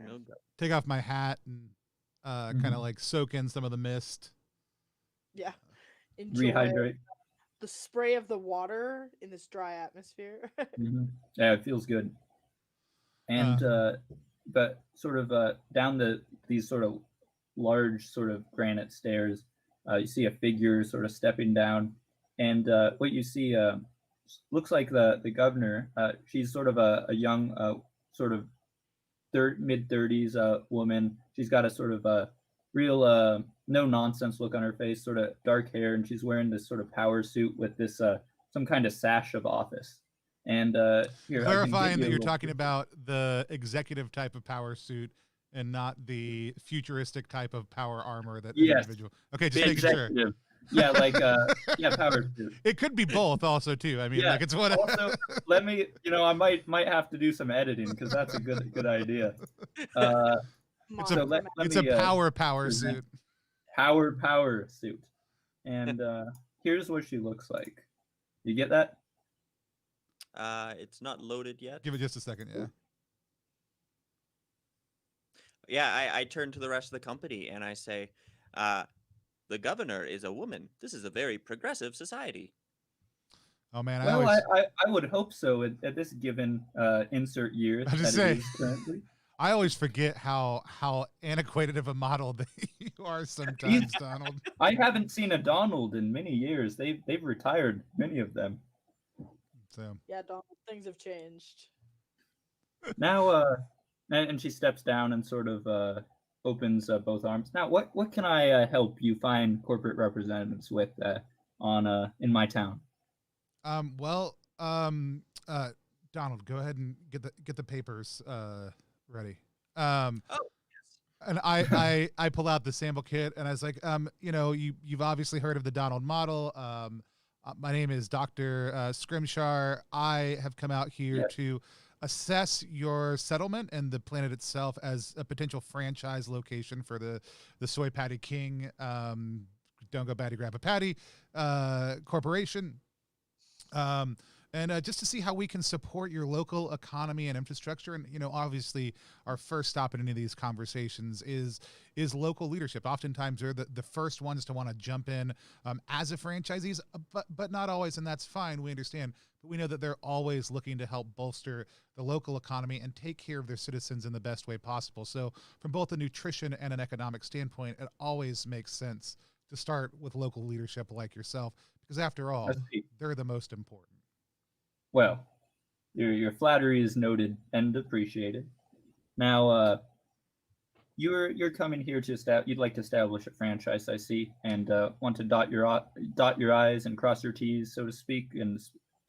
my hat and kind of like soak in some of the mist. Yeah. Enjoy. Rehydrate. the spray of the water in this dry atmosphere. Yeah, it feels good. And but sort of down these sort of large sort of granite stairs, you see a figure sort of stepping down, and what you see looks like the governor. She's sort of a young sort of mid-30s woman. She's got a sort of a real no nonsense look on her face, sort of dark hair, and she's wearing this sort of power suit with this some kind of sash of office. And here, clarifying that you're talking about the executive type of power suit and not the futuristic type of power armor that Yes. individual. Okay, just making sure. Yeah, like yeah, power suit. It could be both, also too. I mean, Yeah. like it's what. Also, let me, I might have to do some editing because that's a good idea. It's So a let it's me, a power present- suit. power suit, and here's what she looks like. You get that? It's not loaded yet. Give it just a second, yeah. Yeah, I turn to the rest of the company and I say, the governor is a woman. This is a very progressive society. Oh man, Well, I always I would hope so at this given insert year I was just that it saying. is currently. I always forget how antiquated of a model that you are sometimes, Donald. I haven't seen a Donald in many years. They've retired, many of them. So Yeah, Donald, things have changed. Now, and she steps down and sort of opens both arms. Now, what can I help you find corporate representatives with in my town? Donald, go ahead and get the papers ready. Oh, yes. And I pull out the sample kit and I was like, you've obviously heard of the Donald model. My name is Dr. Scrimshar. I have come out here to assess your settlement and the planet itself as a potential franchise location for the SoyPatty King. Don't go batty, grab a patty corporation. And just to see how we can support your local economy and infrastructure. And, obviously our first stop in any of these conversations is local leadership. Oftentimes they're the first ones to want to jump in as a franchisees, but not always. And that's fine. We understand, but we know that they're always looking to help bolster the local economy and take care of their citizens in the best way possible. So from both a nutrition and an economic standpoint, it always makes sense to start with local leadership like yourself, because after all, they're the most important. Well, your flattery is noted and appreciated. Now, you're coming here to you'd like to establish a franchise, I see, and want to dot your I's and cross your T's, so to speak,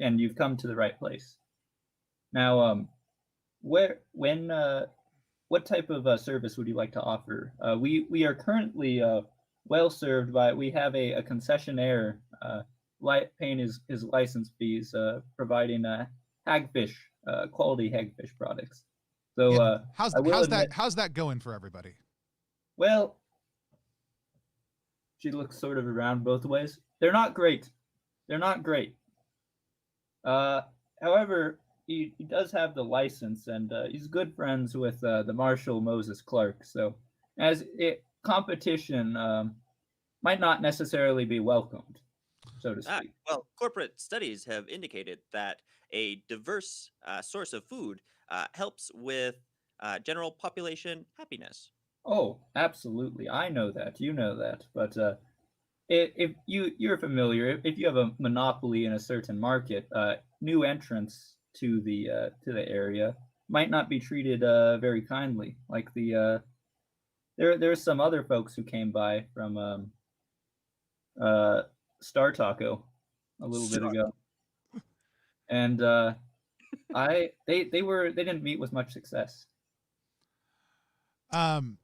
and you've come to the right place. Now, what type of service would you like to offer? We are currently well served by. We have a concessionaire. Paying his license fees, providing hagfish, quality hagfish products. So how's that going for everybody? Well, she looks sort of around both ways. They're not great. However, he does have the license, and he's good friends with the Marshal Moses Clark. So competition might not necessarily be welcomed, so to speak. Well, corporate studies have indicated that a diverse source of food helps with general population happiness. Oh, absolutely. I know that. You know that. But if you're familiar, if you have a monopoly in a certain market, new entrants to the area might not be treated very kindly. Like there's some other folks who came by from Star Taco a little bit ago, and they didn't meet with much success. Those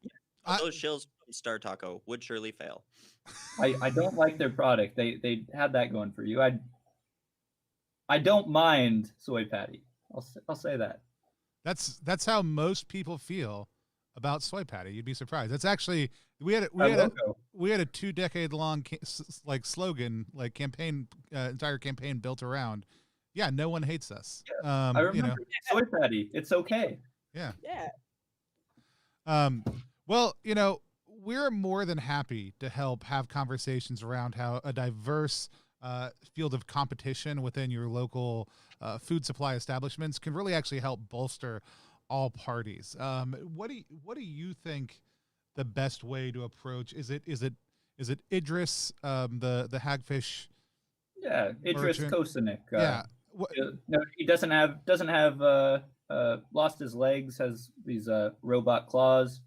shills from Star Taco would surely fail. I don't like their product. They had that going for you. I don't mind Soy Patty. I'll say that. That's how most people feel about Soy Patty. You'd be surprised. That's actually we had a 2-decade long slogan, like campaign, entire campaign built around. Yeah, no one hates us. Yeah, I remember Soy Patty. It's okay. Yeah. Yeah. Well, we're more than happy to help have conversations around how a diverse field of competition within your local food supply establishments can really actually help bolster all parties. What do you think the best way to approach? Is it Idris, the hagfish? Yeah, Idris merchant? Kosanik. Yeah. No, he doesn't have lost his legs. Has these robot claws,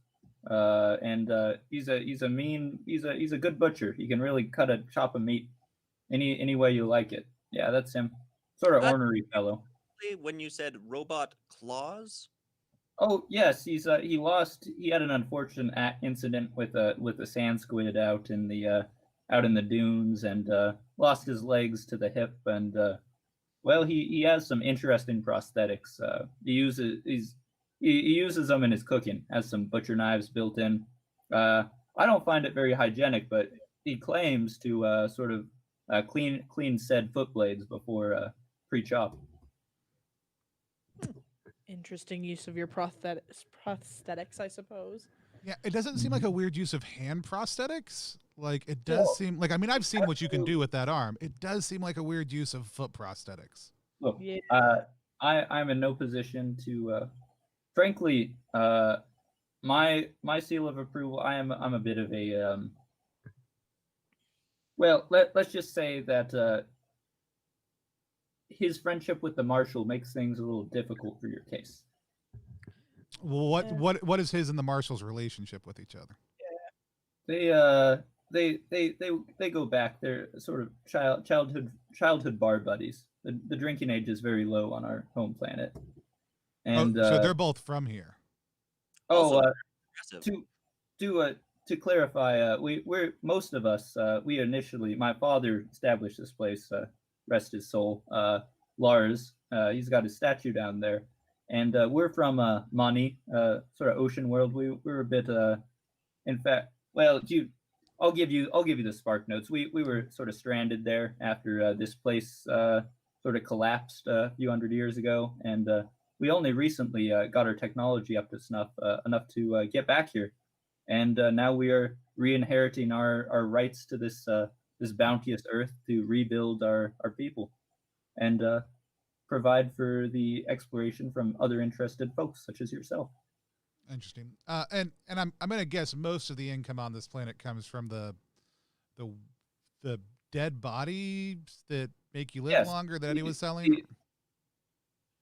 and he's a good butcher. He can really cut a chop of meat any way you like it. Yeah, that's him. Sort of Uh, ornery fellow. When you said robot claws, Oh yes, he lost. He had an unfortunate incident with a sand squid out in the dunes, and lost his legs to the hip. And well, he has some interesting prosthetics. He uses them in his cooking. Has some butcher knives built in. I don't find it very hygienic, but he claims to sort of clean said foot blades before pre-chop. Interesting use of your prosthetics, I suppose. Yeah, it doesn't seem like a weird use of hand prosthetics. Like it does Well, seem like, I mean, I've seen what you can do with that arm. It does seem like a weird use of foot prosthetics. Look, Yeah. I'm in no position to, frankly, my seal of approval. I'm a bit of a, well, let's just say that his friendship with the marshal makes things a little difficult for your case. Well, Yeah. what is his and the marshal's relationship with each other? They go back. They're sort of childhood bar buddies. The drinking age is very low on our home planet, and So they're both from here. also aggressive. To clarify, we're most of us. We initially, my father established this place. Rest his soul. Lars. He's got his statue down there, and we're from Mani, sort of ocean world. We're a bit. In fact, well, I'll give you the spark notes. We were sort of stranded there after this place sort of collapsed a few hundred years ago, and we only recently got our technology up to snuff enough to get back here, and now we are re-inheriting our rights to this bounteous earth to rebuild our people, and provide for the exploration from other interested folks such as yourself. Interesting. And I'm gonna guess most of the income on this planet comes from the dead bodies that make you live Yes, longer that he was selling.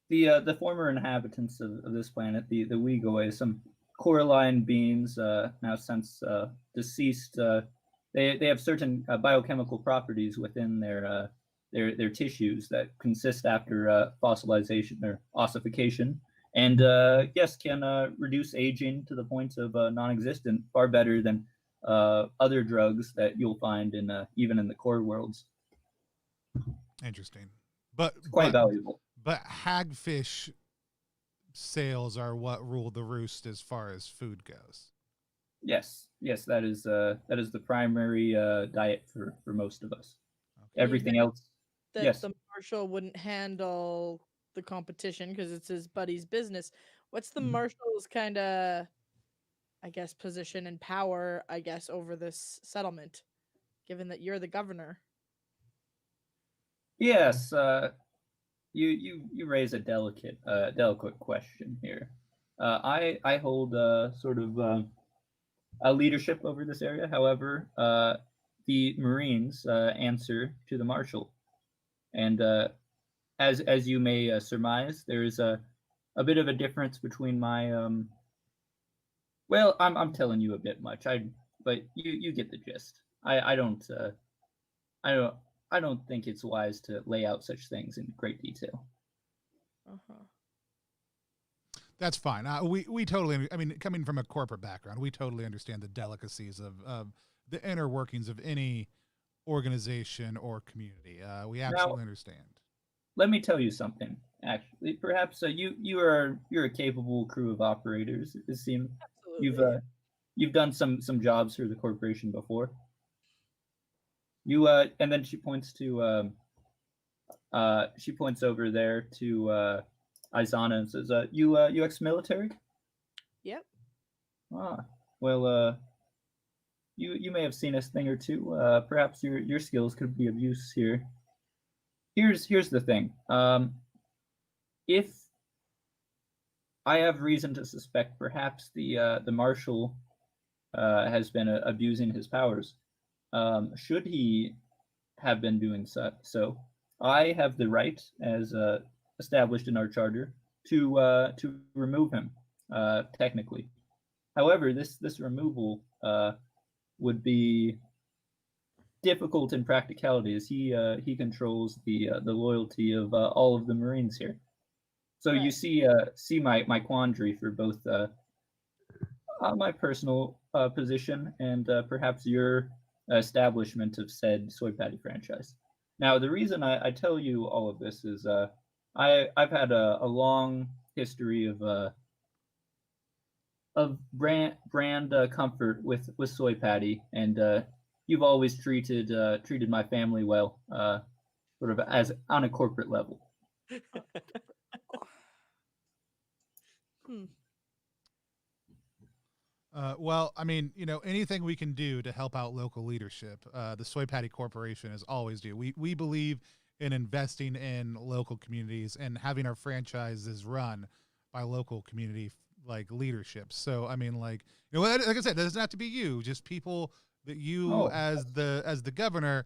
The former inhabitants of this planet, the Uyghur, some coralline beings, now since deceased. They have certain biochemical properties within their tissues that consist after fossilization or ossification, and yes, can reduce aging to the point of non-existent, far better than other drugs that you'll find in even in the core worlds. Interesting. But It's quite valuable. But hagfish sales are what rule the roost as far as food goes. Yes, that is the primary diet for most of us. Okay. Everything else, That yes. the marshal wouldn't handle the competition because it's his buddy's business. What's the Mhm. marshal's kind of, I guess, position and power, I guess, over this settlement, given that you're the governor? Yes, you raise a delicate question here. I hold sort of a leadership over this area. However, the Marines answer to the marshal, and as you may surmise, there is a bit of a difference between my well, I'm telling you a bit much. But you get the gist. I don't think it's wise to lay out such things in great detail. Uh-huh. That's fine. We totally. I mean, coming from a corporate background, we totally understand the delicacies of the inner workings of any organization or community. We absolutely understand. Let me tell you something. Actually, perhaps you're a capable crew of operators. It seems Absolutely. you've done some jobs for the corporation before. You and then she points over there to Izana and says, you ex-military? Yep. Ah, well, you may have seen a thing or two. Perhaps your skills could be of use here. Here's the thing. If I have reason to suspect, perhaps the marshal has been abusing his powers. Should he have been doing so, I have the right, as established in our charter, to remove him. Technically, however, this removal would be difficult in practicality, as he controls the loyalty of all of the Marines here. So you Right. see my quandary for both my personal position and perhaps your establishment of said Soy Patty franchise. Now, the reason I tell you all of this is I've had a long history of brand comfort with Soy Patty, and you've always treated my family well, sort of as on a corporate level. Hmm. Well, I mean, anything we can do to help out local leadership, the Soy Patty Corporation is always do. We believe in investing in local communities and having our franchises run by local community like leadership. So, I mean, like like I said, it doesn't have to be you, just people that you Oh, as the governor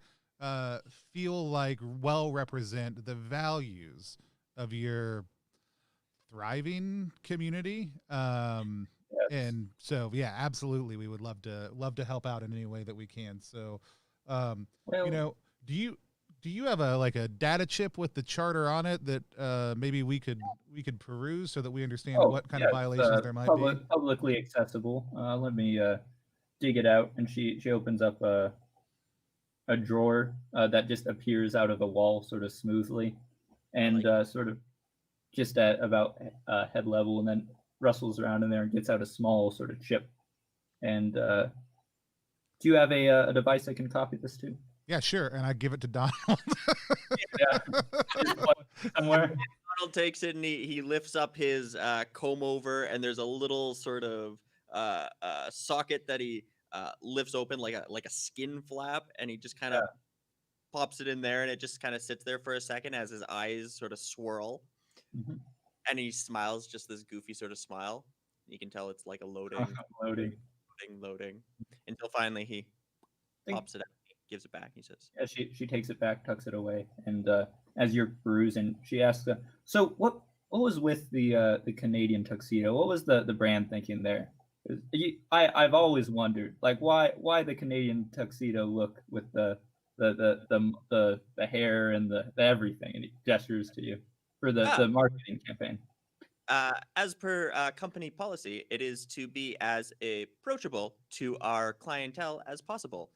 feel like well represent the values of your thriving community. yes. And so, yeah, absolutely, we would love to help out in any way that we can. So, um, Well, do you have a data chip with the charter on it that maybe we could peruse so that we understand oh what kind of yes, violations there might be? publicly accessible. Let me dig it out, and she opens up a drawer that just appears out of the wall sort of smoothly, and sort of just at about head level, and then rustles around in there and gets out a small sort of chip. And do you have a device I can copy this to? Yeah, sure. And I give it to Donald. Yeah, just plug it somewhere. Donald takes it and he lifts up his comb over, and there's a little sort of socket that he lifts open like a skin flap, and he just kind of Yeah. pops it in there, and it just kind of sits there for a second as his eyes sort of swirl, Mhm. and he smiles, just this goofy sort of smile. You can tell it's like a loading, Loading. loading, until finally he Think, pops it out, gives it back. He says, yeah, she takes it back, tucks it away, and as you're perusing, she asks, "So what was with the Canadian tuxedo? What was the brand thinking there? 'Cause I've always wondered, like why the Canadian tuxedo look with the hair and the everything." And he gestures to you for "Ah, the marketing campaign. as per company policy, it is to be as approachable to our clientele as possible.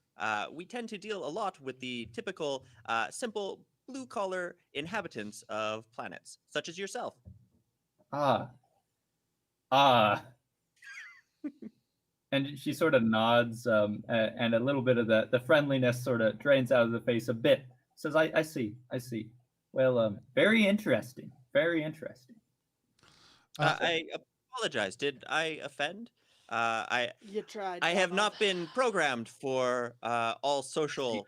We tend to deal a lot with the typical, simple blue collar inhabitants of planets, such as yourself." Ah, ah. And she sort of nods, and a little bit of the friendliness sort of drains out of the face a bit. Says, I see, I see. Well, very interesting, very interesting. Uh, So, I apologize. Did I offend? I You tried, I have Donald. not been programmed for all I see, social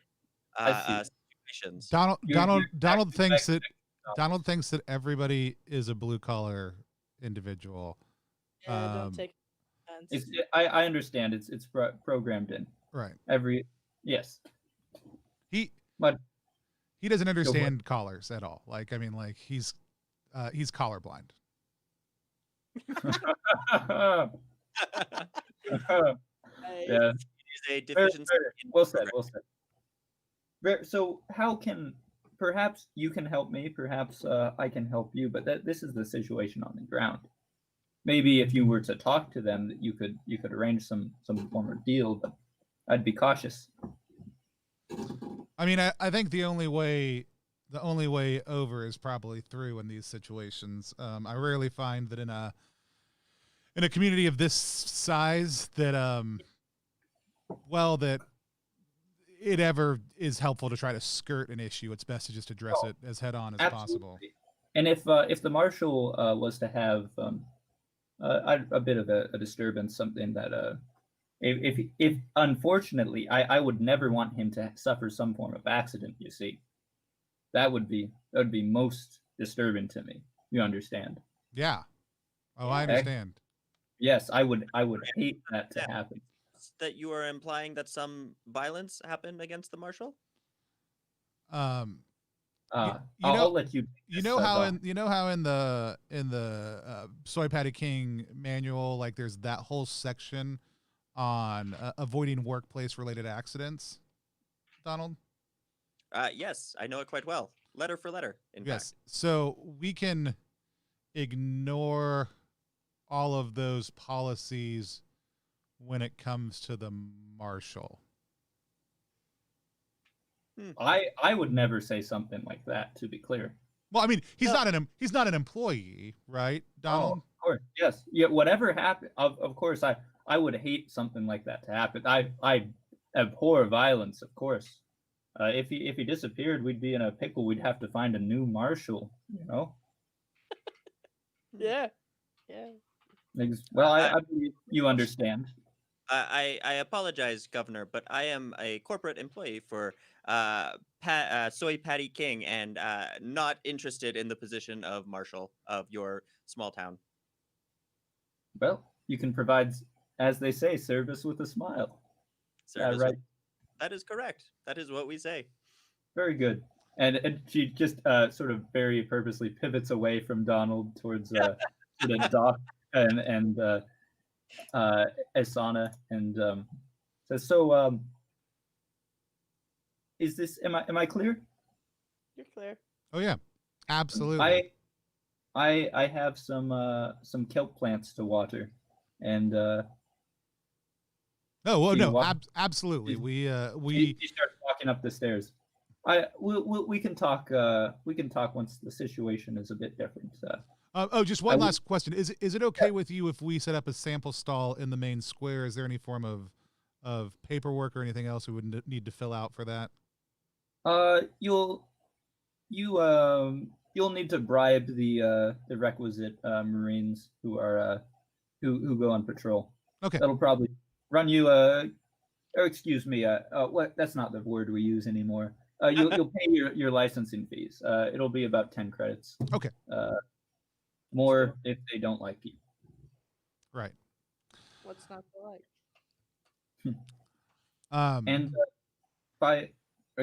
I see. situations. Donald You're Donald Donald thinks that Donald. Donald thinks that everybody is a blue collar individual. Yeah, don't Um, take offense. I understand. It's programmed in right. every. Yes, He but he doesn't go for it. understand collars at all. Like, I mean, like he's colorblind. Nice. Yeah, Is a very, deficiency very in well said. program. Well said. So how can perhaps you can help me? Perhaps I can help you. But this is the situation on the ground. Maybe if you were to talk to them, that you could arrange some form of deal. But I'd be cautious. I mean, I think the only way over is probably through in these situations. I rarely find that in a community of this size that that it ever is helpful to try to skirt an issue. It's best to just address Oh, it as head on as possible. absolutely. And if the marshal was to have a bit of a disturbance, something that if unfortunately, I would never want him to suffer some form of accident. You see, that would be most disturbing to me. You understand? Yeah. Oh, I Yeah. understand. Yes, I would hate that to happen. That you are implying that some violence happened against the marshal? Um, I'll let you. you know how in the Soy Patty King manual, like there's that whole section on avoiding workplace related accidents, Donald? Yes, I know it quite well. Letter for letter, in Yes. fact. So we can ignore all of those policies when it comes to the marshal. I would never say something like that. To be clear. Well, I mean, he's No. not an employee, right, Donald? Oh, of course, yes. Yeah, whatever happened, of course, I would hate something like that to happen. I abhor violence, of course. If he disappeared, we'd be in a pickle. We'd have to find a new marshal. You know. Yeah. Yeah. Well, I believe you understand. I apologize, Governor, but I am a corporate employee for Soy Patty King and not interested in the position of marshal of your small town. Well, you can provide, as they say, service with a smile. Service Right. That is correct. That is what we say. Very good. And she just sort of very purposely pivots away from Donald towards sort of Doc and Asana and says, "So, is this? Am I clear? You're clear. Oh yeah, absolutely. I have some kelp plants to water, and No, well, She no, walk- absolutely. she starts walking up the stairs. We can talk. We can talk once the situation is a bit different. Just one I would- last question. Is it okay with you if we set up a sample stall in the main square? Is there any form of paperwork or anything else we would need to fill out for that? You'll need to bribe the requisite Marines who are who go on patrol. Okay. That'll probably run you or excuse me, what? That's not the word we use anymore. You'll pay your licensing fees. It'll be about 10 credits. Okay. More if they don't like you. Right. What's not to like? And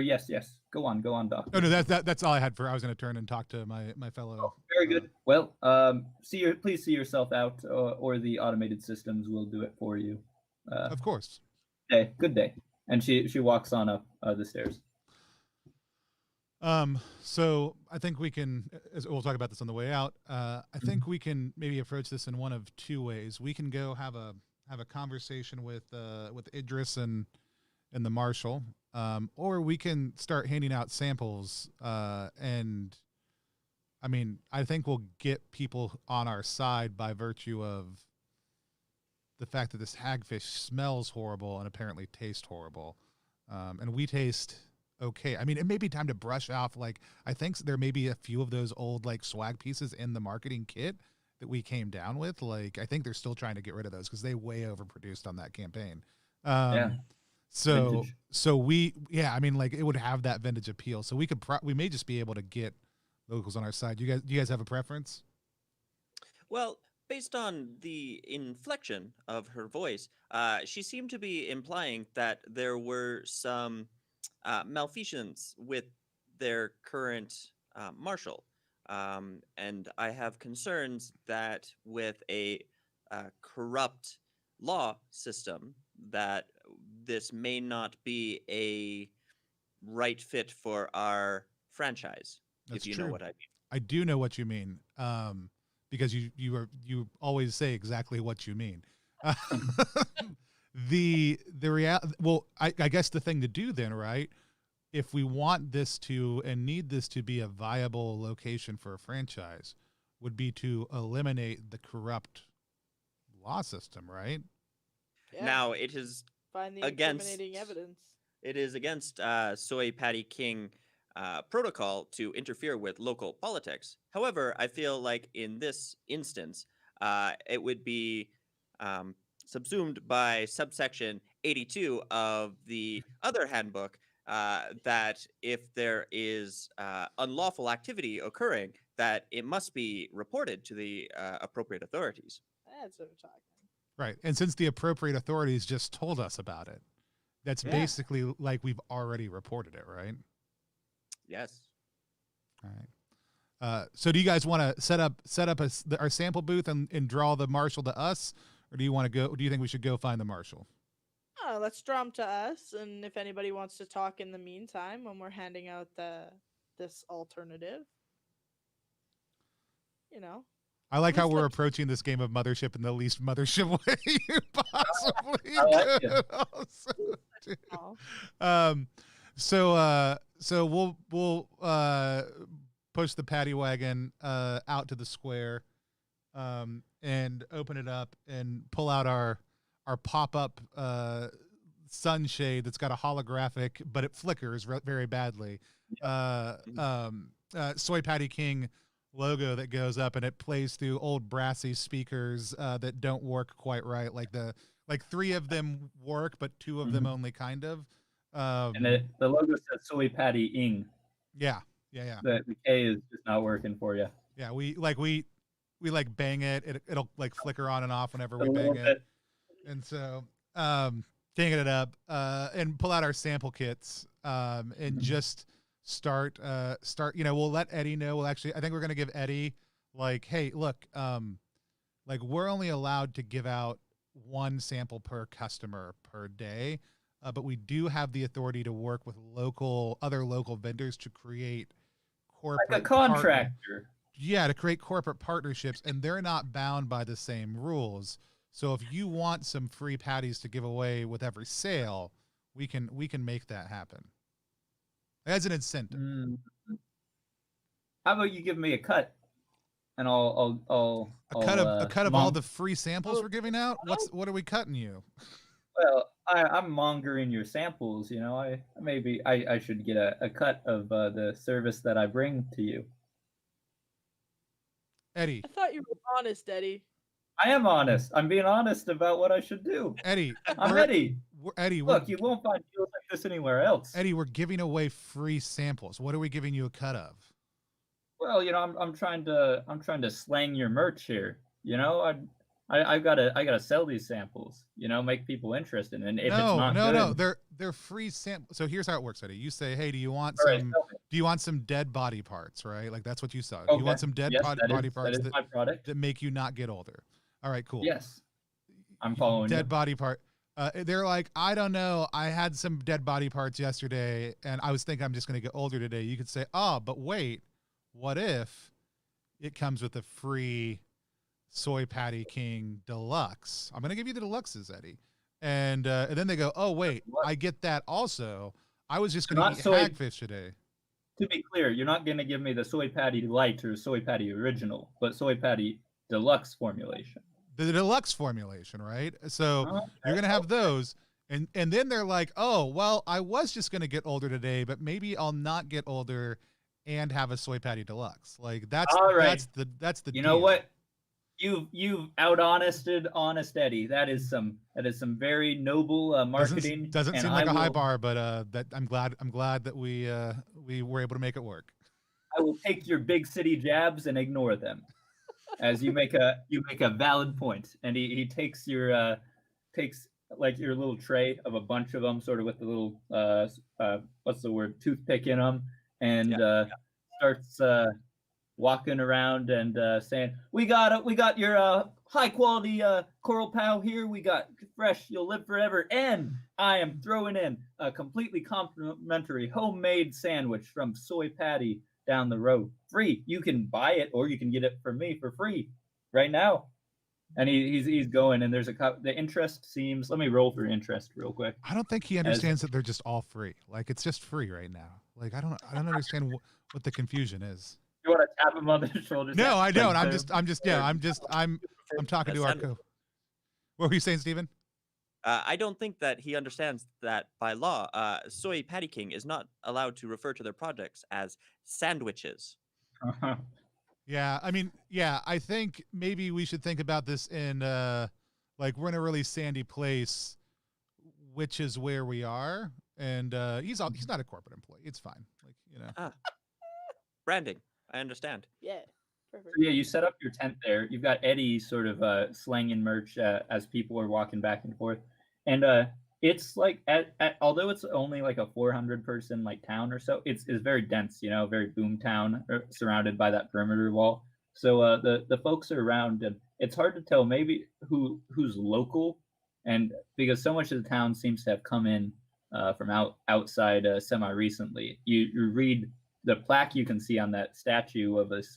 yes, go on, Doc. Oh no, that's all I had for. I was going to turn and talk to my fellow. Very good. Well, please see yourself out, or the automated systems will do it for you. Of course. Good day. And she walks on up the stairs. So I think we can, we'll talk about this on the way out. I think we can maybe approach this in one of two ways. We can go have a conversation with Idris and the marshal, or we can start handing out samples. And I mean, I think we'll get people on our side by virtue of the fact that this hagfish smells horrible and apparently tastes horrible. And we taste okay. I mean, it may be time to brush off. Like, I think there may be a few of those old like swag pieces in the marketing kit that we came down with. Like, I think they're still trying to get rid of those because they way overproduced on that campaign. Yeah. So Vintage. I mean, like, it would have that vintage appeal. So we could we may just be able to get locals on our side. Do you guys have a preference? Well, based on the inflection of her voice, she seemed to be implying that there were some malfeasance with their current marshal. And I have concerns that with a corrupt law system, that this may not be a right fit for our franchise, That's if you true. know what I mean. I do know what you mean, because you always say exactly what you mean. the well, I guess the thing to do then, right? If we want this to and need this to be a viable location for a franchise, would be to eliminate the corrupt law system, right? Yeah. Now it is Find the against- incriminating evidence. It is against Soy Patty King protocol to interfere with local politics. However, I feel like in this instance, it would be subsumed by subsection 82 of the other handbook, that if there is unlawful activity occurring, that it must be reported to the appropriate authorities. That's what we're talking. Right. And since the appropriate authorities just told us about it, that's Yeah. basically like we've already reported it, right? Yes. All right. So do you guys want to set up our sample booth and draw the marshal to us, or do you want to go? Do you think we should go find the marshal? Oh, let's draw them to us, and if anybody wants to talk in the meantime when we're handing out this alternative, you know. I like how Who's we're the- approaching this game of Mothership in the least Mothership way you possibly I like could. it. Also do. Oh. So we'll push the paddy wagon out to the square, and open it up and pull out our pop-up sunshade that's got a holographic, but it flickers very badly. SoyPatty King logo that goes up, and it plays through old brassy speakers that don't work quite right. Like 3 of them work, but 2 of them only kind of. And the logo says SoyPatty King. Yeah. The K is just not working for you. Yeah, we bang it. It'll like flicker on and off whenever we A little bang it. bit. And so banging it up and pull out our sample kits and just start we'll let Eddie know. I think we're gonna give Eddie like, hey, look, like we're only allowed to give out 1 sample per customer per day, but we do have the authority to work with other local vendors to create corporate Like a contractor. to create corporate partnerships, and they're not bound by the same rules. So if you want some free patties to give away with every sale, we can make that happen as an incentive. How about you give me a cut, and I'll A cut of all the free samples we're giving out. What are we cutting you? Well, I'm mongering your samples. You know, I should get a cut of the service that I bring to you. Eddie, I thought you were honest, Eddie. I am honest. I'm being honest about what I should do. Eddie, I'm ready. Eddie, Look, you won't find deals like this anywhere else. Eddie, we're giving away free samples. What are we giving you a cut of? Well, you know, I'm trying to slang your merch here. You know, I gotta sell these samples. You know, make people interested. And if it's not good, they're free samples. So here's how it works, Eddie. You say, hey, do you want all right, some? sell me. Do you want some dead body parts? Right, like that's what you saw. Do Okay. you want some dead Yes, body parts that is my product. that make you not get older? All right, cool. Yes, I'm following Dead you. body part. They're like, I don't know. I had some dead body parts yesterday, and I was thinking I'm just going to get older today. You could say, oh, but wait, what if it comes with a free SoyPatty King Deluxe? I'm going to give you the deluxes, Eddie. And then they go, oh, wait, What? I get that also. I was just going Not to eat soy- hagfish today. To be clear, you're not gonna give me the Soy Patty Light or Soy Patty Original, but Soy Patty Deluxe formulation. The deluxe formulation, right? So Okay. you're gonna have those, and then they're like, oh, well, I was just gonna get older today, but maybe I'll not get older and have a Soy Patty Deluxe. Like that's All right. that's the You know deal. what? You've out honested Honest Eddie. That is some very noble marketing. Doesn't and seem like I a high will- bar, but that I'm glad that we were able to make it work. I will take your big city jabs and ignore them, as you make a valid point. And he takes your takes like your little tray of a bunch of them, sort of with the little what's the word, toothpick in them, and starts walking around and saying, "We got your high quality coral pow here. We got fresh. You'll live forever." And I am throwing in a completely complimentary homemade sandwich from Soy Patty down the road, free. You can buy it, or you can get it from me for free right now. And he's going, and there's the interest seems. Let me roll for interest real quick. I don't think he understands that they're just all free. Like it's just free right now. Like I don't understand what the confusion is. You want to tap him on the shoulder? No, I don't. I'm talking That to our sounded- What were you saying, Steven? I don't think that he understands that by law, Soy Patty King is not allowed to refer to their projects as sandwiches. Yeah, I mean, I think maybe we should think about this in like we're in a really sandy place, which is where we are. And he's not a corporate employee. It's fine. Like, you know. Branding. I understand. Yeah. Perfect. So yeah, you set up your tent there. You've got Eddie sort of slanging merch as people are walking back and forth, and it's like although it's only like a 400 person like town or so, it's very dense. You know, very boom town surrounded by that perimeter wall. So the folks are around, and it's hard to tell maybe who's local, and because so much of the town seems to have come in from outside semi recently. You read the plaque you can see on that statue of this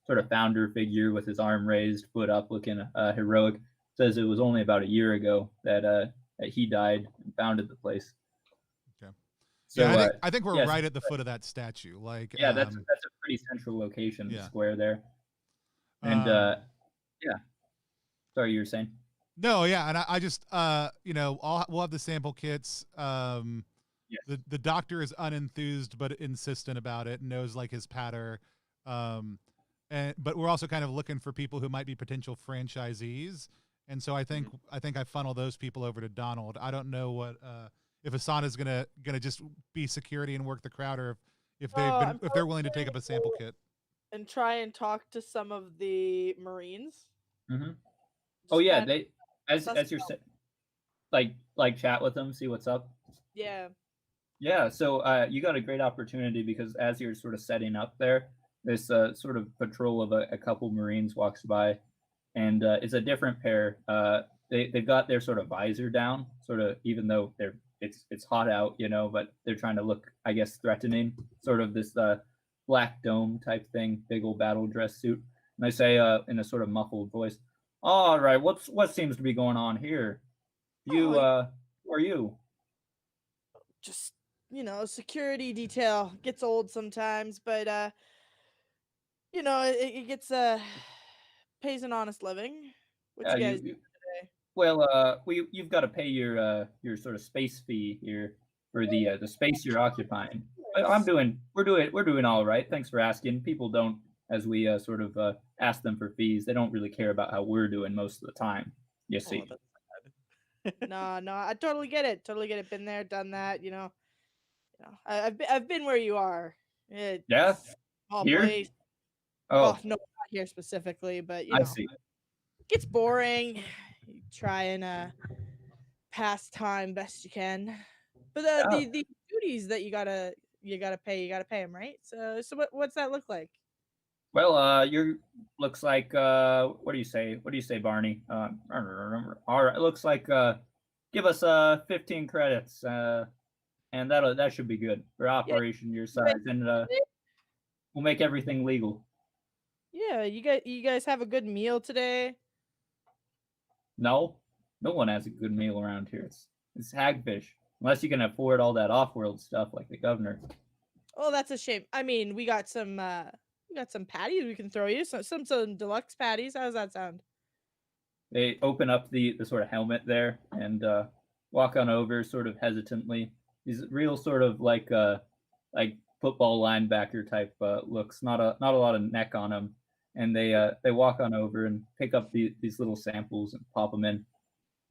sort of founder figure with his arm raised, foot up, looking heroic. Says it was only about a year ago that he died and founded the place. Okay. So yeah, I think we're yes, right at the foot of that statue. Like, yeah, that's a pretty central location, yeah. square there. And yeah, sorry, you were saying. No, yeah, and I just you know, we'll have the sample kits. Yes. The doctor is unenthused but insistent about it, knows like his patter. But we're also kind of looking for people who might be potential franchisees. And so I think I funnel those people over to Donald. I don't know what if Asana's gonna just be security and work the crowd, or if they're willing to take up a sample kit and try and talk to some of the Marines. Mm-hmm. Oh yeah, they as you're like chat with them, see what's up. Yeah. Yeah, so you got a great opportunity because as you're sort of setting up there, this sort of patrol of a couple Marines walks by, and it's a different pair. They've got their sort of visor down, sort of, even though it's hot out, you know, but they're trying to look, I guess, threatening. Sort of this black dome type thing, big old battle dress suit. And they say in a sort of muffled voice, "All right, what seems to be going on here? You who are you?" Just, you know, security detail gets old sometimes, but you know, it gets pays an honest living. What Yeah, you guys do today? well, you've got to pay your sort of space fee here for the space you're occupying. But we're doing all right. Thanks for asking. People don't, as we sort of ask them for fees, they don't really care about how we're doing most of the time. You see. Oh, that's sad. No, I totally get it. Totally get it. Been there, done that. You know, I've been where you are. It's Yeah, small here. place. Oh, Well, no, not here specifically, but you know, I see. it gets boring. You try and pass time best you can, but the duties that you gotta pay them, right? So what's that look like? Well, your looks like what do you say? What do you say, Barney? I don't remember. All right, it looks like give us 15 credits, and that should be good for operation your size, and we'll make everything legal. Yeah, you guys have a good meal today. No, no one has a good meal around here. It's hagfish, unless you can afford all that off-world stuff like the governor. Oh, that's a shame. I mean, we got some patties we can throw you. Some deluxe patties. How does that sound? They open up the sort of helmet there and walk on over, sort of hesitantly. These real sort of like football linebacker type looks. Not a lot of neck on them, and they walk on over and pick up these little samples and pop them in.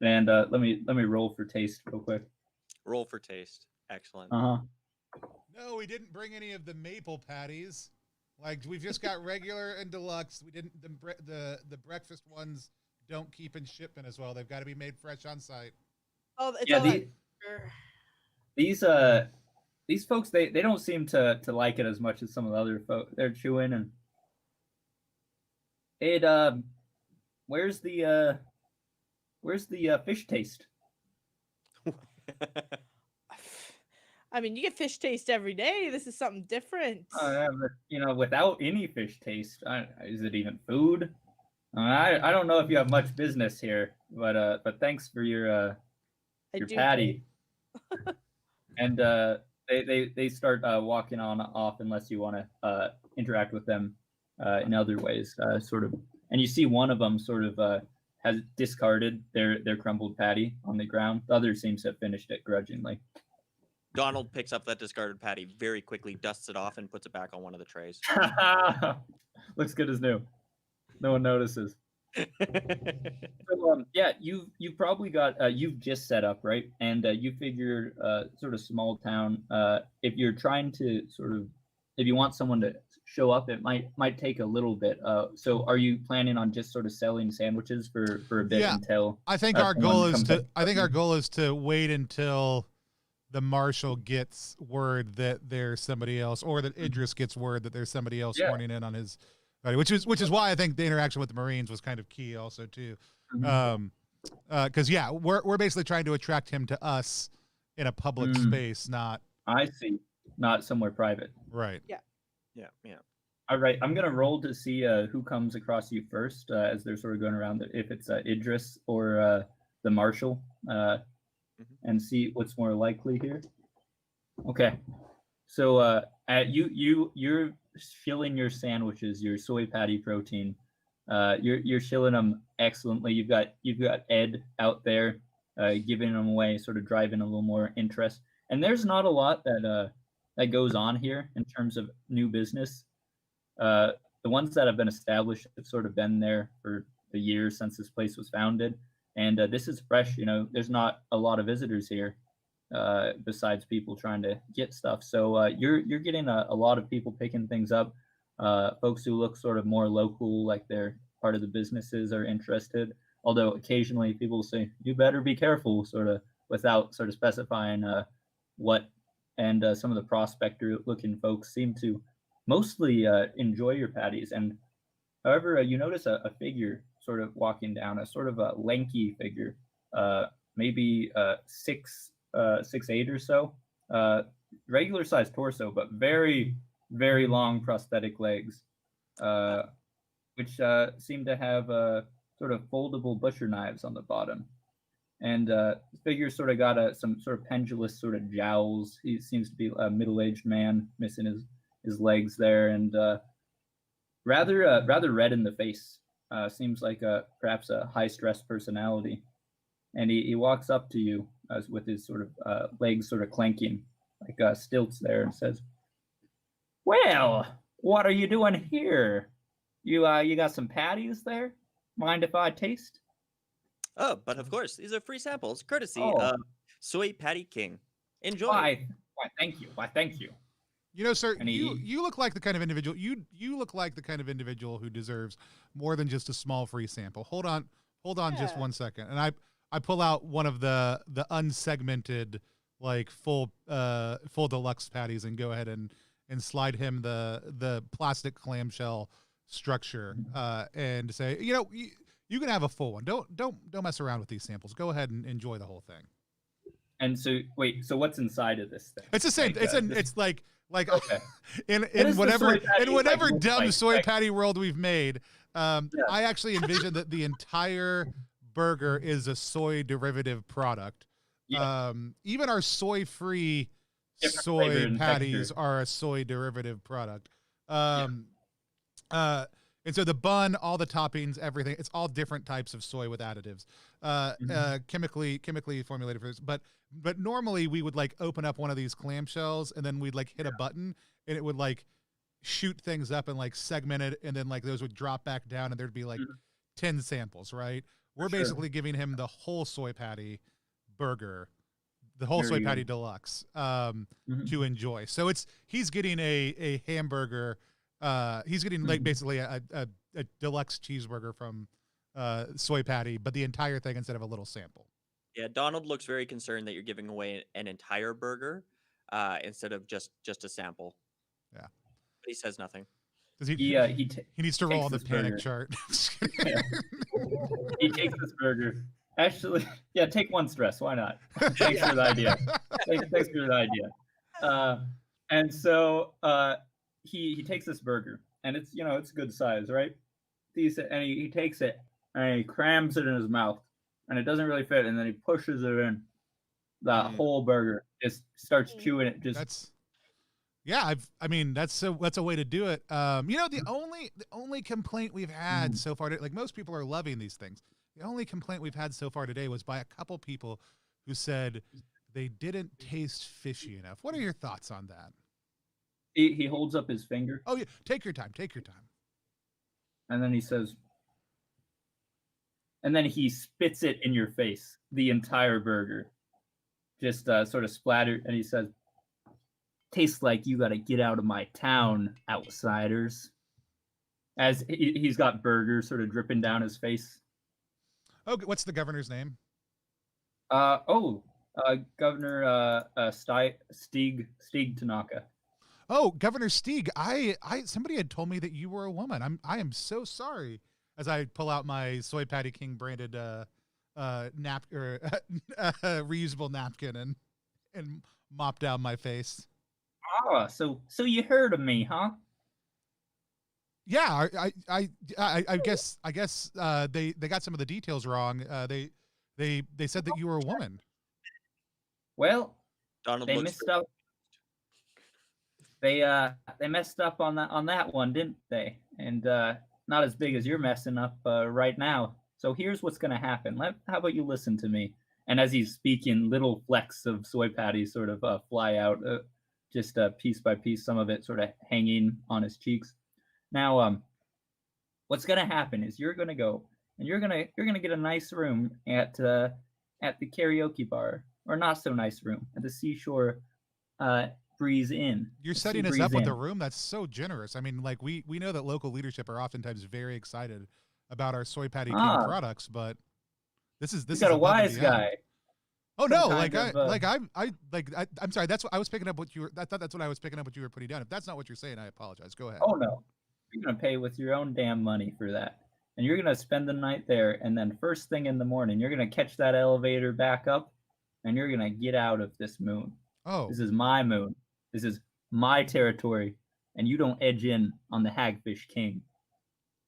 And let me roll for taste real quick. Roll for taste. Excellent. No, we didn't bring any of the maple patties. Like, we've just got regular and deluxe. We didn't the breakfast ones don't keep in shipment as well. They've got to be made fresh on site. Oh, it's Yeah, all these folks they don't seem to like it as much as some of the other folks. They're chewing and it where's the fish taste? I mean, you get fish taste every day. This is something different. Yeah, but, you know, without any fish taste, is it even food? I don't know if you have much business here, but thanks for your patty. And they start walking on off unless you want to interact with them in other ways, sort of. And you see one of them sort of has discarded their crumbled patty on the ground. The other seems to have finished it grudgingly. Donald picks up that discarded patty very quickly, dusts it off, and puts it back on one of the trays. Looks good as new. No one notices. So yeah, you've probably got you've just set up, right? And you figured sort of small town. If you're trying to sort of if you want someone to show up, it might take a little bit. So are you planning on just sort of selling sandwiches for a bit Yeah, until I think our someone goal is comes to. up? I think our goal is to wait until the marshal gets word that there's somebody else, or that Idris gets word that there's somebody else Yeah. sworn in on his, which is why I think the interaction with the Marines was kind of key, also too. Mhm. Because yeah, we're basically trying to attract him to us in a public space, not I see. Not somewhere private. right. Yeah. All right, I'm gonna roll to see who comes across you first as they're sort of going around. If it's Idris or the marshal, and see what's more likely here. Okay, so you're shilling your sandwiches, your soy patty protein. You're shilling them excellently. You've got Ed out there giving them away, sort of driving a little more interest. And there's not a lot that goes on here in terms of new business. The ones that have been established have sort of been there for the years since this place was founded, and this is fresh. There's not a lot of visitors here besides people trying to get stuff. So you're getting a lot of people picking things up. Folks who look sort of more local, like they're part of the businesses, are interested. Although occasionally people say, "You better be careful," sort of without sort of specifying what. And some of the prospector-looking folks seem to mostly enjoy your patties. And however, you notice a figure sort of walking down, a sort of a lanky figure, maybe 6'8" or so, regular sized torso, but very, very long prosthetic legs, which seem to have sort of foldable butcher knives on the bottom. And the figure sort of got some sort of pendulous sort of jowls. He seems to be a middle-aged man, missing his legs there, and rather red in the face. Seems like perhaps a high-stress personality. And he walks up to you with his sort of legs sort of clanking like stilts there, and says, "Well, what are you doing here? You got some patties there? Mind if I taste?" Oh, but of course, these are free samples, courtesy Oh. of Soy King. Enjoy. Why, thank you. Why, thank you. Sir, And you look like the kind of individual you look like the kind of individual who deserves more than just a small free sample. Hold on just Yeah. 1 second. And I pull out one of the unsegmented, like full deluxe patties, and go ahead and slide him the plastic clamshell structure and say, you can have a full one. Don't mess around with these samples. Go ahead and enjoy the whole thing. And so wait, so what's inside of this thing? It's the same. Like, It's like okay. in is the whatever soy patty? in whatever Like, dumb like- soy like- patty world we've made. I actually envision that the entire burger is a soy derivative product. Yeah. Even our soy-free Different soy flavor and patties texture. are a soy derivative product. And so the bun, all the toppings, everything, it's all different types of soy with additives, chemically formulated foods. But normally we would like open up one of these clamshells and then we'd like hit a button and it would like shoot things up and like segment it, and then like those would drop back down and there'd be like 10 samples, right? We're Sure. basically giving him the whole soy patty burger, the whole There soy you patty go. deluxe to enjoy. So he's getting a hamburger. He's getting like basically a deluxe cheeseburger from Soy Patty, but the entire thing instead of a little sample. Yeah, Donald looks very concerned that you're giving away an entire burger instead of just a sample. Yeah. But he says nothing. Does he? He He needs to roll takes on the this panic burger. chart. Yeah. He takes this burger. Actually, yeah, take one stress. Why not? Thanks for the idea. Thanks for the idea. And so he takes this burger, and it's it's good size, right? And he takes it and he crams it in his mouth, and it doesn't really fit, and then he pushes it in. That whole burger just starts chewing it. Just I mean that's a way to do it. The only complaint we've had so far, like most people are loving these things. The only complaint we've had so far today was by a couple people who said they didn't taste fishy enough. What are your thoughts on that? he holds up his finger, Oh yeah, take your time. and then he says, and then he spits it in your face, the entire burger, just sort of splattered, and he says, "Tastes like you got to get out of my town, outsiders." As he's got burger sort of dripping down his face. Oh, what's the governor's name? Governor Stieg Tanaka. Oh, Governor Stieg. Somebody had told me that you were a woman. I am so sorry. As I pull out my Soy Patty King branded reusable napkin and mop down my face. Ah, so you heard of me, huh? Yeah, I guess they got some of the details wrong. They said that you were a woman. Well, Donald they looks messed up. They messed up on that one, didn't they? And not as big as you're messing up right now. So here's what's gonna happen. How about you listen to me? And as he's speaking, little flecks of soy patty sort of fly out, just piece by piece, some of it sort of hanging on his cheeks. Now, what's gonna happen is you're gonna go and you're gonna get a nice room at the karaoke bar, or not so nice room at the Seashore Breeze Inn. You're setting us up with a room that's so generous. I mean, like we know that local leadership are oftentimes very excited about our Soy Patty King products, but this is got a wise guy. Oh no, I'm sorry. That's what I was picking up. I thought that's what I was picking up. What you were putting down. If that's not what you're saying, I apologize. Go ahead. Oh no, you're gonna pay with your own damn money for that, and you're gonna spend the night there, and then first thing in the morning, you're gonna catch that elevator back up, and you're gonna get out of this moon. Oh, this is my moon. This is my territory, and you don't edge in on the Hagfish King.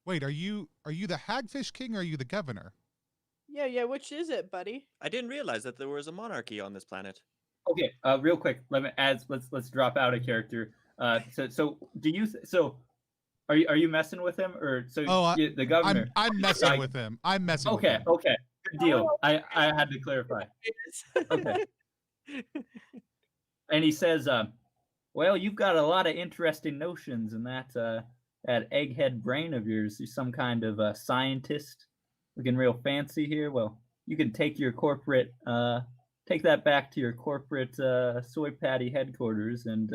Wait, are you the Hagfish King or are you the governor? Yeah, which is it, buddy? I didn't realize that there was a monarchy on this planet. Okay, real quick, let's drop out a character. So are you messing with him, or the governor? I'm messing with him. I'm messing with him. Okay, good deal. I had to clarify. Okay. And he says, well, you've got a lot of interesting notions in that egghead brain of yours. You're some kind of scientist, looking real fancy here. Well, you can take your corporate, take that back to your corporate soy patty headquarters and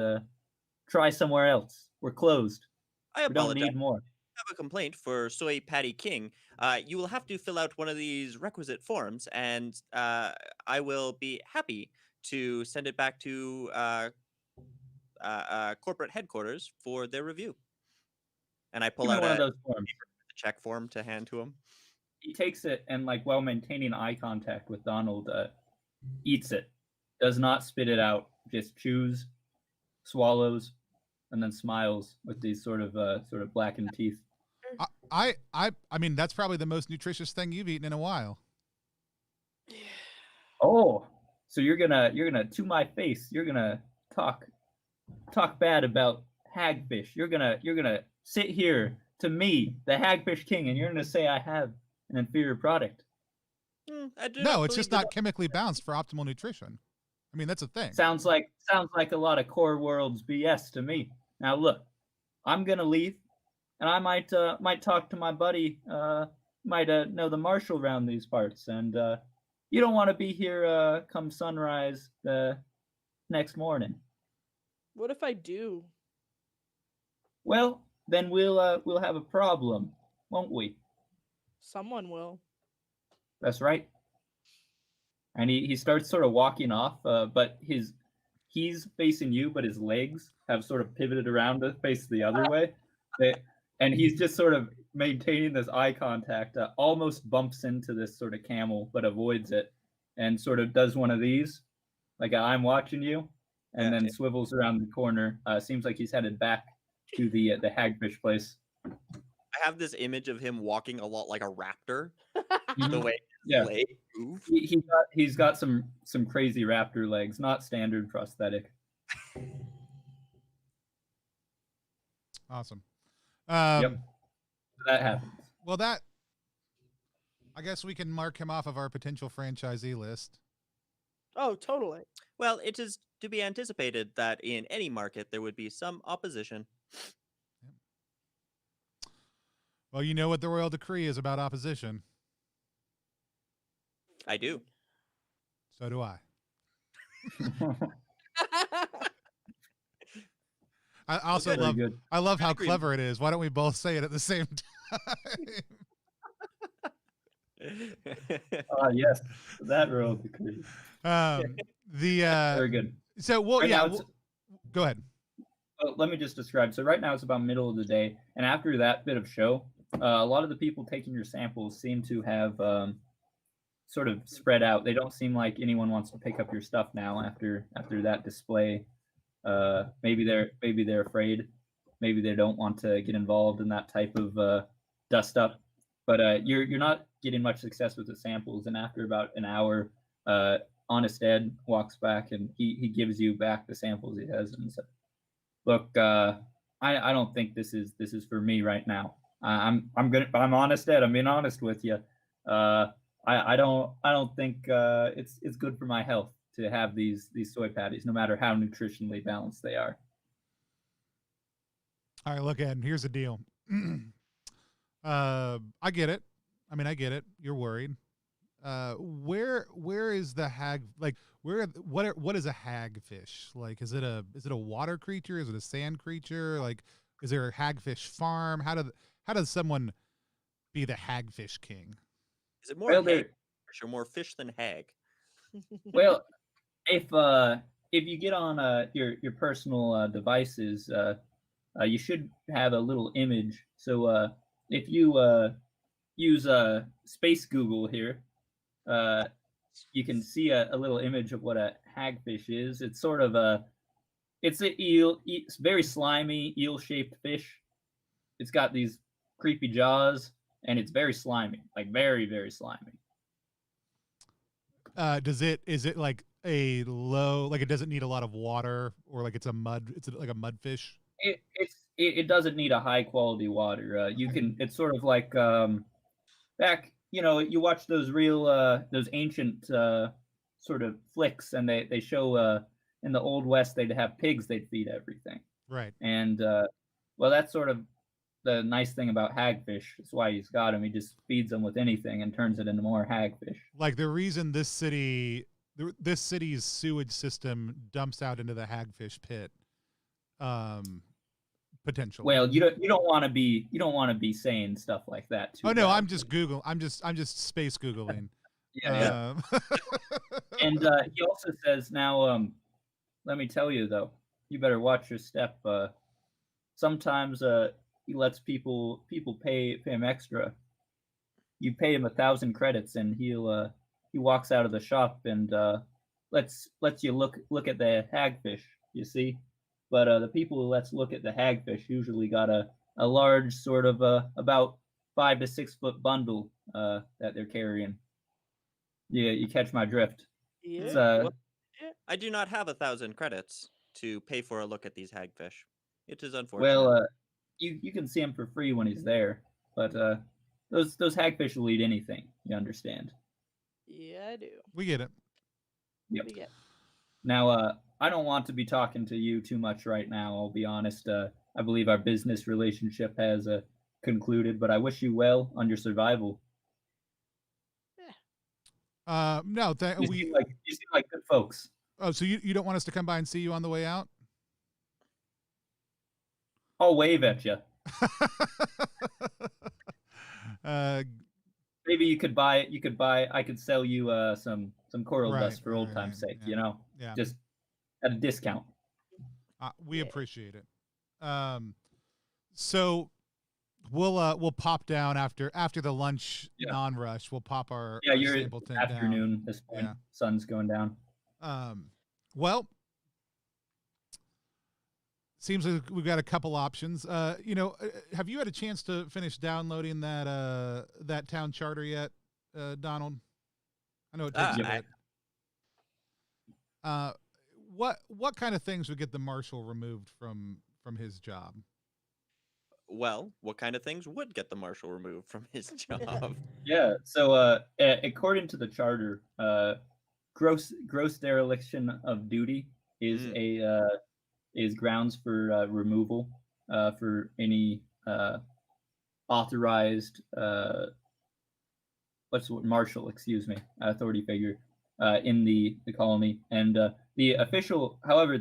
try somewhere else. We're closed. I apologize. We don't need more. I have a complaint for SoyPatty King. You will have to fill out one of these requisite forms, and I will be happy to send it back to corporate headquarters for their review. And I pull out one of those forms. A check form to hand to him. He takes it and, like, while maintaining eye contact with Donald, eats it. Does not spit it out. Just chews, swallows, and then smiles with these sort of blackened teeth. I mean, that's probably the most nutritious thing you've eaten in a while. Oh, so you're gonna to my face. You're gonna talk bad about hagfish. You're gonna sit here to me, the Hagfish King, and you're gonna say I have an inferior product. No, it's just not chemically balanced for optimal nutrition. I mean, that's a thing. Sounds like a lot of Core Worlds BS to me. Now look, I'm gonna leave, and I might talk to my buddy, might know the marshal around these parts, and you don't want to be here come sunrise next morning. What if I do? Well, then we'll have a problem, won't we? Someone will. That's right. And he starts sort of walking off, but he's facing you, but his legs have sort of pivoted around to face the other way. And he's just sort of maintaining this eye contact, almost bumps into this sort of camel, but avoids it, and sort of does one of these, like I'm watching you, and then swivels around the corner. Seems like he's headed back to the hagfish place. I have this image of him walking a lot like a raptor. Mhm. The way his legs move. He's got some crazy raptor legs, not standard prosthetic. Awesome. Yep. That happens. Well, I guess we can mark him off of our potential franchisee list. Oh, totally. Well, it is to be anticipated that in any market there would be some opposition. Well, you know what the royal decree is about opposition. I do. So do I. I also Very good. I love how agree. clever it is. Why don't we both say it at the same Yes, that row of the crew. time? Very good. So well, Right yeah. now Well, go ahead. let me just describe. So right now it's about middle of the day, and after that bit of show, a lot of the people taking your samples seem to have sort of spread out. They don't seem like anyone wants to pick up your stuff now after that display. Maybe they're afraid. Maybe they don't want to get involved in that type of dust up. But you're not getting much success with the samples. And after about an hour, Honest Ed walks back and he gives you back the samples he has and says, "Look, I don't think this is for me right now. I'm Honest Ed. I'm being honest with you. I don't think it's good for my health to have these soy patties, no matter how nutritionally balanced they are." All right, look, Ed. Here's the deal. I get it. I mean, I get it. You're worried. Where is the hag? Like, what is a hagfish? Like, is it a water creature? Is it a sand creature? Like, is there a hagfish farm? How does someone be the hagfish king? Is it more Well, hag or more fish than hag? Well, if you get on your personal devices, you should have a little image. So if you use Space Google here, you can see a little image of what a hagfish is. It's sort of it's an eel. It's very slimy, eel-shaped fish. It's got these creepy jaws, and it's very slimy, like very, very slimy. Is it like a low, like it doesn't need a lot of water, or like it's like a mudfish? It doesn't need a high quality water. You can. It's sort of like back. You watch those those ancient sort of flicks, and they show in the old west they'd have pigs they'd feed everything. Right. And well, that's sort of the nice thing about hagfish. That's why he's got him. He just feeds them with anything and turns it into more hagfish. Like the reason this city's sewage system dumps out into the hagfish pit, potentially. Well, you don't want to be saying stuff like that too. Oh no, I'm just space Googling. Yeah. And he also says now, let me tell you though, you better watch your step. Sometimes he lets people pay him extra. You pay him 1,000 credits, and he walks out of the shop and lets you look at the hagfish. You see, but the people who lets look at the hagfish usually got a large sort of about 5 to 6 foot bundle that they're carrying. Yeah, you catch my drift. Yeah. It's, I do not have 1,000 credits to pay for a look at these hagfish. It is unfortunate. well, you can see him for free when he's there, but those hagfish will eat anything. You understand? Yeah, I do. We get it. Yep. We get. Now, I don't want to be talking to you too much right now. I'll be honest. I believe our business relationship has concluded, but I wish you well on your survival. No, You seem like good folks. Oh, so you don't want us to come by and see you on the way out? I'll wave at you. Maybe you could buy. I could sell you some coral dust for old time's sake. Yeah. Just at a discount. We appreciate it. So we'll pop down after the lunch non-rush. We'll pop our you're sample tent afternoon down. this point. Yeah. Sun's going down. Well, seems like we've got a couple options. Have you had a chance to finish downloading that town charter yet, Donald? I know it takes a bit. What kind of things would get the marshal removed from his job? Well, what kind of things would get the marshal removed from his job? Yeah. So, according to the charter, gross dereliction of duty is is grounds for removal for any authorized marshal, excuse me, authority figure in the colony. And the official, however,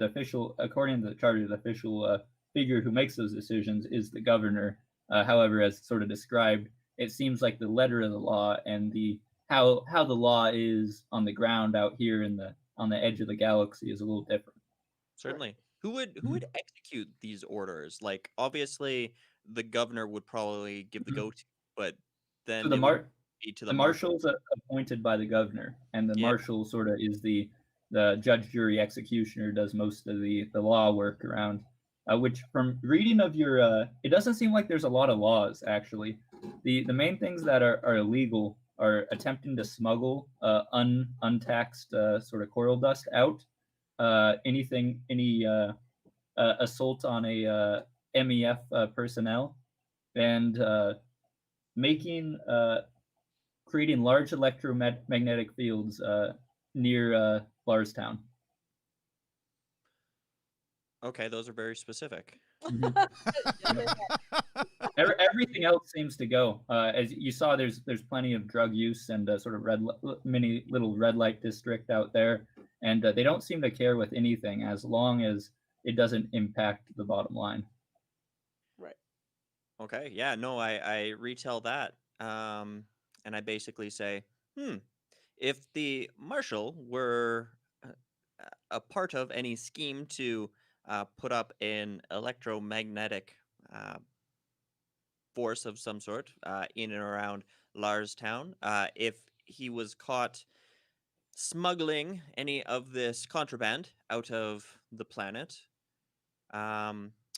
according to the charter, the official figure who makes those decisions is the governor. However, as sort of described, it seems like the letter of the law and the how the law is on the ground out here on the edge of the galaxy is a little different. Certainly. Who would execute these orders? Like, obviously, the governor would probably give the go-to, but then So it would be to the the marshal. marshal's appointed by the governor, and the Yeah. marshal sort of is the judge, jury, executioner, does most of the law work around. Which, from reading of your, it doesn't seem like there's a lot of laws actually. The main things that are illegal are attempting to smuggle untaxed sort of coral dust out. Any assault on a MEF personnel, and creating large electromagnetic fields near Larstown. Okay, those are very specific. Everything else seems to go. As you saw, there's plenty of drug use and sort of mini little red light district out there, and they don't seem to care with anything as long as it doesn't impact the bottom line. Right. Okay, yeah, no, I retell that, and I basically say, if the marshal were a part of any scheme to put up an electromagnetic force of some sort in and around Larstown, if he was caught smuggling any of this contraband out of the planet,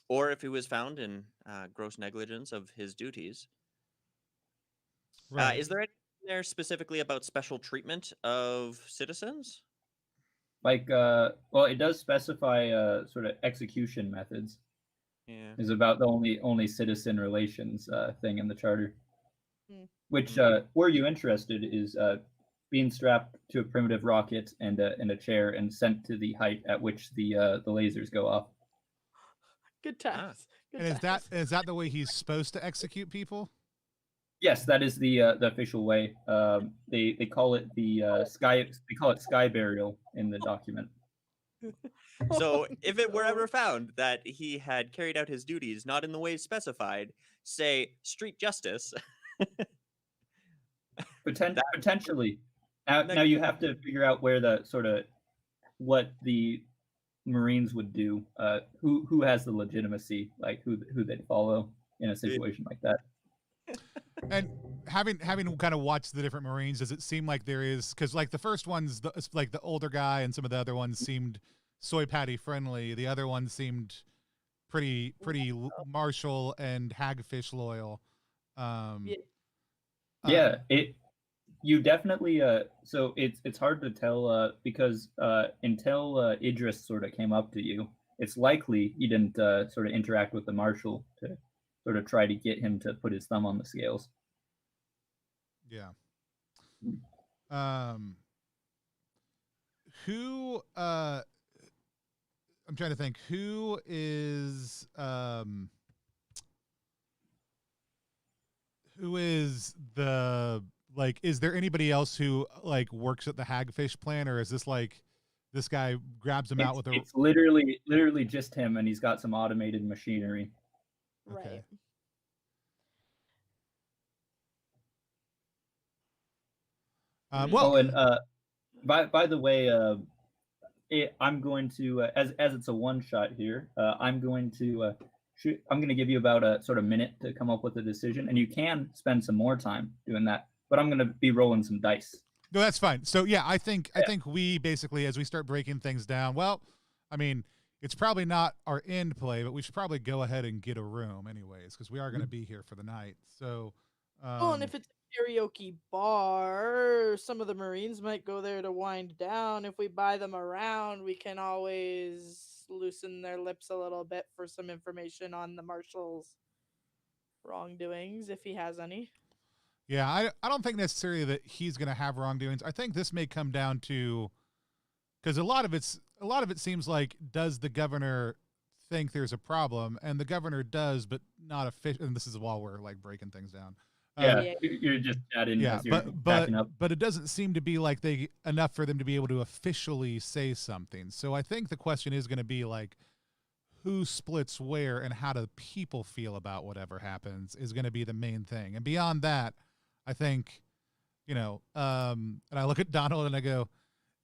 or if he was found in gross negligence of his duties. Right. Is there anything there specifically about special treatment of citizens? Like, well, it does specify sort of execution methods. Yeah. Is about the only citizen relations thing in the charter. Which, were you interested, is being strapped to a primitive rocket and a chair and sent to the height at which the lasers go off. Good times. Good And times. is that the way he's supposed to execute people? Yes, that is the official way. They call it the sky. They call it sky burial in the document. So if it were ever found that he had carried out his duties not in the way specified, say street justice. Potentially. Now you have to figure out where the sort of what the Marines would do. Who has the legitimacy, like who they'd follow in a situation like that. And having kind of watched the different Marines, does it seem like there is, because like the first one's like the older guy, and some of the other ones seemed Soy Patty friendly. The other one seemed pretty martial and hagfish loyal. Yeah, you definitely so it's hard to tell because until Idris sort of came up to you, it's likely you didn't sort of interact with the marshal to sort of try to get him to put his thumb on the scales. Yeah. Who I'm trying to think, who is the, like, is there anybody else who like works at the hagfish plant, or is this like this guy grabs him out with a? It's literally just him, and he's got some automated machinery. Right. Well, and by the way, I'm going to as it's a one shot here. I'm going to give you about a sort of minute to come up with a decision, and you can spend some more time doing that. But I'm going to be rolling some dice. No, that's fine. So yeah, I think we basically, as we start breaking things down, well, I mean, it's probably not our end play, but we should probably go ahead and get a room anyways, because we are going to be here for the night. So, and if it's a karaoke bar, some of the Marines might go there to wind down. If we buy them around, we can always loosen their lips a little bit for some information on the marshal's wrongdoings, if he has any. Yeah, I don't think necessarily that he's going to have wrongdoings. I think this may come down to, because a lot of it seems like, does the governor think there's a problem? And the governor does, but not official. And this is while we're like breaking things down. Yeah, Yeah. you're just chatting Yeah, as you're but packing up. but it doesn't seem to be like they enough for them to be able to officially say something. So I think the question is going to be like, who splits where and how do people feel about whatever happens is going to be the main thing. And beyond that, I think, and I look at Donald and I go,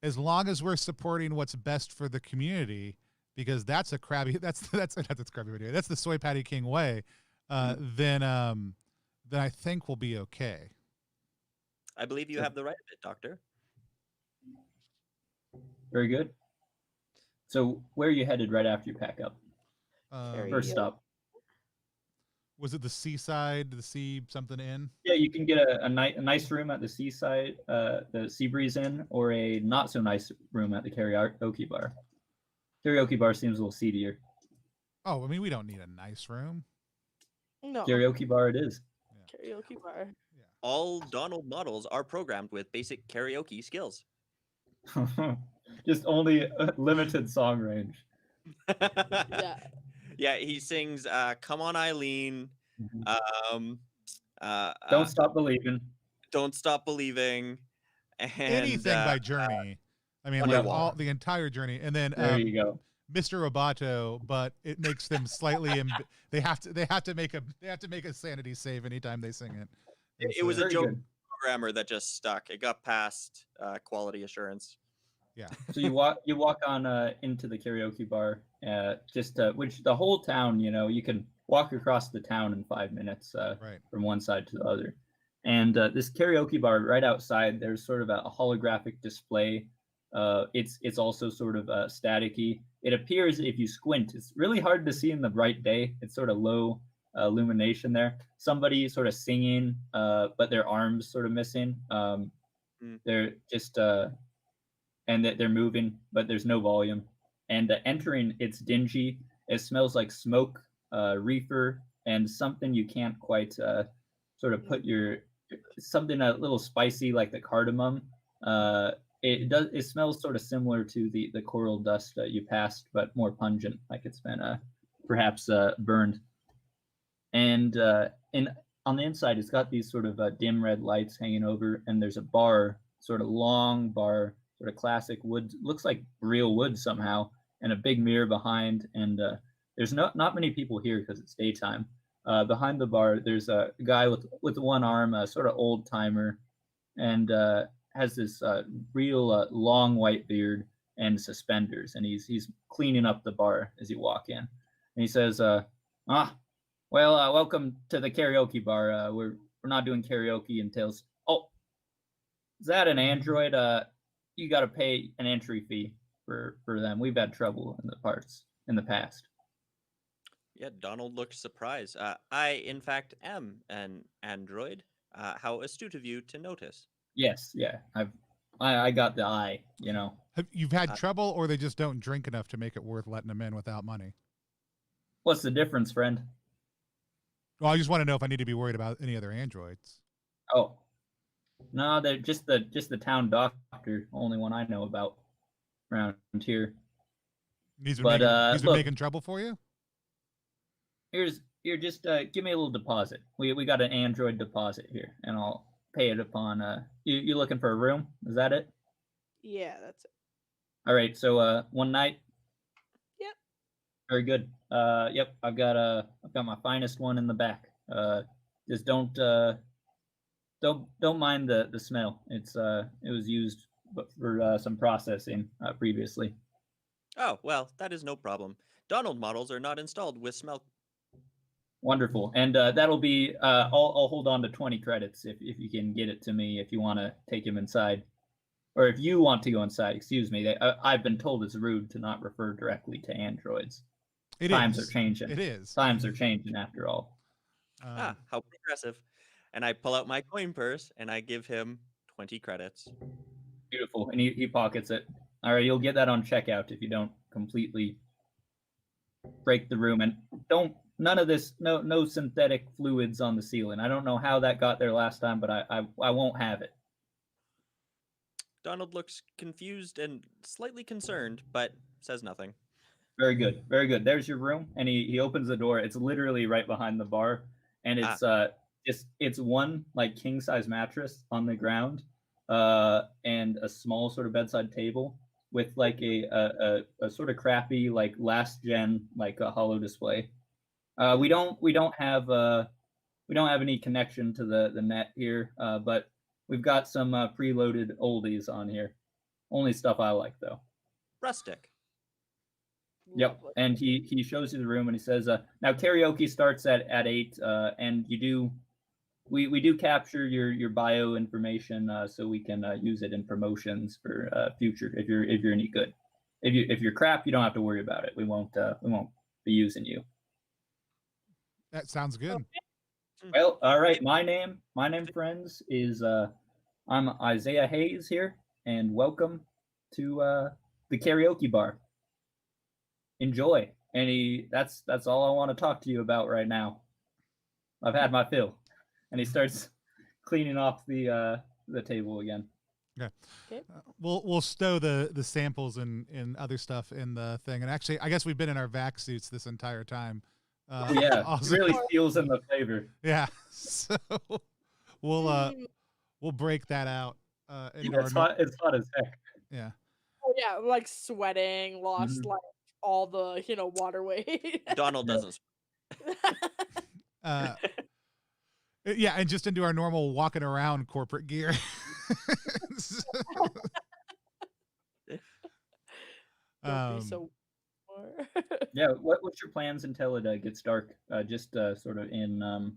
as long as we're supporting what's best for the community, because that's a crabby, that's crabby video. That's the Soy Patty King way. Then I think we'll be okay. I believe you have the right of it, Doctor. Very good. So where are you headed right after you pack up? First Karaoke. stop. Was it the seaside, the sea something inn? Yeah, you can get a nice room at the seaside, the Sea Breeze Inn, or a not so nice room at the karaoke bar. Karaoke bar seems a little seedier. Oh, I mean, we don't need a nice room. No. Karaoke bar it is. Karaoke bar. Yeah. All Donald models are programmed with basic karaoke skills. Just only a limited song range. Yeah. Yeah, he sings "Come On, Eileen." Don't stop believing. Don't Stop Believing. And, Anything by Journey. I mean, like Underwater. the entire Journey, and then There you go. Mr. Roboto, but it makes them slightly. They have to make a sanity save anytime they sing it. It was a Very joke good. programmer that just stuck. It got past quality assurance. Yeah. So you walk on into the karaoke bar, which the whole town, you can walk across the town in 5 minutes Right. from one side to the other. And this karaoke bar right outside, there's sort of a holographic display. It's also sort of staticky. It appears if you squint, it's really hard to see in the bright day. It's sort of low illumination there. Somebody sort of singing, but their arms sort of missing. They're just and that they're moving, but there's no volume. And entering, it's dingy. It smells like smoke, reefer, and something you can't quite sort of put something a little spicy like the cardamom. It smells sort of similar to the coral dust you passed, but more pungent, like it's been perhaps burned. And on the inside, it's got these sort of dim red lights hanging over, and there's a bar, sort of long bar, sort of classic wood, looks like real wood somehow, and a big mirror behind. And there's not many people here because it's daytime. Behind the bar, there's a guy with one arm, a sort of old timer, and has this real long white beard and suspenders, and he's cleaning up the bar as you walk in. And he says, welcome to the karaoke bar. We're not doing karaoke until. Oh, is that an android? You got to pay an entry fee for them. We've had trouble in the past. Yeah, Donald looked surprised. I, in fact, am an android. How astute of you to notice. Yes, yeah. I got the eye, You've had trouble, or they just don't drink enough to make it worth letting them in without money? What's the difference, friend? Well, I just want to know if I need to be worried about any other androids. Oh. No, they're just the town doctor, only one I know about around here. He's been making trouble for you? Here, just give me a little deposit. We got an android deposit here, and I'll pay it upon you looking for a room? Is that it? Yeah, that's it. All right, so one night. Yep. Very good. Yep, I've got my finest one in the back. Just don't mind the smell. It was used for some processing previously. Oh, well, that is no problem. Donald models are not installed with smell. Wonderful, and that'll be. I'll hold on to 20 credits if you can get it to me if you want to take him inside, or if you want to go inside. Excuse me. I've been told it's rude to not refer directly to androids. Times are changing. It is. Times are changing after all. How progressive. And I pull out my coin purse and I give him 20 credits. Beautiful, and he pockets it. All right, you'll get that on checkout if you don't completely break the room, and none of this, no synthetic fluids on the ceiling. I don't know how that got there last time, but I won't have it. Donald looks confused and slightly concerned, but says nothing. Very good, very good. There's your room, and he opens the door. It's literally right behind the bar, and it's it's one like king size mattress on the ground, and a small sort of bedside table with like a sort of crappy like last gen like a holo display. We don't have any connection to the net here, but we've got some preloaded oldies on here. Only stuff I like though. Rustic. Yep, Lovely. and he shows you the room and he says, now karaoke starts at 8, and we do capture your bio information, so we can use it in promotions for future if you're any good. If you're crap, you don't have to worry about it. We won't be using you. That sounds good. Well, all right. My name, friends, is I'm Isaiah Hayes here, and welcome to the karaoke bar. Enjoy. And that's all I want to talk to you about right now. I've had my fill. And he starts cleaning off the table again. Okay. We'll stow the samples and other stuff in the thing. And actually, I guess we've been in our vac suits this entire time. Yeah, also, it really steals in the flavor. Yeah. So we'll break that out. It's hot as heck. Yeah. Oh yeah, I'm like sweating, lost like all the water weight. Donald doesn't. Yeah, and just into our normal walking around corporate gear. Don't be so. Yeah, what's your plans until it gets dark? Just sort of in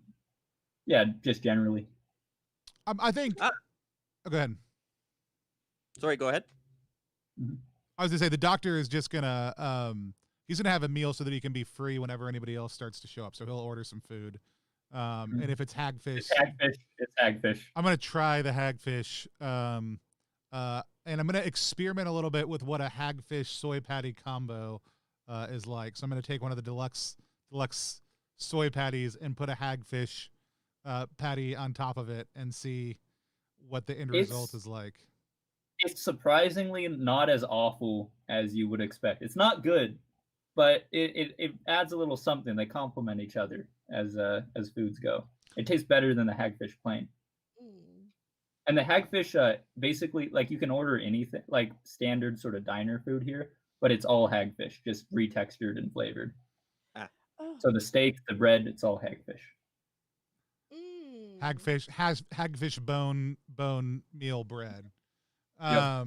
just generally. I think. Oh, go ahead. Sorry, go ahead. I was gonna say the doctor is just gonna he's gonna have a meal so that he can be free whenever anybody else starts to show up. So he'll order some food. And if it's hagfish, it's hagfish. I'm gonna try the hagfish. And I'm gonna experiment a little bit with what a hagfish soy patty combo is like. So I'm gonna take one of the deluxe soy patties and put a hagfish patty on top of it and see what the end result is like. It's surprisingly not as awful as you would expect. It's not good, but it adds a little something. They complement each other as foods go. It tastes better than the hagfish plain. And the hagfish, basically, like you can order anything, like standard sort of diner food here, but it's all hagfish, just retextured and flavored. So the steak, the bread, it's all hagfish. Hagfish bone meal bread. Yep.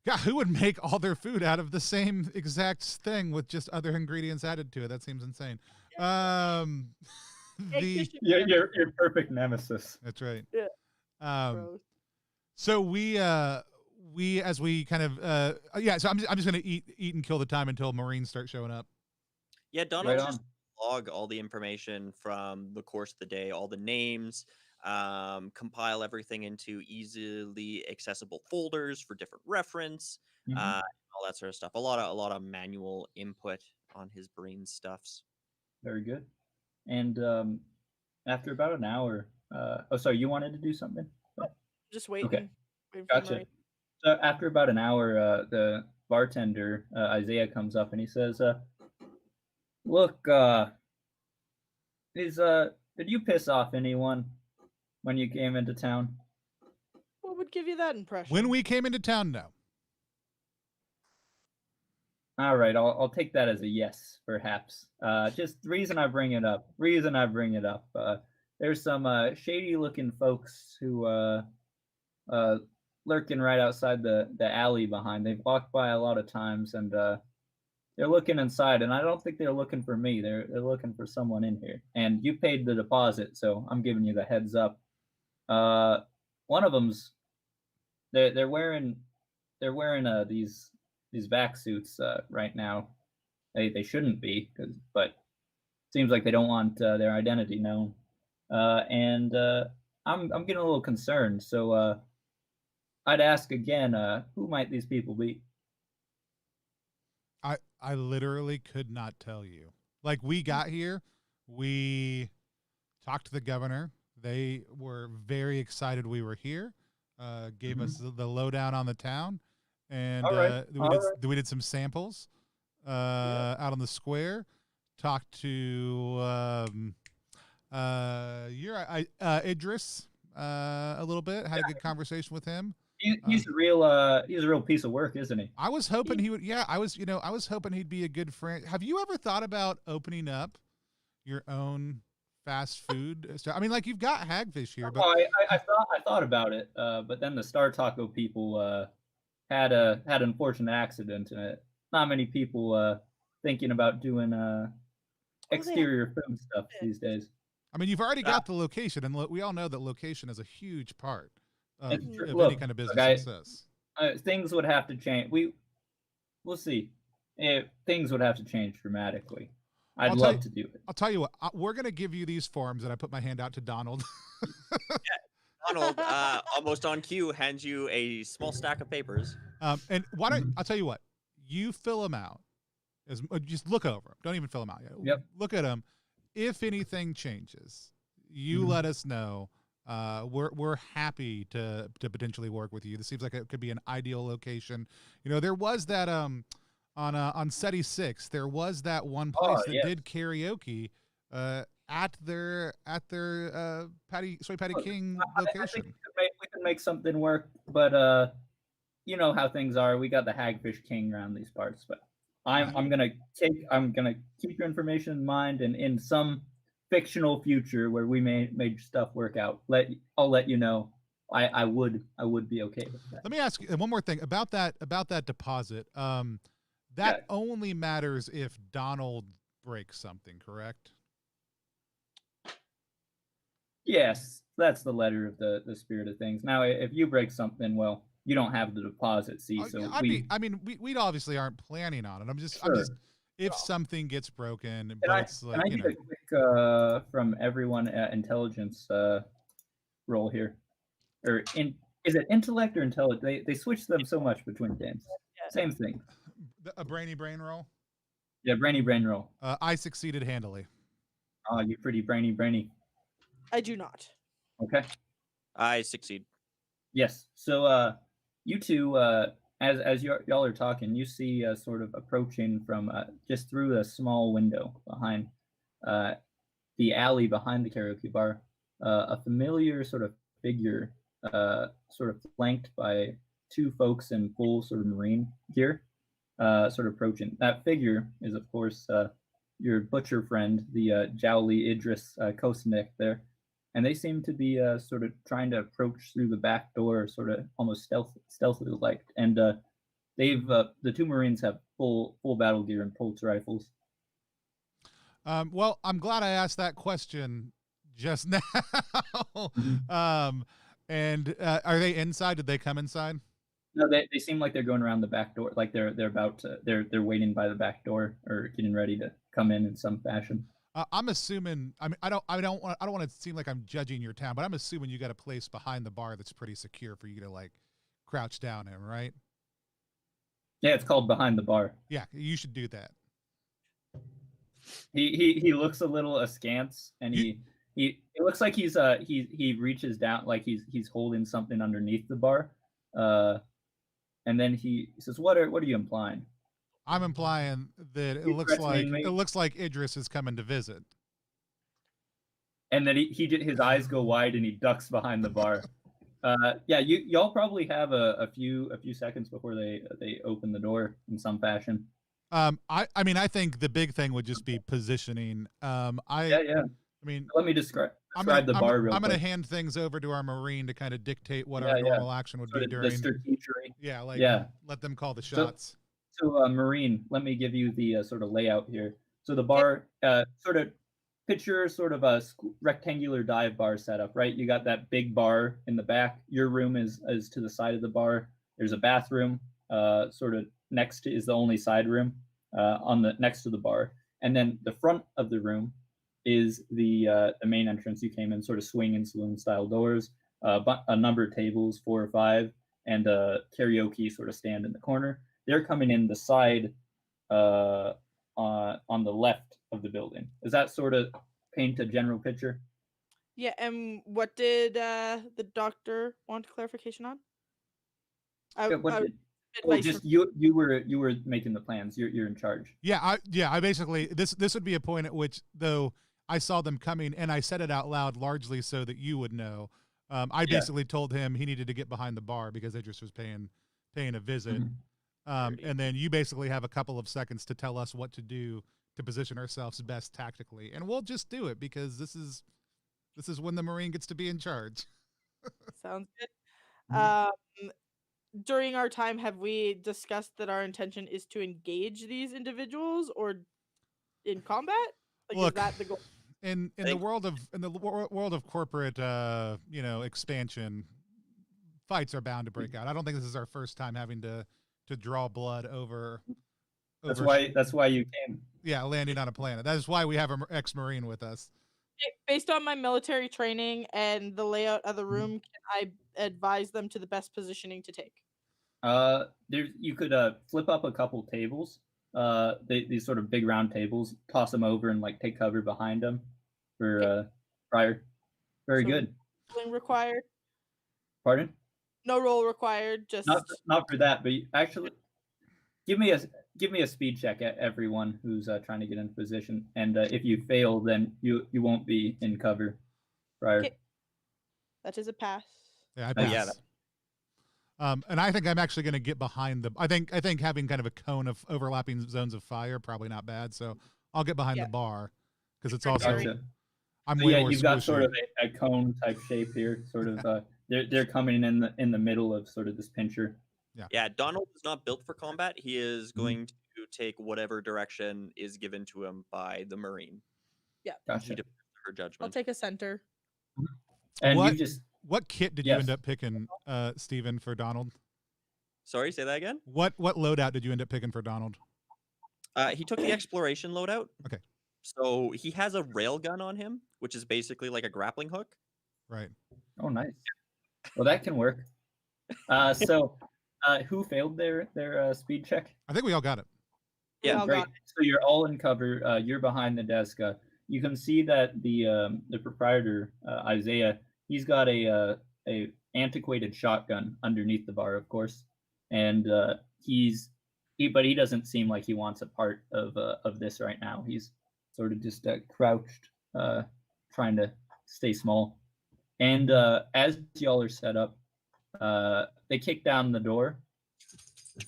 God, who would make all their food out of the same exact thing with just other ingredients added to it? That seems insane. Your perfect nemesis. That's right. Yeah. So we as we kind of so I'm just gonna eat and kill the time until Marines start showing up. Yeah, Donald's just log all the information from the course of the day, all the names, compile everything into easily accessible folders for different reference, all that sort of stuff. A lot of manual input on his brain stuffs. Very good. And after about an hour, sorry, you wanted to do something? Just waiting. Okay, gotcha. So after about an hour, the bartender Isaiah comes up and he says, "Look, did you piss off anyone when you came into town?" What would give you that impression? When we came into town, no. All right, I'll take that as a yes, perhaps. Just the reason I bring it up. There's some shady-looking folks who lurking right outside the alley behind. They've walked by a lot of times, and they're looking inside. And I don't think they're looking for me. They're looking for someone in here. And you paid the deposit, so I'm giving you the heads up. One of them's they're wearing these vac suits right now. They shouldn't be, but it seems like they don't want their identity known. And I'm getting a little concerned. So I'd ask again, who might these people be? I literally could not tell you. Like, we got here, we talked to the governor. They were very excited we were here. Gave us the lowdown on the town. And we did some samples out on the square. Talked to Idris, a little bit. Had a good conversation with him. He's a real piece of work, isn't he? I was hoping he would. Yeah, I was hoping he'd be a good friend. Have you ever thought about opening up your own fast food? I mean, like you've got Hagfish here, but I thought about it, but then the Star Taco people had an unfortunate accident, and not many people thinking about doing exterior food stuff these days. I mean, you've already got the location, and we all know that location is a huge part of Look, any kind of business success. Things would have to change. We'll see. Things would have to change dramatically. I'd love to do it. I'll tell you what. We're going to give you these forms, and I put my hand out to Donald. Donald, almost on cue, hands you a small stack of papers. And why don't I'll tell you what? You fill them out. Just look over them. Don't even fill them out yet. Yep. Look at them. If anything changes, you let us know. We're happy to potentially work with you. This seems like it could be an ideal location. You know, there was that on SETI 6, there was that one place that did karaoke at their Soy Patty King location. I think we can make something work, but you know how things are. We got the Hagfish King around these parts, but I'm gonna keep your information in mind, and in some fictional future where we made stuff work out, I'll let you know. I would be okay with that. Let me ask you one more thing about that deposit. That only matters if Donald breaks something, correct? Yes, that's the letter of the spirit of things. Now, if you break something, well, you don't have the deposit. See, so we obviously aren't planning on it. I'm just if something gets broken, can I get a quick from everyone at intelligence roll here, or is it intellect or intelligence? They switch them so much between games. Same thing. A brainy brain roll. Yeah, brainy brain roll. I succeeded handily. Oh, you're pretty brainy. I do not. Okay. I succeed. Yes. So you two, as y'all are talking, you see sort of approaching from just through a small window behind the alley behind the karaoke bar, a familiar sort of figure, sort of flanked by two folks in full sort of marine gear, sort of approaching. That figure is, of course, your butcher friend, the Jowly Idris Kosanik there. And they seem to be sort of trying to approach through the back door, sort of almost stealthily like. And they've the two Marines have full battle gear and pulse rifles. Well, I'm glad I asked that question just now. And are they inside? Did they come inside? No, they seem like they're going around the back door, like they're about to they're waiting by the back door or getting ready to come in some fashion. I'm assuming. I mean, I don't want to seem like I'm judging your town, but I'm assuming you got a place behind the bar that's pretty secure for you to like crouch down in, right? Yeah, it's called behind the bar. Yeah, you should do that. He looks a little askance, and it looks like he reaches down like he's holding something underneath the bar, and then he says, "What are you implying?" I'm implying that it looks like Idris is coming to visit. And then his eyes go wide and he ducks behind the bar. Y'all probably have a few seconds before they open the door in some fashion. I mean, I think the big thing would just be positioning. I mean, let me describe the bar real quick. I'm going to hand things over to our Marine to kind of dictate what our normal action would be during. Let them call the shots. So, Marine, let me give you the sort of layout here. So the bar, sort of picture sort of a rectangular dive bar setup, right? You got that big bar in the back. Your room is to the side of the bar. There's a bathroom, sort of next to is the only side room, next to the bar, and then the front of the room is the main entrance you came in, sort of swinging saloon style doors, a number of tables, 4 or 5, and a karaoke sort of stand in the corner. They're coming in the side on the left of the building. Does that sort of paint a general picture? Yeah, and what did the doctor want clarification on? You were making the plans. You're in charge. I basically this would be a point at which, though, I saw them coming, and I said it out loud largely so that you would know. I basically told him he needed to get behind the bar because Idris was paying a visit. And then you basically have a couple of seconds to tell us what to do to position ourselves best tactically, and we'll just do it because this is when the Marine gets to be in charge. Sounds good. Mhm. During our time, have we discussed that our intention is to engage these individuals or in combat? Like, Look, is that the goal? in the world of corporate expansion, fights are bound to break out. I don't think this is our first time having to draw blood over That's why you came. yeah, landing on a planet. That is why we have an ex-Marine with us. Based on my military training and the layout of the room, can I advise them to the best positioning to take? You could flip up a couple tables. These sort of big round tables, toss them over and like take cover behind them for prior. Very good. Rolling required? Pardon? No roll required. Just Not for that, but actually, give me a speed check at everyone who's trying to get into position, and if you fail, then you won't be in cover prior. Okay. That is a pass. Yeah, I pass. And I think I'm actually going to get behind the. I think having kind of a cone of overlapping zones of fire probably not bad. So I'll get behind the bar because it's also. Gotcha. I'm so way yeah, more you've got squishy. sort of a cone type shape here. Sort of, they're coming in the middle of sort of this pincher. Yeah, Donald is not built for combat. He is going to take whatever direction is given to him by the Marine. Yeah, gotcha. He defers to her judgment. I'll take a center. And what kit did you end up picking, Steven, for Donald? Sorry, say that again. What loadout did you end up picking for Donald? He took the exploration loadout. Okay. So he has a railgun on him, which is basically like a grappling hook. Right. Oh, nice. Well, that can work. So, who failed their speed check? I think we all got it. Yeah, great. So you're all in cover. You're behind the desk. You can see that the proprietor Isaiah, he's got a antiquated shotgun underneath the bar, of course, and but he doesn't seem like he wants a part of this right now. He's sort of just crouched, trying to stay small. And as y'all are set up, they kick down the door,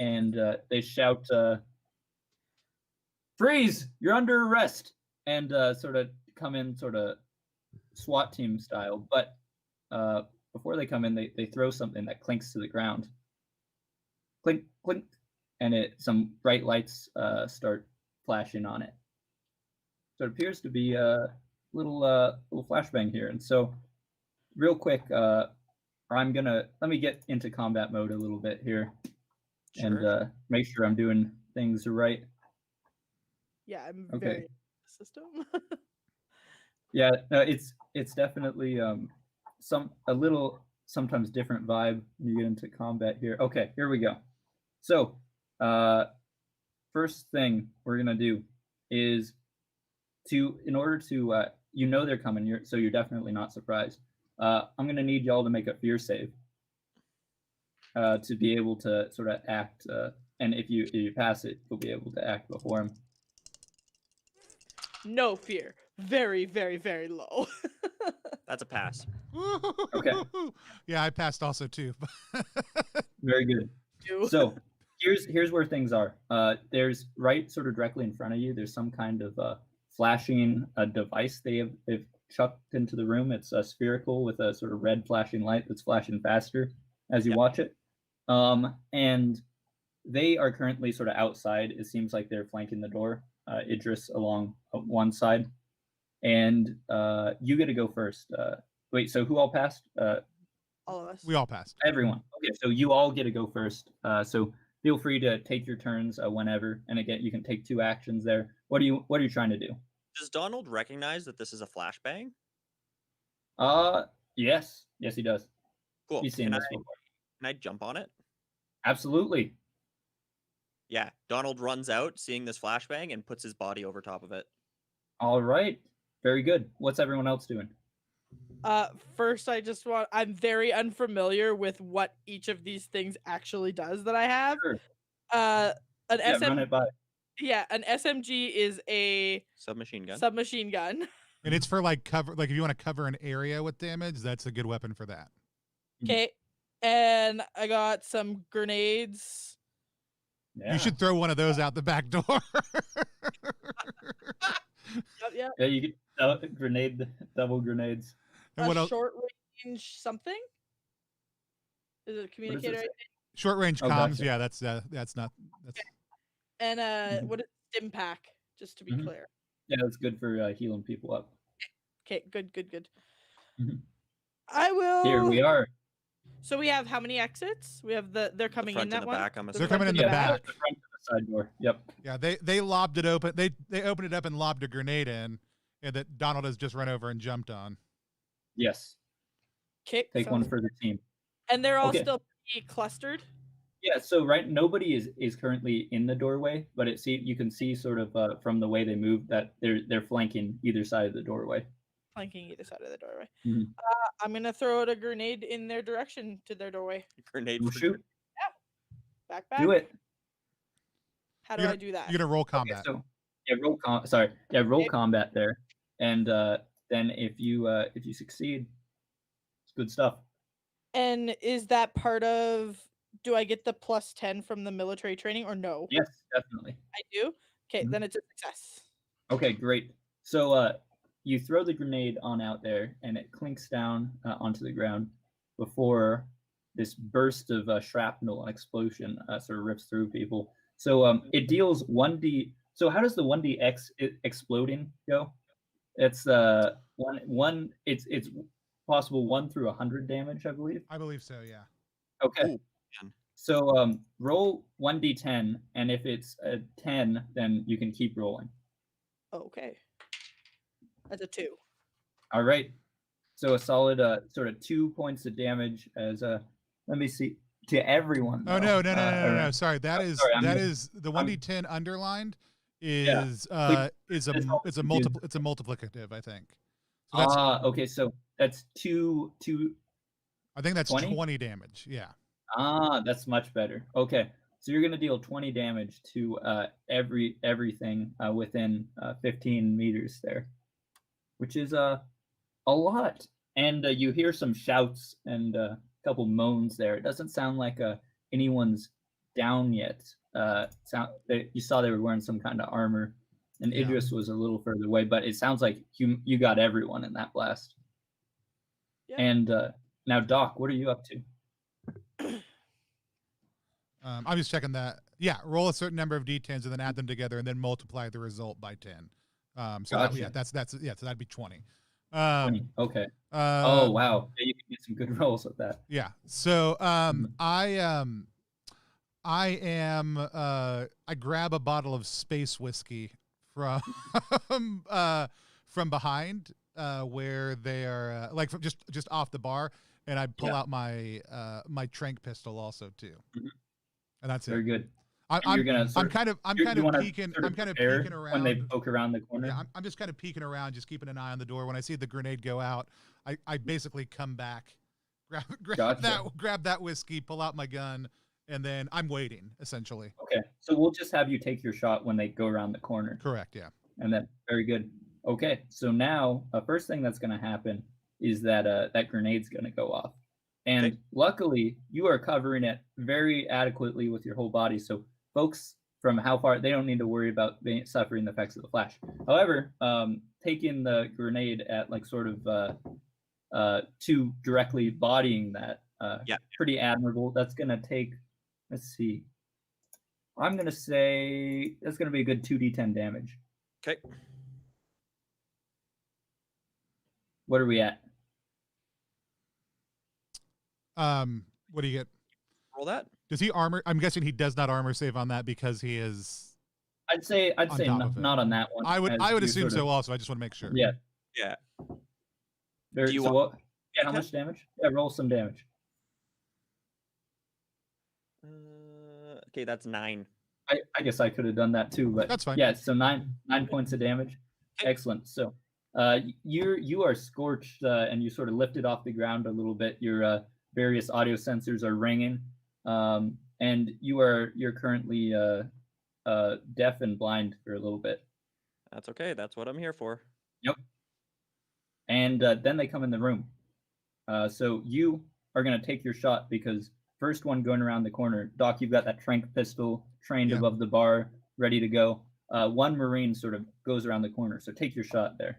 and they shout, "Freeze! You're under arrest!" And sort of come in sort of SWAT team style. But before they come in, they throw something that clinks to the ground. Clink, clink. And some bright lights start flashing on it. So it appears to be a little flashbang here. And so real quick, let me get into combat mode a little bit here. Sure. And make sure I'm doing things right. Yeah, I'm very in the system. Yeah, no, it's definitely sometimes different vibe when you get into combat here. Okay, here we go. So first thing we're gonna do is in order to they're coming, so you're definitely not surprised. I'm gonna need y'all to make a fear save to be able to sort of act, and if you pass it, you'll be able to act before him. No fear. Very, very, very low. That's a pass. Okay. Yeah, I passed also too. Very good. So here's where things are. There's right sort of directly in front of you. There's some kind of flashing device they've chucked into the room. It's spherical with a sort of red flashing light that's flashing faster as you watch it. And they are currently sort of outside. It seems like they're flanking the door. Idris along one side, and you get to go first. Wait, so who all passed? All of us. We all passed. Everyone. Okay, so you all get to go first. So feel free to take your turns whenever, and again, you can take 2 actions there. What are you trying to do? Does Donald recognize that this is a flashbang? Yes, he does. Cool. He's seen this before. Can I jump on it? Absolutely. Yeah, Donald runs out, seeing this flashbang, and puts his body over top of it. All right. Very good. What's everyone else doing? First, I'm very unfamiliar with what each of these things actually does that I have. Sure. Run it by. Yeah, an SMG is a submachine gun. And it's for like cover, like if you want to cover an area with damage, that's a good weapon for that. Okay. And I got some grenades. Yeah. You should throw one of those out the back door. Yep. Yeah, you get double grenades. And what A else? short range something? Is it a communicator? say? Short range Oh, comms. gotcha. Yeah, that's not. That's And Mhm. what is stim pack? Just to be Mhm. clear. Yeah, that's good for healing people up. Okay, good. Mhm. I will. Here we are. So we have how many exits? We have they're coming front in and that the one. back, I'm The They're front coming in and the Yeah, back. the front to the side door. Yep. Yeah, they lobbed it open. They opened it up and lobbed a grenade in, and that Donald has just run over and jumped on. Yes. Okay, Take one sounds- for the team. And they're all Okay. still pretty clustered. Yeah, so nobody is currently in the doorway, but you can see sort of from the way they move that they're flanking either side of the doorway. Flanking either side of the doorway. Mhm. I'm gonna throw out a grenade in their direction to their doorway. Grenade We'll for shoot. Back. Do it. How do I do that? You're gonna roll Okay, combat. so roll combat there, and then if you succeed, it's good stuff. And is that part of? Do I get the +10 from the military training or no? Yes, definitely. I do. Okay, Mhm. then it's a success. Okay, great. So you throw the grenade on out there, and it clinks down onto the ground before this burst of shrapnel and explosion sort of rips through people. So it deals 1d. So how does the 1d exploding go? It's one. It's possible 1 through 100 damage, I believe. I believe so. Yeah. Okay. Ooh, man. So roll 1d10, and if it's a 10, then you can keep rolling. Okay. That's a 2. All right. So a solid sort of 2 points of damage as let me see to everyone. Oh though. no. Sorry, that is sorry, I'm that gonna- is the 1d10 underlined Yeah. is Please, a it's all it's a confusing. it's a multiplicative, I think. So that's Okay. So that's two. I think that's 20? 20 damage. Yeah. That's much better. Okay. So you're gonna deal 20 damage to everything within 15 meters there, which is a lot. And you hear some shouts and a couple moans there. It doesn't sound like anyone's down yet. You saw they were wearing some kind of armor, and Yeah. Idris was a little further away, but it sounds like you got everyone in that blast. Yeah. And now, Doc, what are you up to? I'm just checking that. Yeah, roll a certain number of d10s and then add them together and then multiply the result by 10. So Gotcha. that's so that'd be 20. 20. Okay. Oh wow, yeah, you can get some good rolls with that. Yeah. So Mhm. I grab a bottle of space whiskey from from behind where they are like from just off the bar, and I pull Yeah. out my my trank pistol also too. Mhm. And that's Very it. good. And I'm you're gonna I'm kind of you wanna peeking sort of I'm kind of prepare peeking around when they poke around the corner. Yeah, I'm just kind of peeking around, just keeping an eye on the door. When I see the grenade go out, I basically come back, Gotcha. grab that whiskey, pull out my gun, and then I'm waiting, essentially. Okay, so we'll just have you take your shot when they go around the corner, Correct, yeah. and then very good. Okay, so now first thing that's going to happen is that that grenade's going to go off, and Okay. luckily you are covering it very adequately with your whole body. So folks from how far they don't need to worry about suffering the effects of the flash. However, taking the grenade at like sort of to directly bodying that, Yeah. pretty admirable. That's gonna take. Let's see. I'm gonna say that's gonna be a good 2d10 damage. Okay. What are we at? What do you get? Roll that. Does he armor? I'm guessing he does not armor save on that because he is. I'd say On top of it. not on that one. I would as I would you assume sort so of- also. I just want to make sure. Yeah. Yeah. Very, Do you so want- what? Yeah. How Okay. much damage? Yeah. Roll some damage. Okay, that's 9. I guess I could have done that too, but That's fine. Yeah. So 9 points of damage. Okay. Excellent. So you are scorched and you sort of lifted off the ground a little bit. Your various audio sensors are ringing, and you're currently deaf and blind for a little bit. That's okay. That's what I'm here for. Yep. and then they come in the room. So you are going to take your shot because first one going around the corner. Doc, you've got that trank pistol trained Yeah. above the bar, ready to go. One Marine sort of goes around the corner, so take your shot there.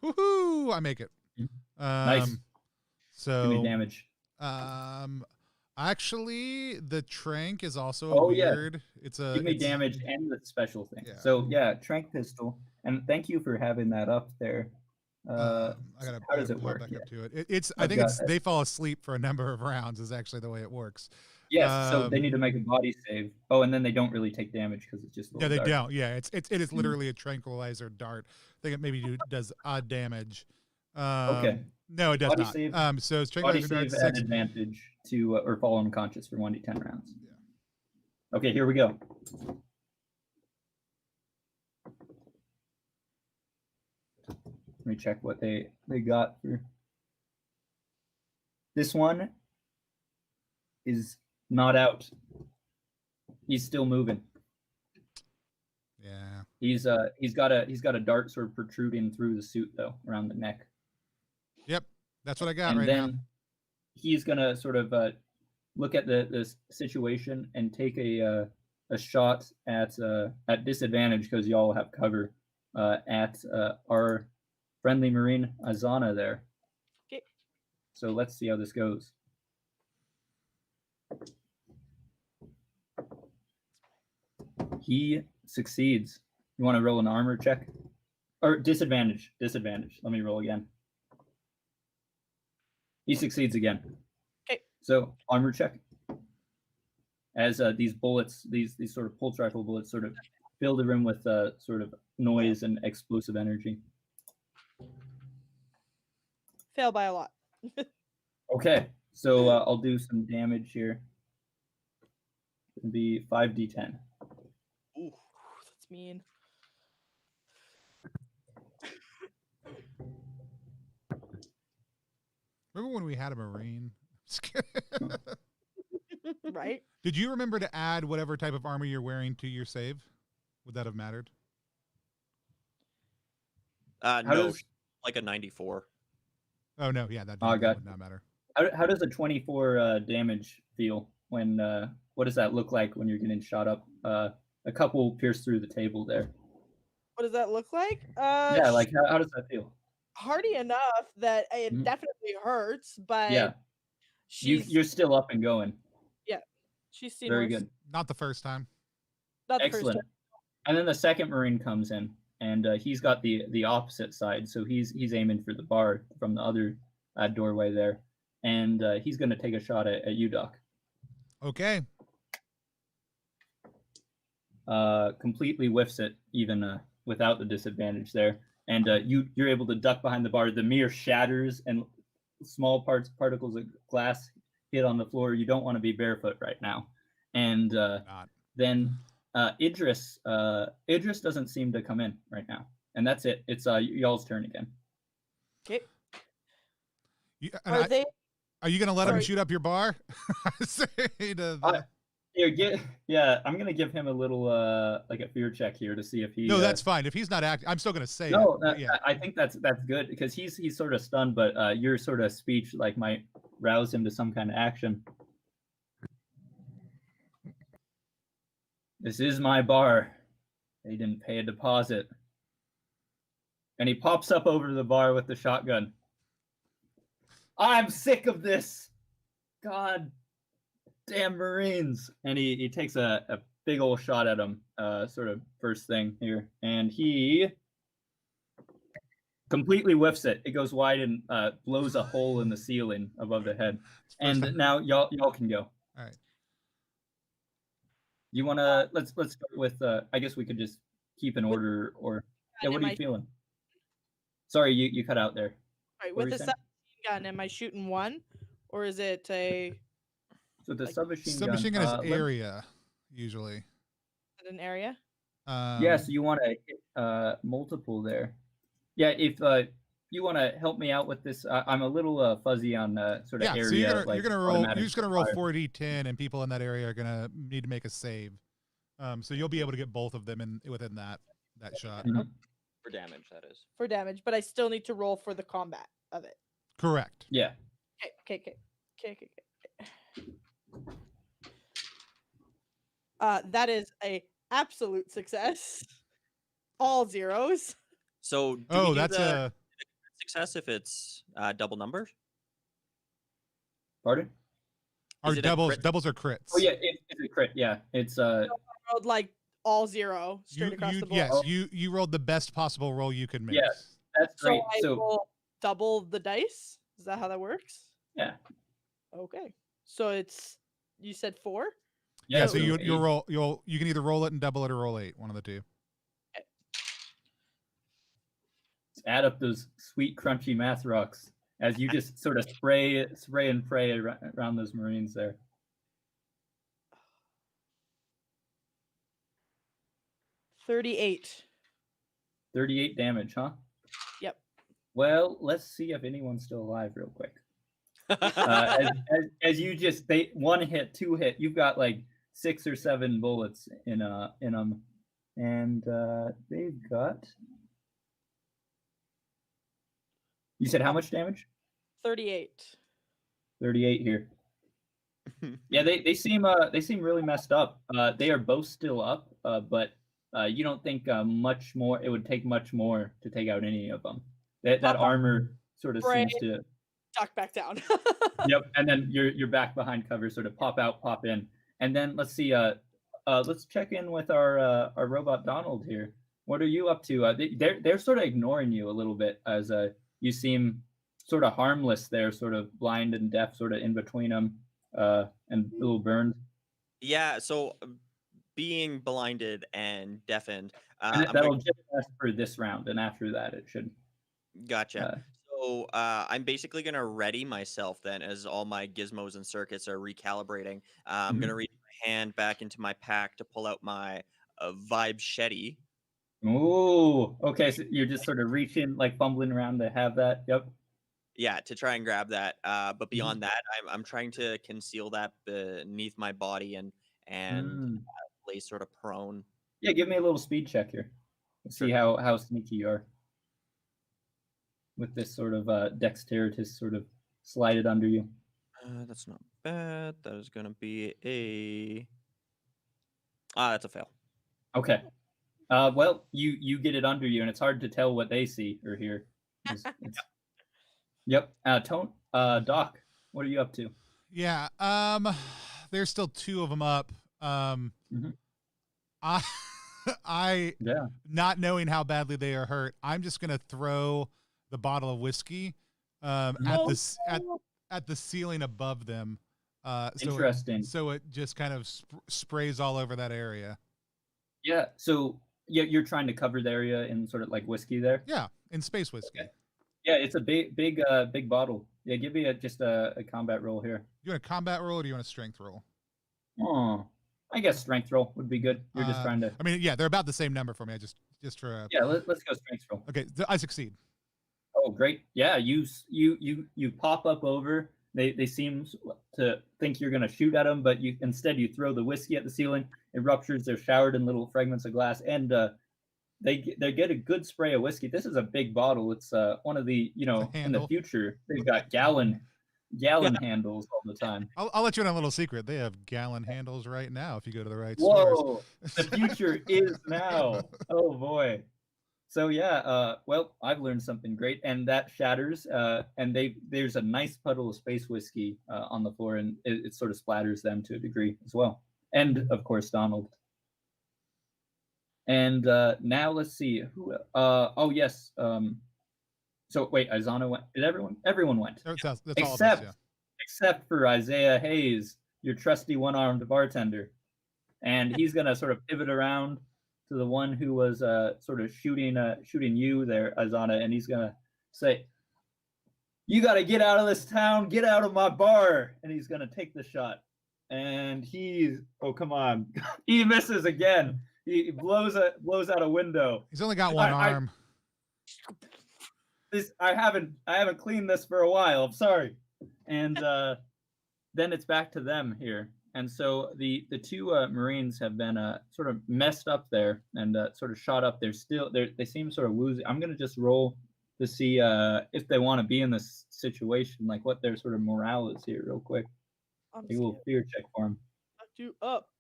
Woohoo! I make it. Nice. So Give me damage. Actually, the trank is also Oh, yeah. weird. It's a Give me damage and the special thing. Yeah. So yeah, trank pistol, and thank you for having that up there. I gotta how does it pull work? back Yeah. up to it. It's I I've think got it's it. they fall asleep for a number of rounds is actually the way it works. Yes, so they need to make a body save. Oh, and then they don't really take damage because it's just a Yeah, little they dart. don't. Yeah, it is literally a tranquilizer dart. I think it maybe does odd damage. Okay. No, it does Body not. save. So it's Body tranquilizer save dart at 6. advantage to or fall unconscious for 1d10 rounds. Yeah. Okay, here we go. Let me check what they got for. This one is not out. He's still moving. Yeah. He's got a dart sort of protruding through the suit though, around the neck. Yep. That's what I got And right then now. he's gonna sort of look at the situation and take a shot at disadvantage because y'all have cover at our friendly Marine Azana there. Okay. So let's see how this goes. He succeeds. You want to roll an armor check? Or disadvantage. Disadvantage. Let me roll again. He succeeds again. Okay. So armor check. As these bullets, these sort of pulse rifle bullets, sort of fill the room with sort of noise and explosive energy. Fail by a lot. Okay, so I'll do some damage here. It'll be 5d10. Ooh, that's mean. Remember when we had a Marine? Right? Did you remember to add whatever type of armor you're wearing to your save? Would that have mattered? How No, does like a 94. Oh no, yeah, that Oh, would not matter. how does a 24 damage feel when what does that look like when you're getting shot up? A couple pierced through the table there. What does that look like? Yeah, like how does that feel? Hardy enough that it Mhm. definitely hurts, but Yeah, you're still up and going. she's seen Very worse. good. Not the first time. Not the first Excellent. time. And then the second Marine comes in, and he's got the opposite side, so he's aiming for the bar from the other doorway there, and he's going to take a shot at you, Doc. Okay. Completely whiffs it, even without the disadvantage there, and you're able to duck behind the bar. The mirror shatters, and small particles of glass hit on the floor. You don't want to be barefoot right now, and then Idris doesn't seem to come in right now, and that's it. It's y'all's turn again. Okay. Are you going to let him Sorry. shoot up your bar? Yeah, I'm gonna give him a little like a fear check here to see if he. No, that's fine. If he's not acting, I'm still going to say no, it. Yeah. I think that's good because he's sort of stunned, but your sort of speech like might rouse him to some kind of action. This is my bar. They didn't pay a deposit. And he pops up over the bar with the shotgun. I'm sick of this. God damn Marines. And he takes a big old shot at him, sort of first thing here. And he completely whiffs it. It goes wide and blows a hole in the ceiling above the head. And now y'all can go. All right. You want to let's start with I guess we could just keep in order, or yeah, what are you feeling? Sorry, you cut out there. Right, with the submachine gun, am I shooting one, or is it a? So the submachine gun is area usually. Is it an area? Yeah, so you want to hit multiple there. Yeah, if you want to help me out with this, I'm a little fuzzy on sort of area. So you're gonna roll. You're just gonna roll fire. 4d10, and people in that area are gonna need to make a save. So you'll be able to get both of them within that shot. Mhm. For damage, that is. For damage, but I still need to roll for the combat of it. Correct. Yeah. Okay. That is a absolute success. All zeros. So, do Oh, we do that's the success if it's double numbers? Pardon? our Is it a doubles. crit? Doubles are crits. Oh yeah, it's a crit. Yeah, it's I rolled like all zero straight You across you the board. yes Oh. you rolled the best possible roll you could make. Yeah. That's So great. I So roll double the dice. Is that how that works? yeah, Okay. So it's you said 4? Yeah, So so eight. you can either roll it and double it or roll 8, one of the two. Add up those sweet crunchy math rocks as you just sort of spray and pray around those Marines there. 38. 38 damage, huh? Yep. Well, let's see if anyone's still alive real quick. As you just one hit, two hit, you've got like 6 or 7 bullets in them, and they've got. You said how much damage? 38. 38 here. Yeah, they seem really messed up. They are both still up, but you don't think much more. It would take much more to take out any of them. That armor sort of seems to Duck back down. Yep, and then you're back behind cover, sort of pop out, pop in, and then let's see. Let's check in with our robot Donald here. What are you up to? They're sort of ignoring you a little bit as you seem sort of harmless there, sort of blind and deaf, sort of in between them, and a little burned. Yeah. So, being blinded and deafened, And that'll just last for this round, and after that, it should. Gotcha. So I'm basically going to ready myself then as all my gizmos and circuits are recalibrating. I'm going to reach my hand back into my pack to pull out my Vibe Shetty. Ooh, okay. So you're just sort of reaching, like fumbling around to have that. Yep. Yeah, to try and grab that. But beyond that, I'm trying to conceal that beneath my body and lay sort of prone. Yeah, give me a little speed check here. Let's see how sneaky you are with this sort of dexterous sort of slide it under you. That's not bad. That is going to be that's a fail. Okay. Well, you get it under you, and it's hard to tell what they see or hear. Yep. Doc, what are you up to? Yeah. There's still 2 of them up. I not knowing how badly they are hurt, I'm just gonna throw the bottle of whiskey at the ceiling above them. Interesting. So it just kind of sprays all over that area. Yeah. So you're trying to cover the area in sort of like whiskey there. Yeah, in space whiskey. Okay. Yeah, it's a big bottle. Yeah, give me just a combat roll here. You want a combat roll or do you want a strength roll? Oh, I guess strength roll would be good. You're just trying to. I mean, yeah, they're about the same number for me. I just for. Yeah, let's go strength roll. Okay, I succeed. Oh, great. Yeah, you pop up over. They seem to think you're gonna shoot at them, but instead you throw the whiskey at the ceiling. It ruptures. They're showered in little fragments of glass, and they get a good spray of whiskey. This is a big bottle. It's one of the in the future they've got gallon handles all the time. I'll let you in on a little secret. They have gallon handles right now if you go to the right stores. Whoa, the future is now. Oh boy. So yeah, well, I've learned something great, and that shatters. And there's a nice puddle of space whiskey on the floor, and it sort of splatters them to a degree as well. And of course, Donald. And now let's see who. Oh yes. So wait, Izana went. Did everyone? Everyone went. That's Except for Isaiah Hayes, your trusty one-armed bartender, and he's gonna sort of pivot around to the one who was sort of shooting you there, Izana, and he's gonna say, "You got to get out of this town. Get out of my bar." And he's gonna take the shot, and oh come on, he misses again. He blows out a window. He's only got one arm. I haven't cleaned this for a while. I'm sorry. And then it's back to them here, And so the two Marines have been sort of messed up there and sort of shot up. They seem sort of woozy. I'm gonna just roll to see if they want to be in this situation, like what their sort of morale is here, real quick. I'm A little fear check for them. Fuck you up.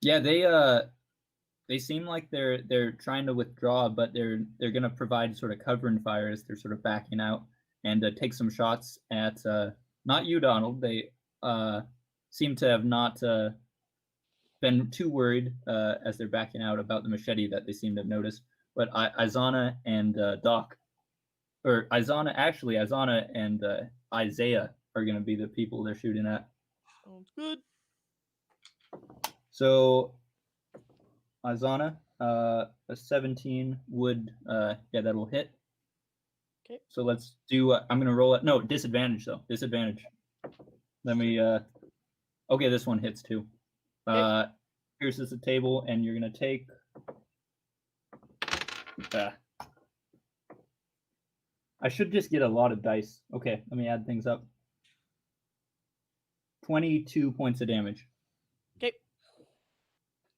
Yeah, they seem like they're trying to withdraw, but they're gonna provide sort of cover and fire as they're sort of backing out and take some shots at not you, Donald. They seem to have not been too worried as they're backing out about the machete that they seem to have noticed. But Izana and Doc, or Izana and Isaiah are going to be the people they're shooting at. Sounds good. So Izana, a 17 would, that'll hit. Okay. So let's do, I'm going to roll it. No, disadvantage though. Disadvantage. Let me, okay, this one hits too. Okay. Pierces the table, and you're going to take, I should just get a lot of dice. Okay, let me add things up. 22 points of damage. Okay.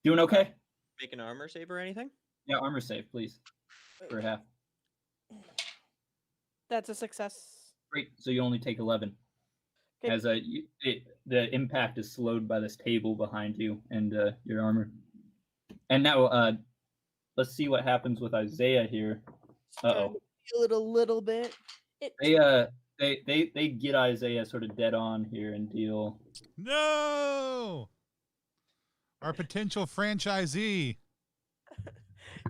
Doing okay? Make an armor save or anything? Yeah, armor save, please. For half. That's a success. Great. So you only take 11. Okay. As the impact is slowed by this table behind you and your armor. And now let's see what happens with Isaiah here. Uh-oh. Feel it a little bit. They get Isaiah sort of dead on here and deal. No! Our potential franchisee.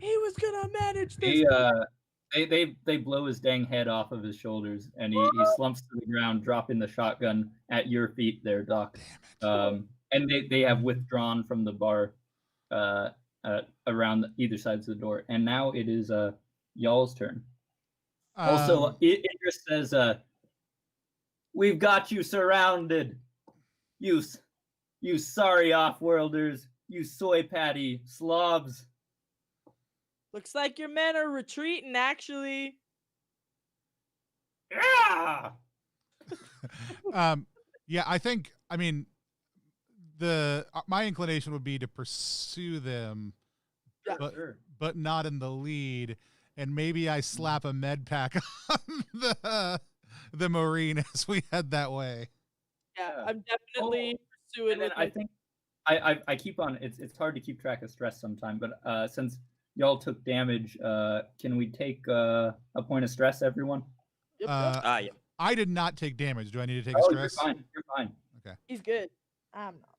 He was gonna manage this. They blow his dang head off of his shoulders, and he slumps to the ground, dropping the shotgun at your feet there, Doc. And they have withdrawn from the bar around either sides of the door. And now it is y'all's turn. Also, Idris says, "We've got you surrounded. You sorry off-worlders. You soy patty slobs." Looks like your men are retreating, actually. Yeah! Yeah, I mean, my inclination would be to pursue them, Yeah. but not in the lead, and maybe I slap a med pack on the Marine as we head that way. Yeah, I'm definitely pursuing. And then I think I keep on. It's hard to keep track of stress sometimes, but since y'all took damage, can we take a point of stress, everyone? Yep. Yeah. I did not take damage. Do I need to take a stress? You're fine. You're fine. Okay. He's good. I'm not.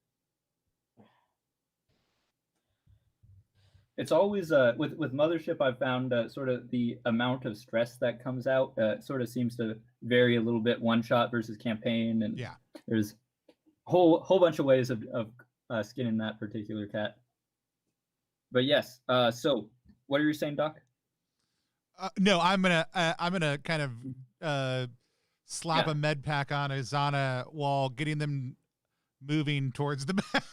It's always with Mothership. I've found sort of the amount of stress that comes out sort of seems to vary a little bit. One shot versus campaign, and Yeah, there's a whole bunch of ways of skinning that particular cat. But yes, so what are you saying, Doc? no, I'm gonna kind of slap a med pack on Izana while getting them moving towards the back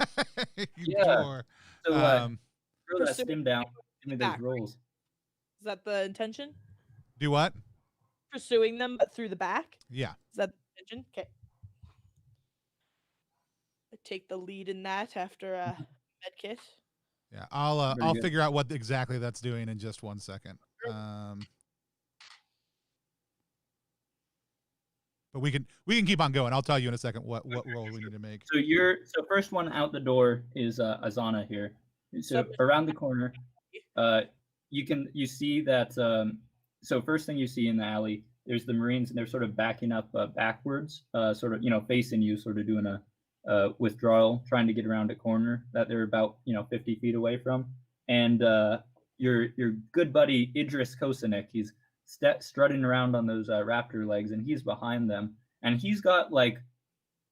door. So throw that stim down. Give me those Back. rolls. Is that the intention? Do what? Pursuing them, but through the back? Yeah. Is that the intention? Okay. I take the lead in that after med kit. Yeah, I'll good. figure out what exactly that's doing in just 1 second. But we can keep on going. I'll tell you in a second what roll we need to make. So first one out the door is Azana here. So around the corner, you see that. So first thing you see in the alley, there's the Marines, and they're sort of backing up backwards, sort of facing you, sort of doing a withdrawal, trying to get around a corner that they're about 50 feet away from. And your good buddy Idris Kosanek, he's strutting around on those raptor legs, and he's behind them, and he's got like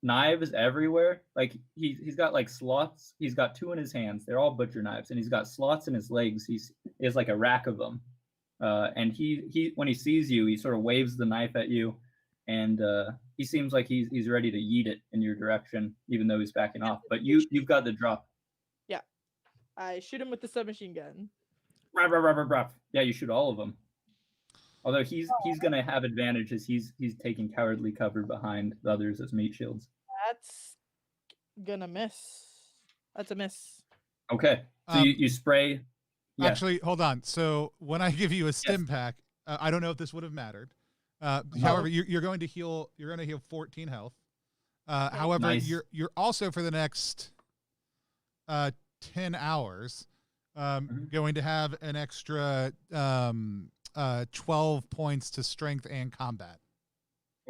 knives everywhere. Like he's got like slots. He's got 2 in his hands. They're all butcher knives, and he's got slots in his legs. He has like a rack of them. And he when he sees you, he sort of waves the knife at you, and he seems like he's ready to yeet it in your direction, even though he's backing off. But you've got the drop. Yeah. I shoot him with the submachine gun. Yeah, you shoot all of them. Although he's gonna have advantage as he's taking cowardly cover behind the others as meat shields. That's gonna miss. That's a miss. Okay, so you spray. Yeah. Actually, hold on. So when I give you a stim pack, I don't know if this would have mattered. However, you're going to heal. You're going to heal 14 health. However, Nice. you're also for the next 10 hours going to have an extra 12 points to strength and combat.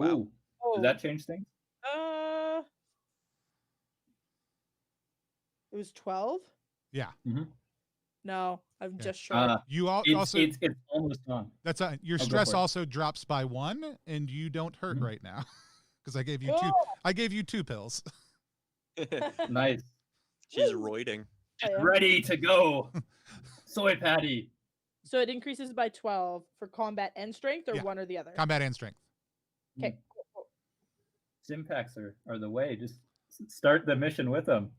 Ooh, Oh. does that change things? It was 12? Yeah. No, I'm Yeah. just short. You also It's almost gone. that's your go stress for it. also drops by 1, and you don't hurt right now because I gave you Oh. 2. I gave you 2 pills. Nice. She's roiding. I am. Ready to go. Soy Patty. So it increases by 12 for combat and strength, or Yeah. one or the other? Combat and strength. Okay. Cool. Simpacks are the way. Just start the mission with them.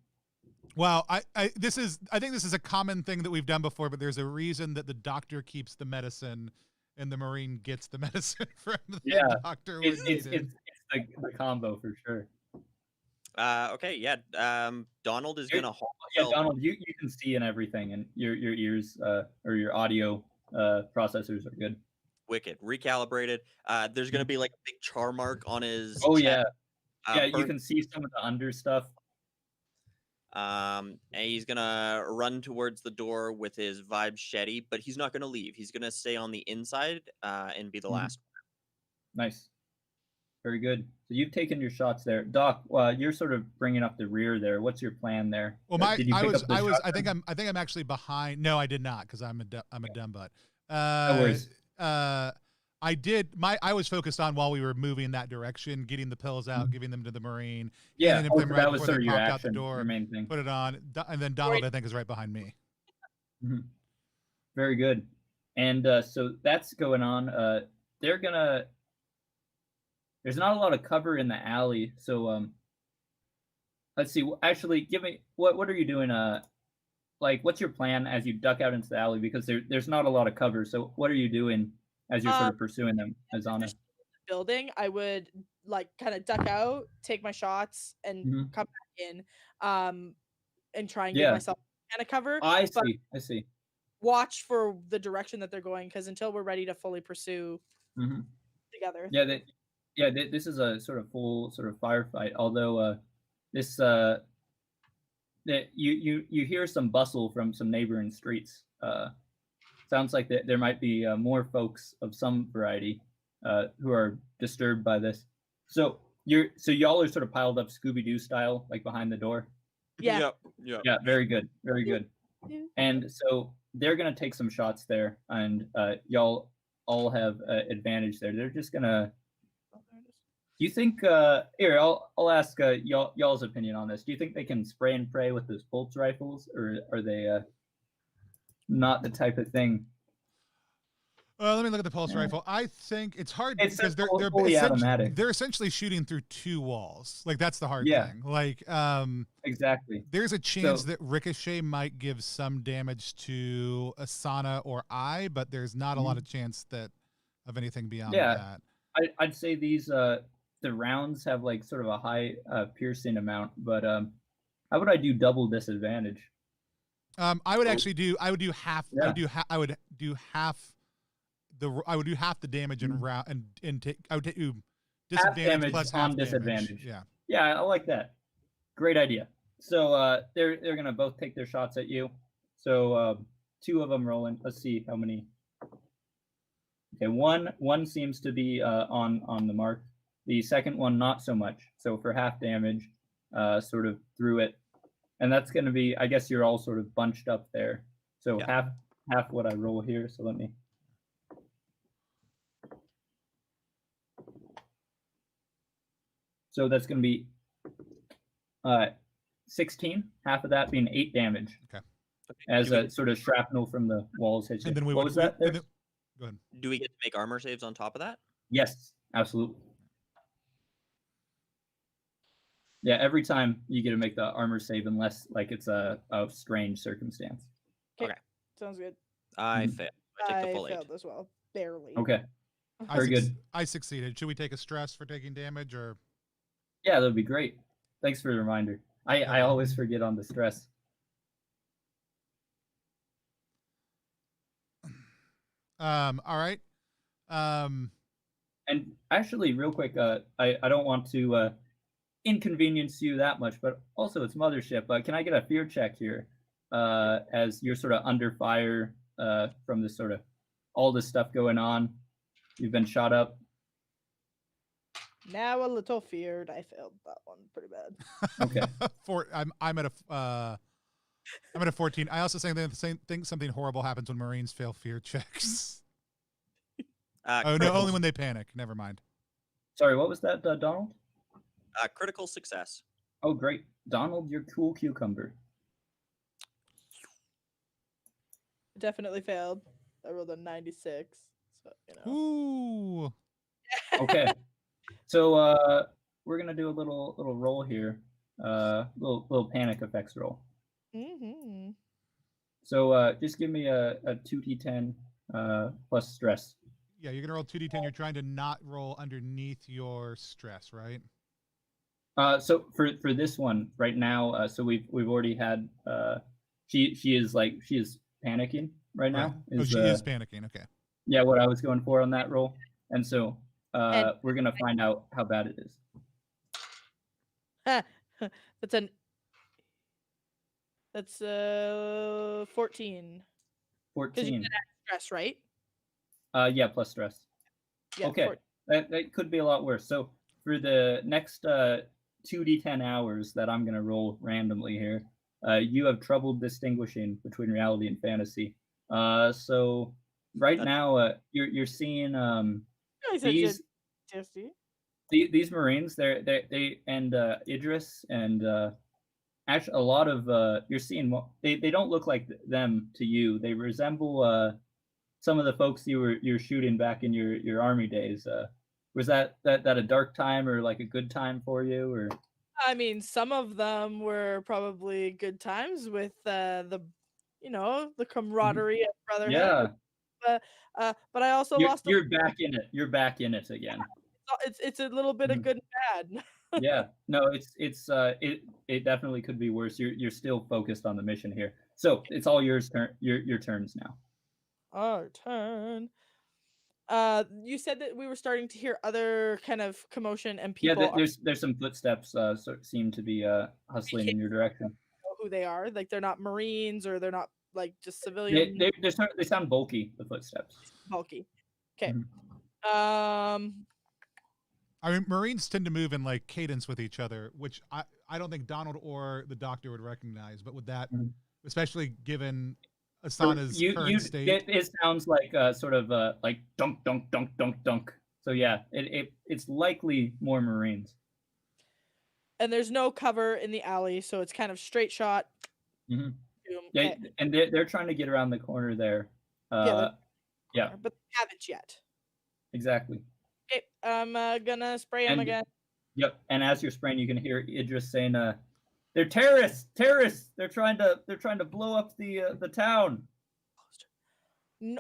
Well, I think this is a common thing that we've done before, but there's a reason that the doctor keeps the medicine and the Marine gets the medicine from the doctor when It's needed. the combo for sure. Okay, yeah. Donald is gonna haul. Yeah, Donald, you can see and everything, and your ears or your audio processors are good. Wicked, recalibrated. There's gonna be like a big char mark on his. Oh chest. yeah, you burnt- can see some of the under stuff. And he's gonna run towards the door with his vibe shetty, but he's not gonna leave. He's gonna stay on the inside and be the last. Nice, very good. So you've taken your shots there, Doc. You're sort of bringing up the rear there. What's your plan there? Well, Did you pick up the I think shotgun? I'm actually behind. No, I did not because I'm a dumb butt. No worries. I was focused on while we were moving in that direction, getting the pills out, giving them to the Marine. Yeah, handing them right that was before sort they of your popped action, out the door. your main thing. Put it on, and then Donald, I think, is right behind me. Very good. And so that's going on. They're gonna. There's not a lot of cover in the alley, so let's see. Actually, give me what are you doing? Like, what's your plan as you duck out into the alley? Because there's not a lot of cover. So what are you doing as you're sort of pursuing them, Azana? Building, I would like kind of duck out, take my shots, and come back in, and try and give myself kind of cover. I see. Watch for the direction that they're going, because until we're ready to fully pursue together. Yeah, this is a sort of full sort of firefight. Although this that you hear some bustle from some neighboring streets. Sounds like there might be more folks of some variety who are disturbed by this. So y'all are sort of piled up Scooby-Doo style, like behind the door. Yeah. Yep. Yeah, very good. And so they're gonna take some shots there, and y'all all have advantage there. They're just gonna. Do you think? Here, I'll ask y'all's opinion on this. Do you think they can spray and pray with those pulse rifles, or are they not the type of thing? Let me look at the pulse rifle. I think it's hard because they're essentially shooting through 2 walls. Like, that's the hard thing. Like, exactly. There's a chance that ricochet might give some damage to Asana or I, but there's not a lot of chance of anything beyond that. I'd say these the rounds have like sort of a high piercing amount, but how would I do double disadvantage? I would do half. Yeah. I would do half the damage in round and take. I would take disadvantage plus half on disadvantage. Damage. Yeah, I like that. Great idea. So they're gonna both take their shots at you. So 2 of them rolling. Let's see how many. Okay, one seems to be on the mark. The second one not so much. So for half damage, sort of through it, and that's going to be. I guess you're all sort of bunched up there. So half what I roll here. So let me. So that's going to be 16. Half of that being 8 damage. Okay. As a sort of shrapnel from the walls hits you. And then What was that? There? Go ahead. Do we get to make armor saves on top of that? Yes, absolutely. Yeah, every time you get to make the armor save, unless like it's a strange circumstance. Okay. Sounds good. I failed. I take the full 8. failed as well, barely. Okay. Very good. I succeeded. Should we take a stress for taking damage, or? Yeah, that'd be great. Thanks for the reminder. I always forget on the stress. All right. And actually, real quick, I don't want to inconvenience you that much, but also it's Mothership. Can I get a fear check here? As you're sort of under fire from this sort of all this stuff going on. You've been shot up. Now a little feared. I failed that one pretty bad. Okay. I'm at a 14. I also think something horrible happens when Marines fail fear checks. Oh no, only when they panic. Never mind. Sorry, what was that, Donald? Critical success. Oh, great. Donald, you're cool cucumber. Definitely failed. I rolled a 96. So, you know. Ooh. Okay. So we're gonna do a little roll here. Little panic effects roll. Mm-hmm. So just give me a 2d10 plus stress. Yeah, you're gonna roll 2d10. You're trying to not roll underneath your stress, right? So for this one right now, so we've already had she is panicking right now. Right. She is panicking. Okay. Yeah, what I was going for on that roll, and so we're gonna find out how bad it is. That's 14. 14. You stress, right? Yeah, plus stress. Yeah, okay, that could be a lot worse. So for the next 2d10 hours that I'm gonna roll randomly here, you have trouble distinguishing between reality and fantasy. So right now, you're seeing these Marines. They and Idris and actually a lot of you're seeing. They don't look like them to you. They resemble some of the folks you were shooting back in your army days. Was that a dark time or like a good time for you, or? I mean, some of them were probably good times with the camaraderie of brotherhood. Yeah. But I also lost. You're back in it. You're back in it again. It's a little bit of good and bad. Yeah. No, it definitely could be worse. You're still focused on the mission here. So it's all yours turn. Your turns now. Our turn. You said that we were starting to hear other kind of commotion and people. Yeah, there's some footsteps seem to be hustling in your direction. Know who they are? Like they're not Marines or they're not like just civilian. They sound bulky. The footsteps. Bulky. Okay. Mm-hmm. I mean, Marines tend to move in like cadence with each other, which I don't think Donald or the Doctor would recognize. But with that, especially given Asana's current state, it sounds like sort of like dunk dunk dunk dunk dunk. So yeah, it's likely more Marines. And there's no cover in the alley, so it's kind of straight shot. Mm-hmm. Yeah, and they're trying to get around the corner there. Yeah, but they haven't yet. Exactly. Okay, I'm gonna spray him again. Yep, and as you're spraying, you can hear Idris saying, "They're terrorists! Terrorists! They're trying to blow up the town."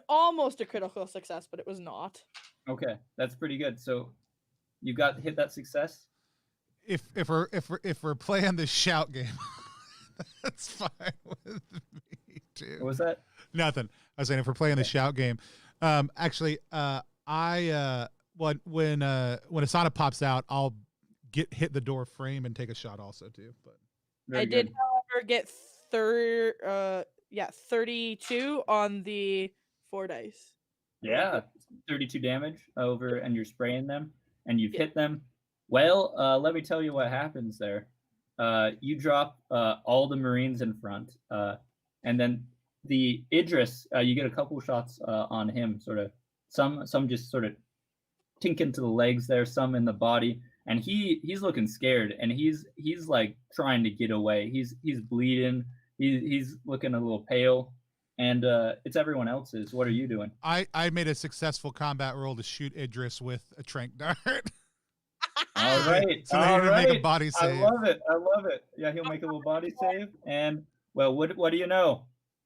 Almost a critical success, but it was not. Okay, that's pretty good. So, you hit that success. If we're playing the shout game, that's fine with me too. What was that? Nothing. I was saying if we're playing the shout game, actually, when Asana pops out, I'll hit the door frame and take a shot also too. But I did, however, get 32 on the 4 dice. Yeah, 32 damage over, and you're spraying them, and you've hit them. Well, let me tell you what happens there. You drop all the Marines in front, and then the Idris, you get a couple shots on him, sort of. Some just sort of tink into the legs there, some in the body, and he's looking scared, and he's like trying to get away. He's bleeding. He's looking a little pale, and it's everyone else's. What are you doing? I made a successful combat roll to shoot Idris with a trank dart. All right. So they're gonna make a body save. I love it. Yeah, he'll make a little body save, and well, what do you know?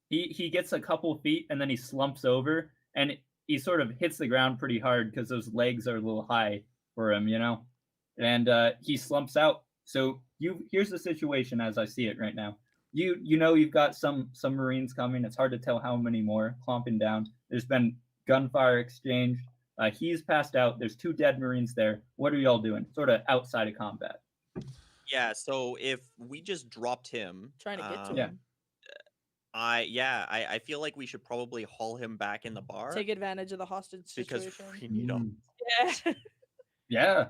He gets a couple feet, and then he slumps over, and he sort of hits the ground pretty hard because those legs are a little high for him, and he slumps out. So here's the situation as I see it right now. You've got some Marines coming. It's hard to tell how many more clomping down. There's been gunfire exchanged. He's passed out. There's 2 dead Marines there. What are y'all doing? Sort of outside of combat. Yeah, so if we just dropped him, Trying to get to Yeah. him. I feel like we should probably haul him back in the bar Take advantage of the hostage because situation. we need him. Yeah. Yeah.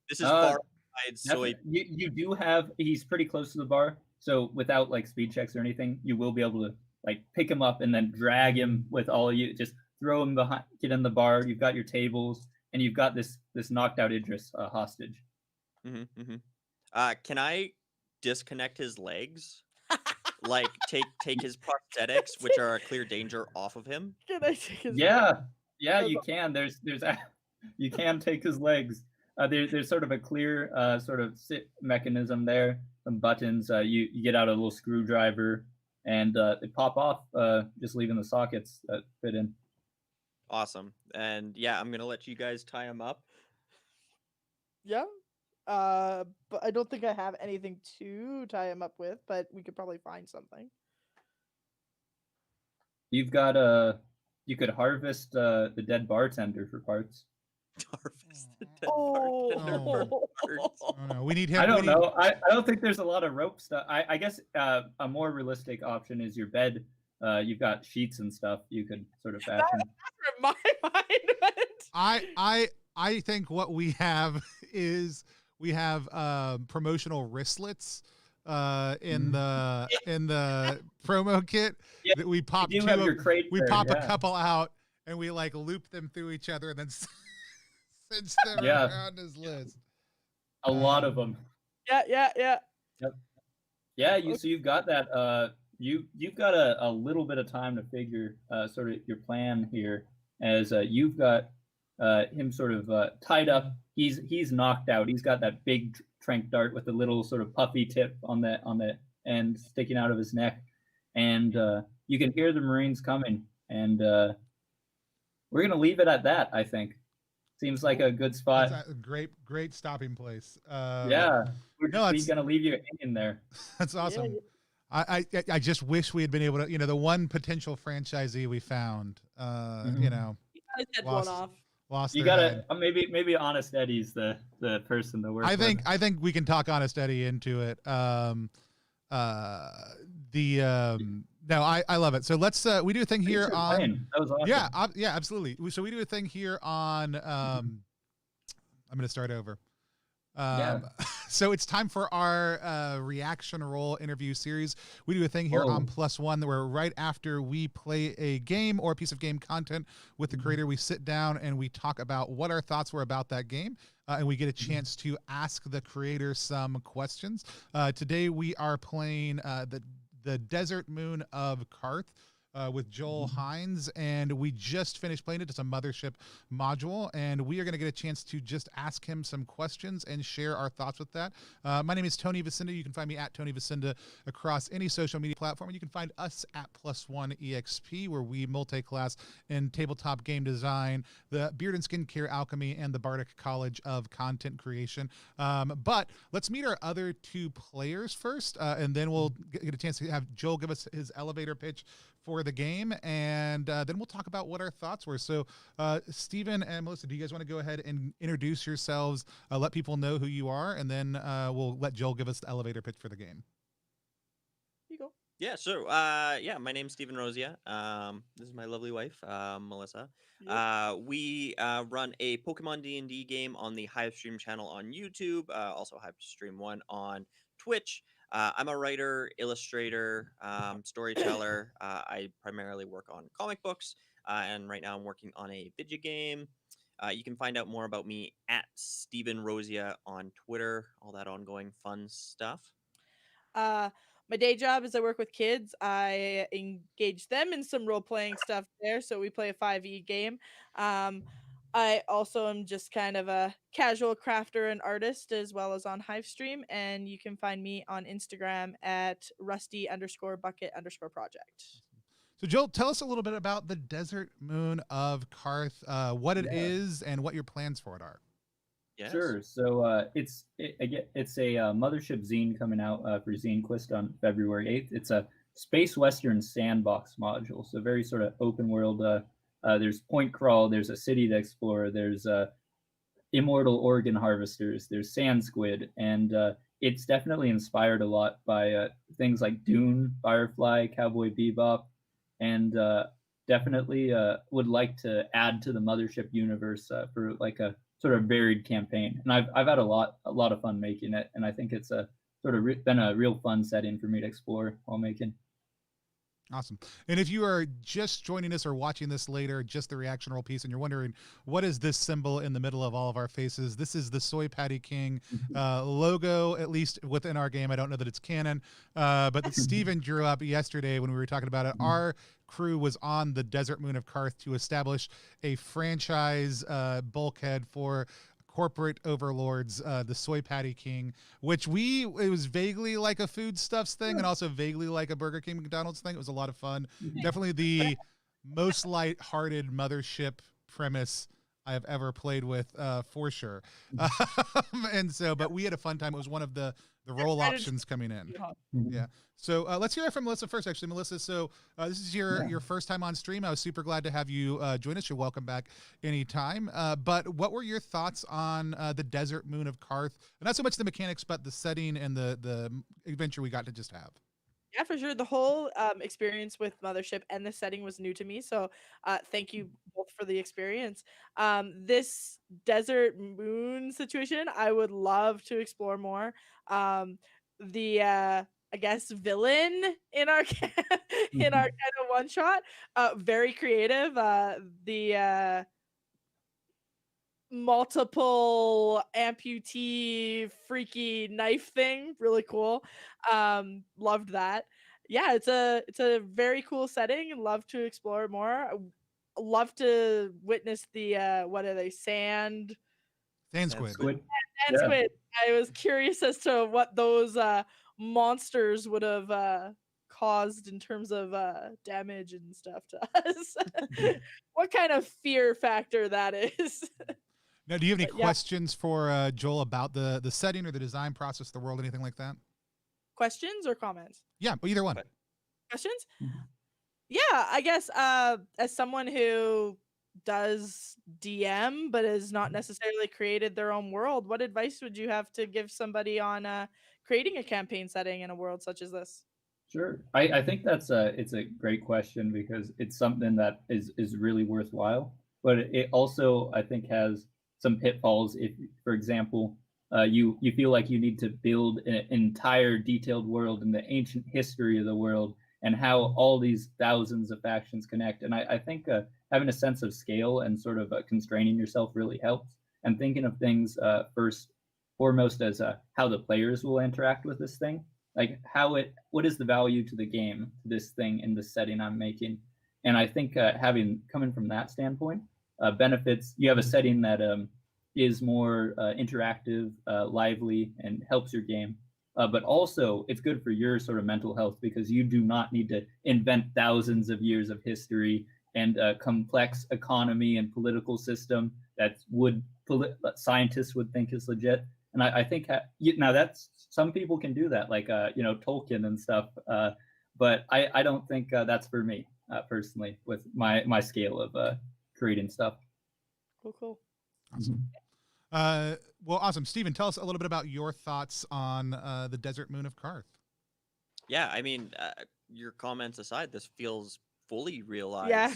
This is far outside Soy. You do have. He's pretty close to the bar, so without like speed checks or anything, you will be able to like pick him up and then drag him with all of you. Just throw him behind. Get in the bar. You've got your tables, and you've got this knocked out Idris hostage. Can I disconnect his legs? Like take his prosthetics, which are a clear danger, off of him? Can I take his Yeah, you can. You can take his legs. There's sort of a clear sort of sit mechanism there. Some buttons. You get out a little screwdriver, and they pop off. Just leaving the sockets that fit in. Awesome. And yeah, I'm gonna let you guys tie him up. Yeah. But I don't think I have anything to tie him up with, but we could probably find something. You've got you could harvest the dead bartender for parts. Harvest the dead bartender for parts. Oh, no. We need him. I don't know. I don't think there's a lot of rope stuff. I guess a more realistic option is your bed. You've got sheets and stuff you could sort of fashion. That's where my mind went. I think what we have is we have promotional wristlets in the promo kit that we pop You have your crate we there, pop a couple out and we like loop them through each other and then cinch them around his list. A lot of them. Yeah. Yep. Yeah, so you've got that. You've got a little bit of time to figure sort of your plan here, as you've got him sort of tied up. He's knocked out. He's got that big trank dart with a little sort of puffy tip on the end sticking out of his neck, and you can hear the Marines coming. And we're gonna leave it at that. I think seems like a good spot. That's a great stopping place. We're gonna leave you hanging there. That's awesome. Yeah. I just wish we had been able to, the one potential franchisee we found, You guys had one off. Lost. You gotta maybe Honest Eddie's the person to work. I think we can talk Honest Eddie into it. No, I love it. So let's we do a thing here on. That was awesome. Yeah, absolutely. So we do a thing here on. I'm going to start over. So it's time for our reaction roll interview series. We do a thing here on +1 where right after we play a game or a piece of game content with the creator, we sit down and we talk about what our thoughts were about that game. And we get a chance to ask the creator some questions. Today we are playing the Desert Moon of Karth. With Joel Hines, and we just finished playing it. It's a Mothership module, and we are going to get a chance to just ask him some questions and share our thoughts with that. My name is Tony Vicinda. You can find me at Tony Vicinda across any social media platform, and you can find us at +1EXP, where we multi-class in tabletop game design, the beard and skincare alchemy, and the Bardic College of Content Creation. But let's meet our other 2 players first, and then we'll get a chance to have Joel give us his elevator pitch for the game, and then we'll talk about what our thoughts were. So Stephen and Melissa, do you guys want to go ahead and introduce yourselves, let people know who you are, and then we'll let Joel give us the elevator pitch for the game. You go. Yeah, sure. My name's Stephen Rosia. This is my lovely wife, Melissa. Yep. We run a Pokemon D&D game on the Hivestream channel on YouTube, also Hivestream1 on Twitch. I'm a writer, illustrator, storyteller. I primarily work on comic books, and right now I'm working on a video game. You can find out more about me at Stephen Rosia on Twitter, all that ongoing fun stuff. My day job is I work with kids. I engage them in some role-playing stuff there, so we play a 5e game. I also am just kind of a casual crafter and artist, as well as on Hivestream, and you can find me on Instagram at rusty_bucket_project. So, Joel, tell us a little bit about the Desert Moon of Karth, what it Yeah. is, and what your plans for it are. Yes. Sure. So it's a Mothership zine coming out for Zine Quest on February 8th. It's a space western sandbox module, so very sort of open world. There's point crawl. There's a city to explore. There's immortal organ harvesters. There's sand squid, and it's definitely inspired a lot by things like Dune, Firefly, Cowboy Bebop, and definitely would like to add to the Mothership universe for like a sort of varied campaign. And I've had a lot of fun making it, and I think it's a sort of been a real fun setting for me to explore while making. Awesome. And if you are just joining us or watching this later, just the reaction roll piece, and you're wondering, what is this symbol in the middle of all of our faces? This is the SoyPatty King logo, at least within our game. I don't know that it's canon, but Steven drew up yesterday when we were talking about it. Our crew was on the Desert Moon of Karth to establish a franchise bulkhead for corporate overlords, the SoyPatty King, which it was vaguely like a foodstuffs thing and also vaguely like a Burger King McDonald's thing. It was a lot of fun. Definitely the most light-hearted Mothership premise I have ever played with, for sure. And so, but we had a fun time. It was one of the role options coming in. Yeah. So let's hear it from Melissa first, actually. Melissa, so this is your first time on stream. I was super glad to have you join us. You're welcome back anytime. But what were your thoughts on the Desert Moon of Karth? And not so much the mechanics, but the setting and the adventure we got to just have. Yeah, for sure. The whole experience with Mothership and the setting was new to me. So thank you both for the experience. This desert moon situation, I would love to explore more. The I guess villain in our in our kind of one shot, very creative. The multiple amputee freaky knife thing, really cool. Loved that. Yeah, it's a very cool setting. Love to explore more. Love to witness the what are they, sand Squid. Squid. sand Yeah. squid. I was curious as to what those monsters would have caused in terms of damage and stuff to us. What kind of fear factor that is. Now, do you have any But yeah. questions for Joel about the setting or the design process, the world, anything like that? Questions or comments? Yeah, either one. Questions? Yeah, I guess as someone who does DM but has not necessarily created their own world, what advice would you have to give somebody on creating a campaign setting in a world such as this? Sure. I think it's a great question because it's something that is really worthwhile, but it also I think has some pitfalls. If, for example, you feel like you need to build an entire detailed world and the ancient history of the world and how all these thousands of factions connect. And I think having a sense of scale and sort of constraining yourself really helps. And thinking of things first foremost as how the players will interact with this thing, like what is the value to the game, to this thing in the setting I'm making. And I think coming from that standpoint, benefits, you have a setting that is more interactive, lively, and helps your game. But also, it's good for your sort of mental health because you do not need to invent thousands of years of history and a complex economy and political system that scientists would think is legit. And I think now that's some people can do that, like Tolkien and stuff. But I don't think that's for me personally with my scale of creating stuff. Cool. Awesome. Well, awesome. Steven, tell us a little bit about your thoughts on the Desert Moon of Karth. Yeah, I mean, your comments aside, this feels fully realized. Yeah.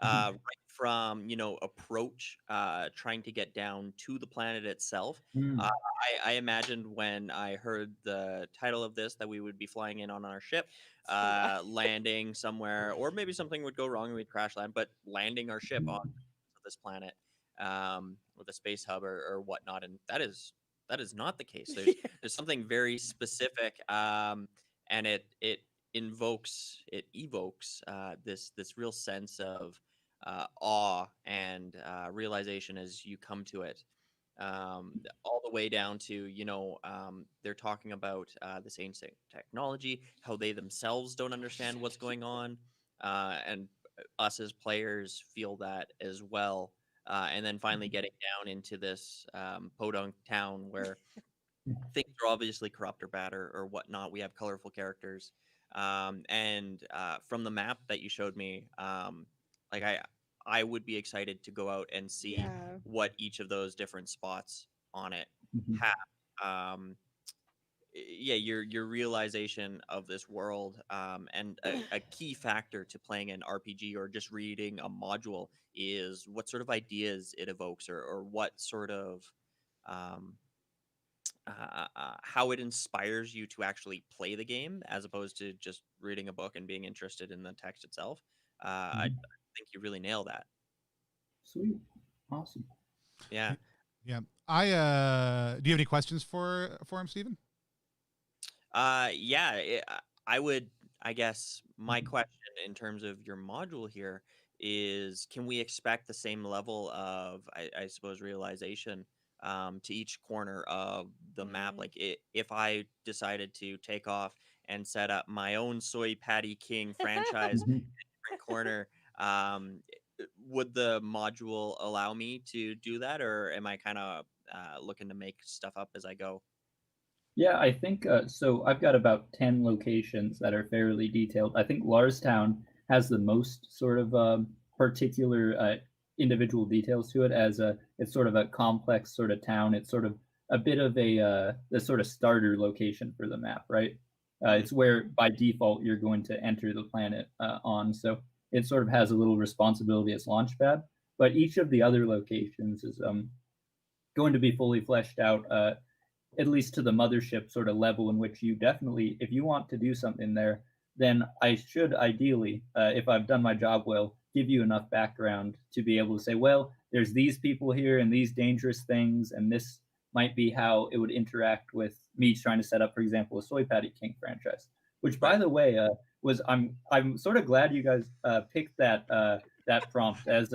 Right from approach, trying to get down to the planet itself. I imagined when I heard the title of this that we would be flying in on our ship, landing somewhere, or maybe something would go wrong and we'd crash land, but landing our ship on this planet with a space hub or whatnot, and that is not the case. There's something very specific, and it evokes this real sense of awe and realization as you come to it, all the way down to they're talking about this ancient technology, how they themselves don't understand what's going on, and us as players feel that as well. And then finally getting down into this podunk town where things are obviously corrupt or bad or whatnot. We have colorful characters, and from the map that you showed me, like I would be excited to go out and see Yeah. what each of those different spots on it Mhm. have. Yeah, your realization of this world, and a key factor to playing an RPG or just reading a module is what sort of ideas it evokes, or what sort of um, how it inspires you to actually play the game as opposed to just reading a book and being interested in the text itself. I Mhm. think you really nail that. Sweet. Awesome. Yeah. Yeah. Do you have any questions for him, Stephen? Yeah. I would. I guess my question in terms of your module here is: can we expect the same level of, I suppose, realization to each corner of the map? Mm. Like, if I decided to take off and set up my own Soy Patty King franchise Mhm. different corner, would the module allow me to do that, or am I kind of looking to make stuff up as I go? Yeah, I think so. I've got about 10 locations that are fairly detailed. I think Larstown has the most sort of particular individual details to it, as it's sort of a complex sort of town. It's sort of a bit of the sort of starter location for the map, right? Mhm. It's where by default you're going to enter the planet on. So it sort of has a little responsibility as launchpad. But each of the other locations is going to be fully fleshed out, at least to the mothership sort of level, in which you definitely, if you want to do something there, then I should ideally, if I've done my job well, give you enough background to be able to say, well, there's these people here and these dangerous things, and this might be how it would interact with me trying to set up, for example, a SoyPatty King franchise. Which, by Right. the way, was I'm sort of glad you guys picked that prompt, as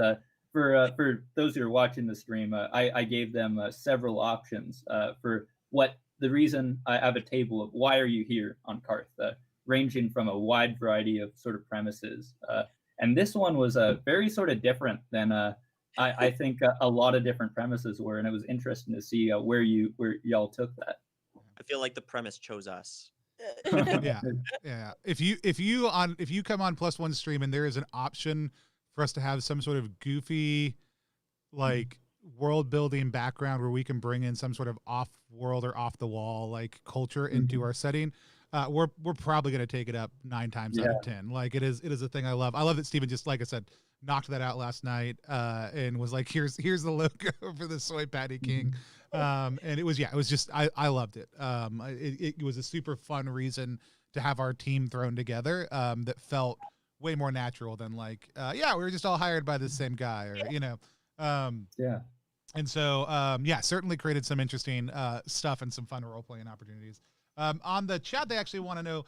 for those who are watching the stream. I gave them several options for what the reason. I have a table of why are you here on Karth, ranging from a wide variety of sort of premises. And this one was very sort of different than I think a lot of different premises were, and it was interesting to see where y'all took that. I feel like the premise chose us. Yeah. Yeah. If you come on +1 stream and there is an option for us to have some sort of goofy, like, world building background where we can bring in some sort of off world or off the wall like culture into our setting, we're probably going to take it up 9 times out Yeah. of 10. Like, it is a thing I love. I love that Steven, just like I said, knocked that out last night, and was like, here's the logo for the Soy Patty King. And it was just, I loved it. It was a super fun reason to have our team thrown together, that felt way more natural than like, we were just all hired by the same guy, or, Yeah. and so, certainly created some interesting stuff and some fun role-playing opportunities. On the chat, they actually want to know,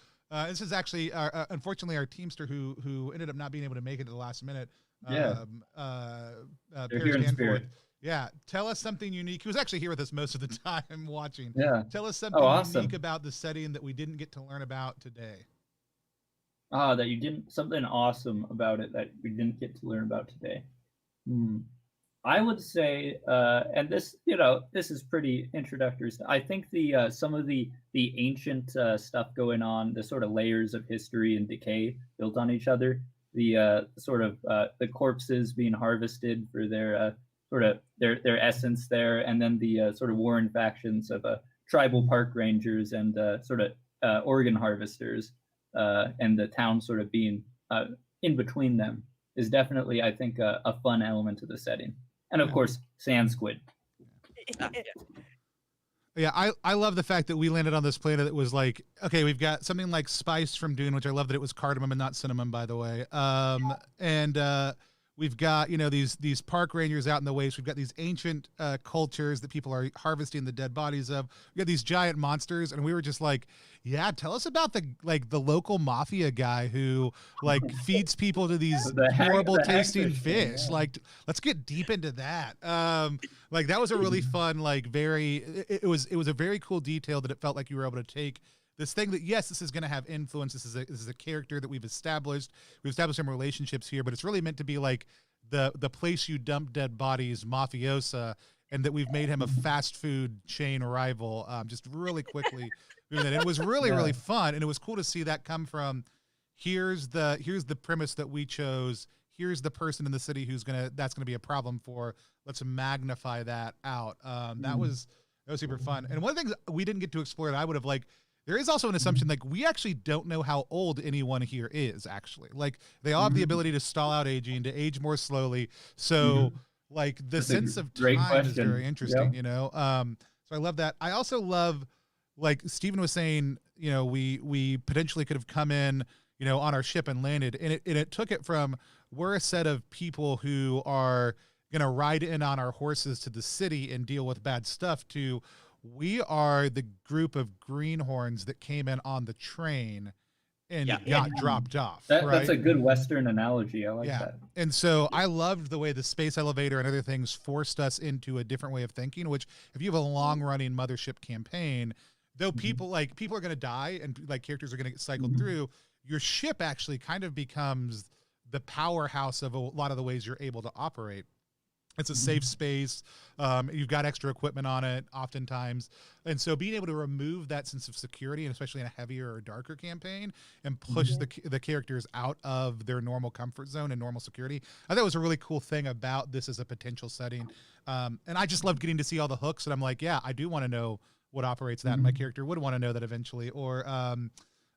this is actually, unfortunately, our teamster who ended up not being able to make it at the last minute. Yeah. They're Perry here in Danforth. spirit. Yeah, tell us something unique. He was actually here with us most of the time watching. Yeah. Tell us something Awesome. unique about the setting that we didn't get to learn about today. That you didn't, something awesome about it that we didn't get to learn about today. I would say, and this, this is pretty introductory. I think the some of the ancient stuff going on, the sort of layers of history and decay built on each other, the sort of the corpses being harvested for their sort of their essence there, and then the sort of warring factions of tribal park rangers and sort of organ harvesters, and the town sort of being in between them is definitely, I think, a fun element to the setting. And of course, sand squid. Yeah, I love the fact that we landed on this planet that was like, okay, we've got something like spice from Dune, which I love that it was cardamom and not cinnamon, by the way. And we've got, these park rangers out in the waste. We've got these ancient cultures that people are harvesting the dead bodies of. We got these giant monsters, and we were just like, yeah, tell us about the local mafia guy who feeds people to these horrible tasting fish. Yeah. Like, let's get deep into that. That was a really fun, it was a very cool detail that it felt like you were able to take this thing that, yes, this is going to have influence. This is a character that we've established. We've established some relationships here, but it's really meant to be like the place you dump dead bodies mafiosa, and that we've made him a fast food chain rival, just really quickly. It was really, really fun. And it was cool to see that come from, here's the premise that we chose. Here's the person in the city that's gonna be a problem for. Let's magnify that out. That was super fun. And one of the things we didn't get to explore that I would have liked, there is also an assumption like we actually don't know how old anyone here is actually. Like they all have the ability to stall out aging, to age more slowly. So like the That's sense of great time is question. very interesting, Yeah. So I love that. I also love, like Stephen was saying, we potentially could have come in, on our ship and landed, and it took it from, we're a set of people who are going to ride in on our horses to the city and deal with bad stuff, to we are the group of greenhorns that came in on the train and got dropped off. That's a good Western analogy. I like that. And so I loved the way the space elevator and other things forced us into a different way of thinking, which if you have a long running Mothership campaign, though people are going to die and like characters are going to get cycled through, your ship actually kind of becomes the powerhouse of a lot of the ways you're able to operate. It's a safe space. You've got extra equipment on it oftentimes. And so being able to remove that sense of security, and especially in a heavier or darker campaign, and push the characters out of their normal comfort zone and normal security, I thought was a really cool thing about this as a potential setting. And I just loved getting to see all the hooks. And I'm like, yeah, I do want to know what operates that. And my character would want to know that eventually. Or,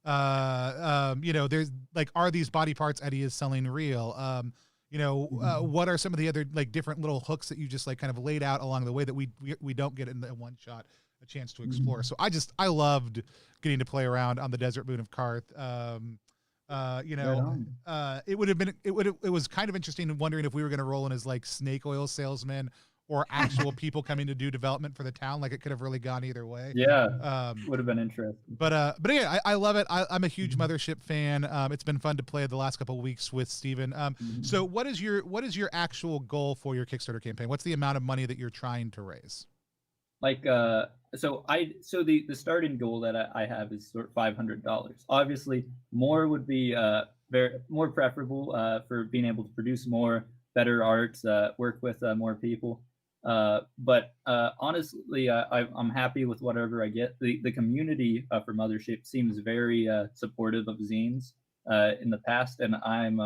there's like, are these body parts Eddie is selling real? What are some of the other like different little hooks that you just like kind of laid out along the way that we don't get in the one shot a chance to explore. So I loved getting to play around on the Desert Moon of Karth. It was kind of interesting wondering if we were going to roll in as like snake oil salesmen or actual people coming to do development for the town. Like it could have really gone either way. Yeah. Would have been interesting. But yeah, I love it. I'm a huge Mothership fan. It's been fun to play the last couple of weeks with Steven. So what is your actual goal for your Kickstarter campaign? What's the amount of money that you're trying to raise? Like, so the starting goal that I have is sort of $500. Obviously more would be, more preferable, for being able to produce more, better art, work with more people. But honestly, I'm happy with whatever I get. The community for Mothership seems very supportive of zines in the past, and I'm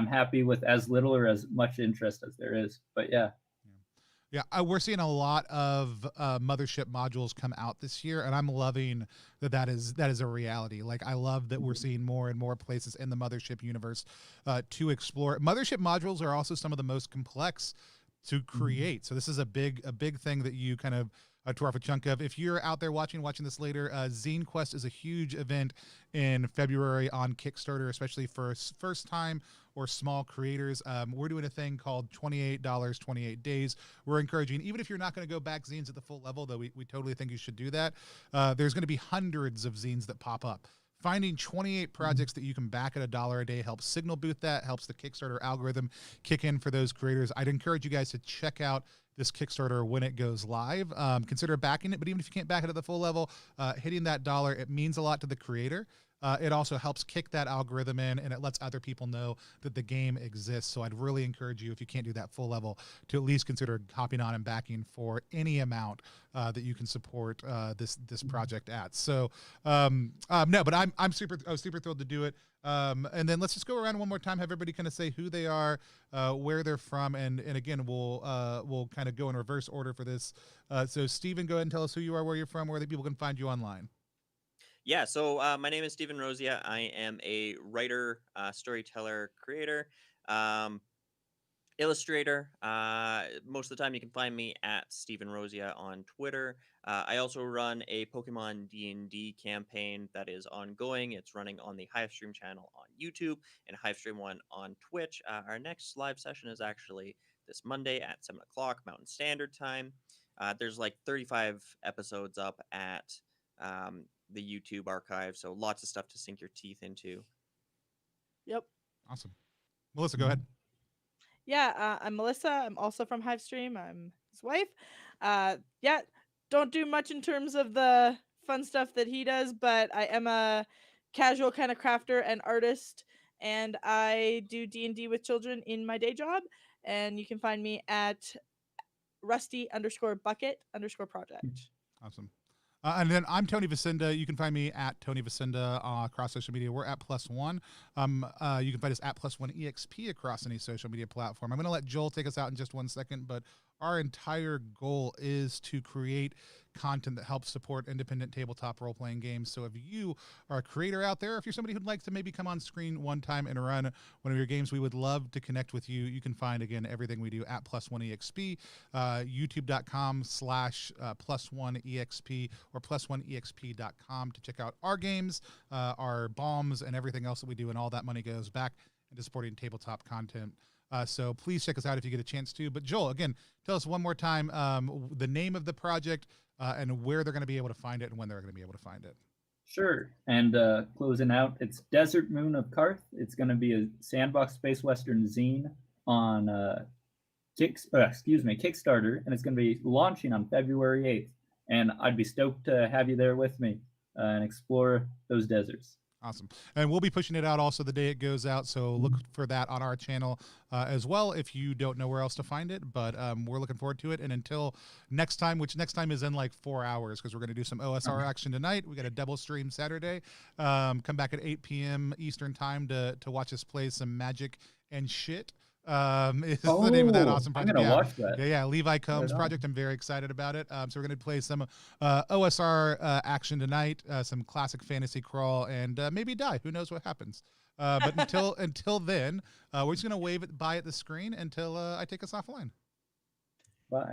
happy with as little or as much interest as there is. But yeah. Yeah, we're seeing a lot of Mothership modules come out this year, and I'm loving that is a reality. Like, I love that we're seeing more and more places in the Mothership universe to explore. Mothership modules are also some of the most complex to create. So this is a big thing that you kind of dwarf a chunk of. If you're out there watching this later, Zine Quest is a huge event in February on Kickstarter, especially for first time or small creators. We're doing a thing called $28, 28 days. We're encouraging, even if you're not going to go back zines at the full level, though we totally think you should do that, there's going to be hundreds of zines that pop up. Finding 28 projects that you can back at $1 a day helps signal boost that, helps the Kickstarter algorithm kick in for those creators. I'd encourage you guys to check out this Kickstarter when it goes live. Consider backing it, but even if you can't back it at the full level, hitting that $1, it means a lot to the creator. It also helps kick that algorithm in, and it lets other people know that the game exists. So I'd really encourage you, if you can't do that full level, to at least consider hopping on and backing for any amount that you can support this project at. So no, but I was super thrilled to do it. And then let's just go around one more time, have everybody kind of say who they are, where they're from, and again we'll kind of go in reverse order for this. So Steven, go ahead and tell us who you are, where you're from, where the people can find you online. Yeah, so my name is Steven Rosia. I am a writer, storyteller, creator, illustrator. Most of the time you can find me at Steven Rosia on Twitter. I also run a Pokemon D&D campaign that is ongoing. It's running on the Hivestream channel on YouTube and Hivestream 1 on Twitch. Our next live session is actually this Monday at 7 o'clock Mountain Standard Time. There's like 35 episodes up at the YouTube archive, so lots of stuff to sink your teeth into. Yep. Awesome. Melissa, go ahead. Yeah, I'm Melissa. I'm also from Hivestream. I'm his wife. Yeah, don't do much in terms of the fun stuff that he does, but I am a casual kind of crafter and artist, and I do D&D with children in my day job. And you can find me at rusty_bucket_project. Awesome. And then I'm Tony Vicinda. You can find me at Tony Vicinda across social media. We're at +1. You can find us at +1EXP across any social media platform. I'm going to let Joel take us out in just 1 second, but our entire goal is to create content that helps support independent tabletop role-playing games. So if you are a creator out there, if you're somebody who'd like to maybe come on screen one time and run one of your games, we would love to connect with you. You can find, again, everything we do at +1EXP, youtube.com/+1EXP, or +1EXP.com to check out our games, our bombs, and everything else that we do, and all that money goes back into supporting tabletop content. So please check us out if you get a chance to. But Joel, again, tell us one more time the name of the project and where they're going to be able to find it and when they're going to be able to find it. Sure. And closing out, it's Desert Moon of Karth. It's going to be a sandbox space western zine on Kickstarter, and it's going to be launching on February 8th. And I'd be stoked to have you there with me and explore those deserts. Awesome. And we'll be pushing it out also the day it goes out, so look for that on our channel as well if you don't know where else to find it. But we're looking forward to it. And until next time, which next time is in like 4 hours, because we're going to do some OSR action tonight. We got a double stream Saturday. Come back at 8 p.m. Eastern time to watch us play some Magic and Shit. Is the name of that awesome project. I'm gonna watch that. Yeah, Levi Combs project. I'm very excited about it. So we're gonna play some OSR action tonight, some classic fantasy crawl, and maybe die. Who knows what happens? But until then, we're just gonna wave it by at the screen until I take us offline. Bye.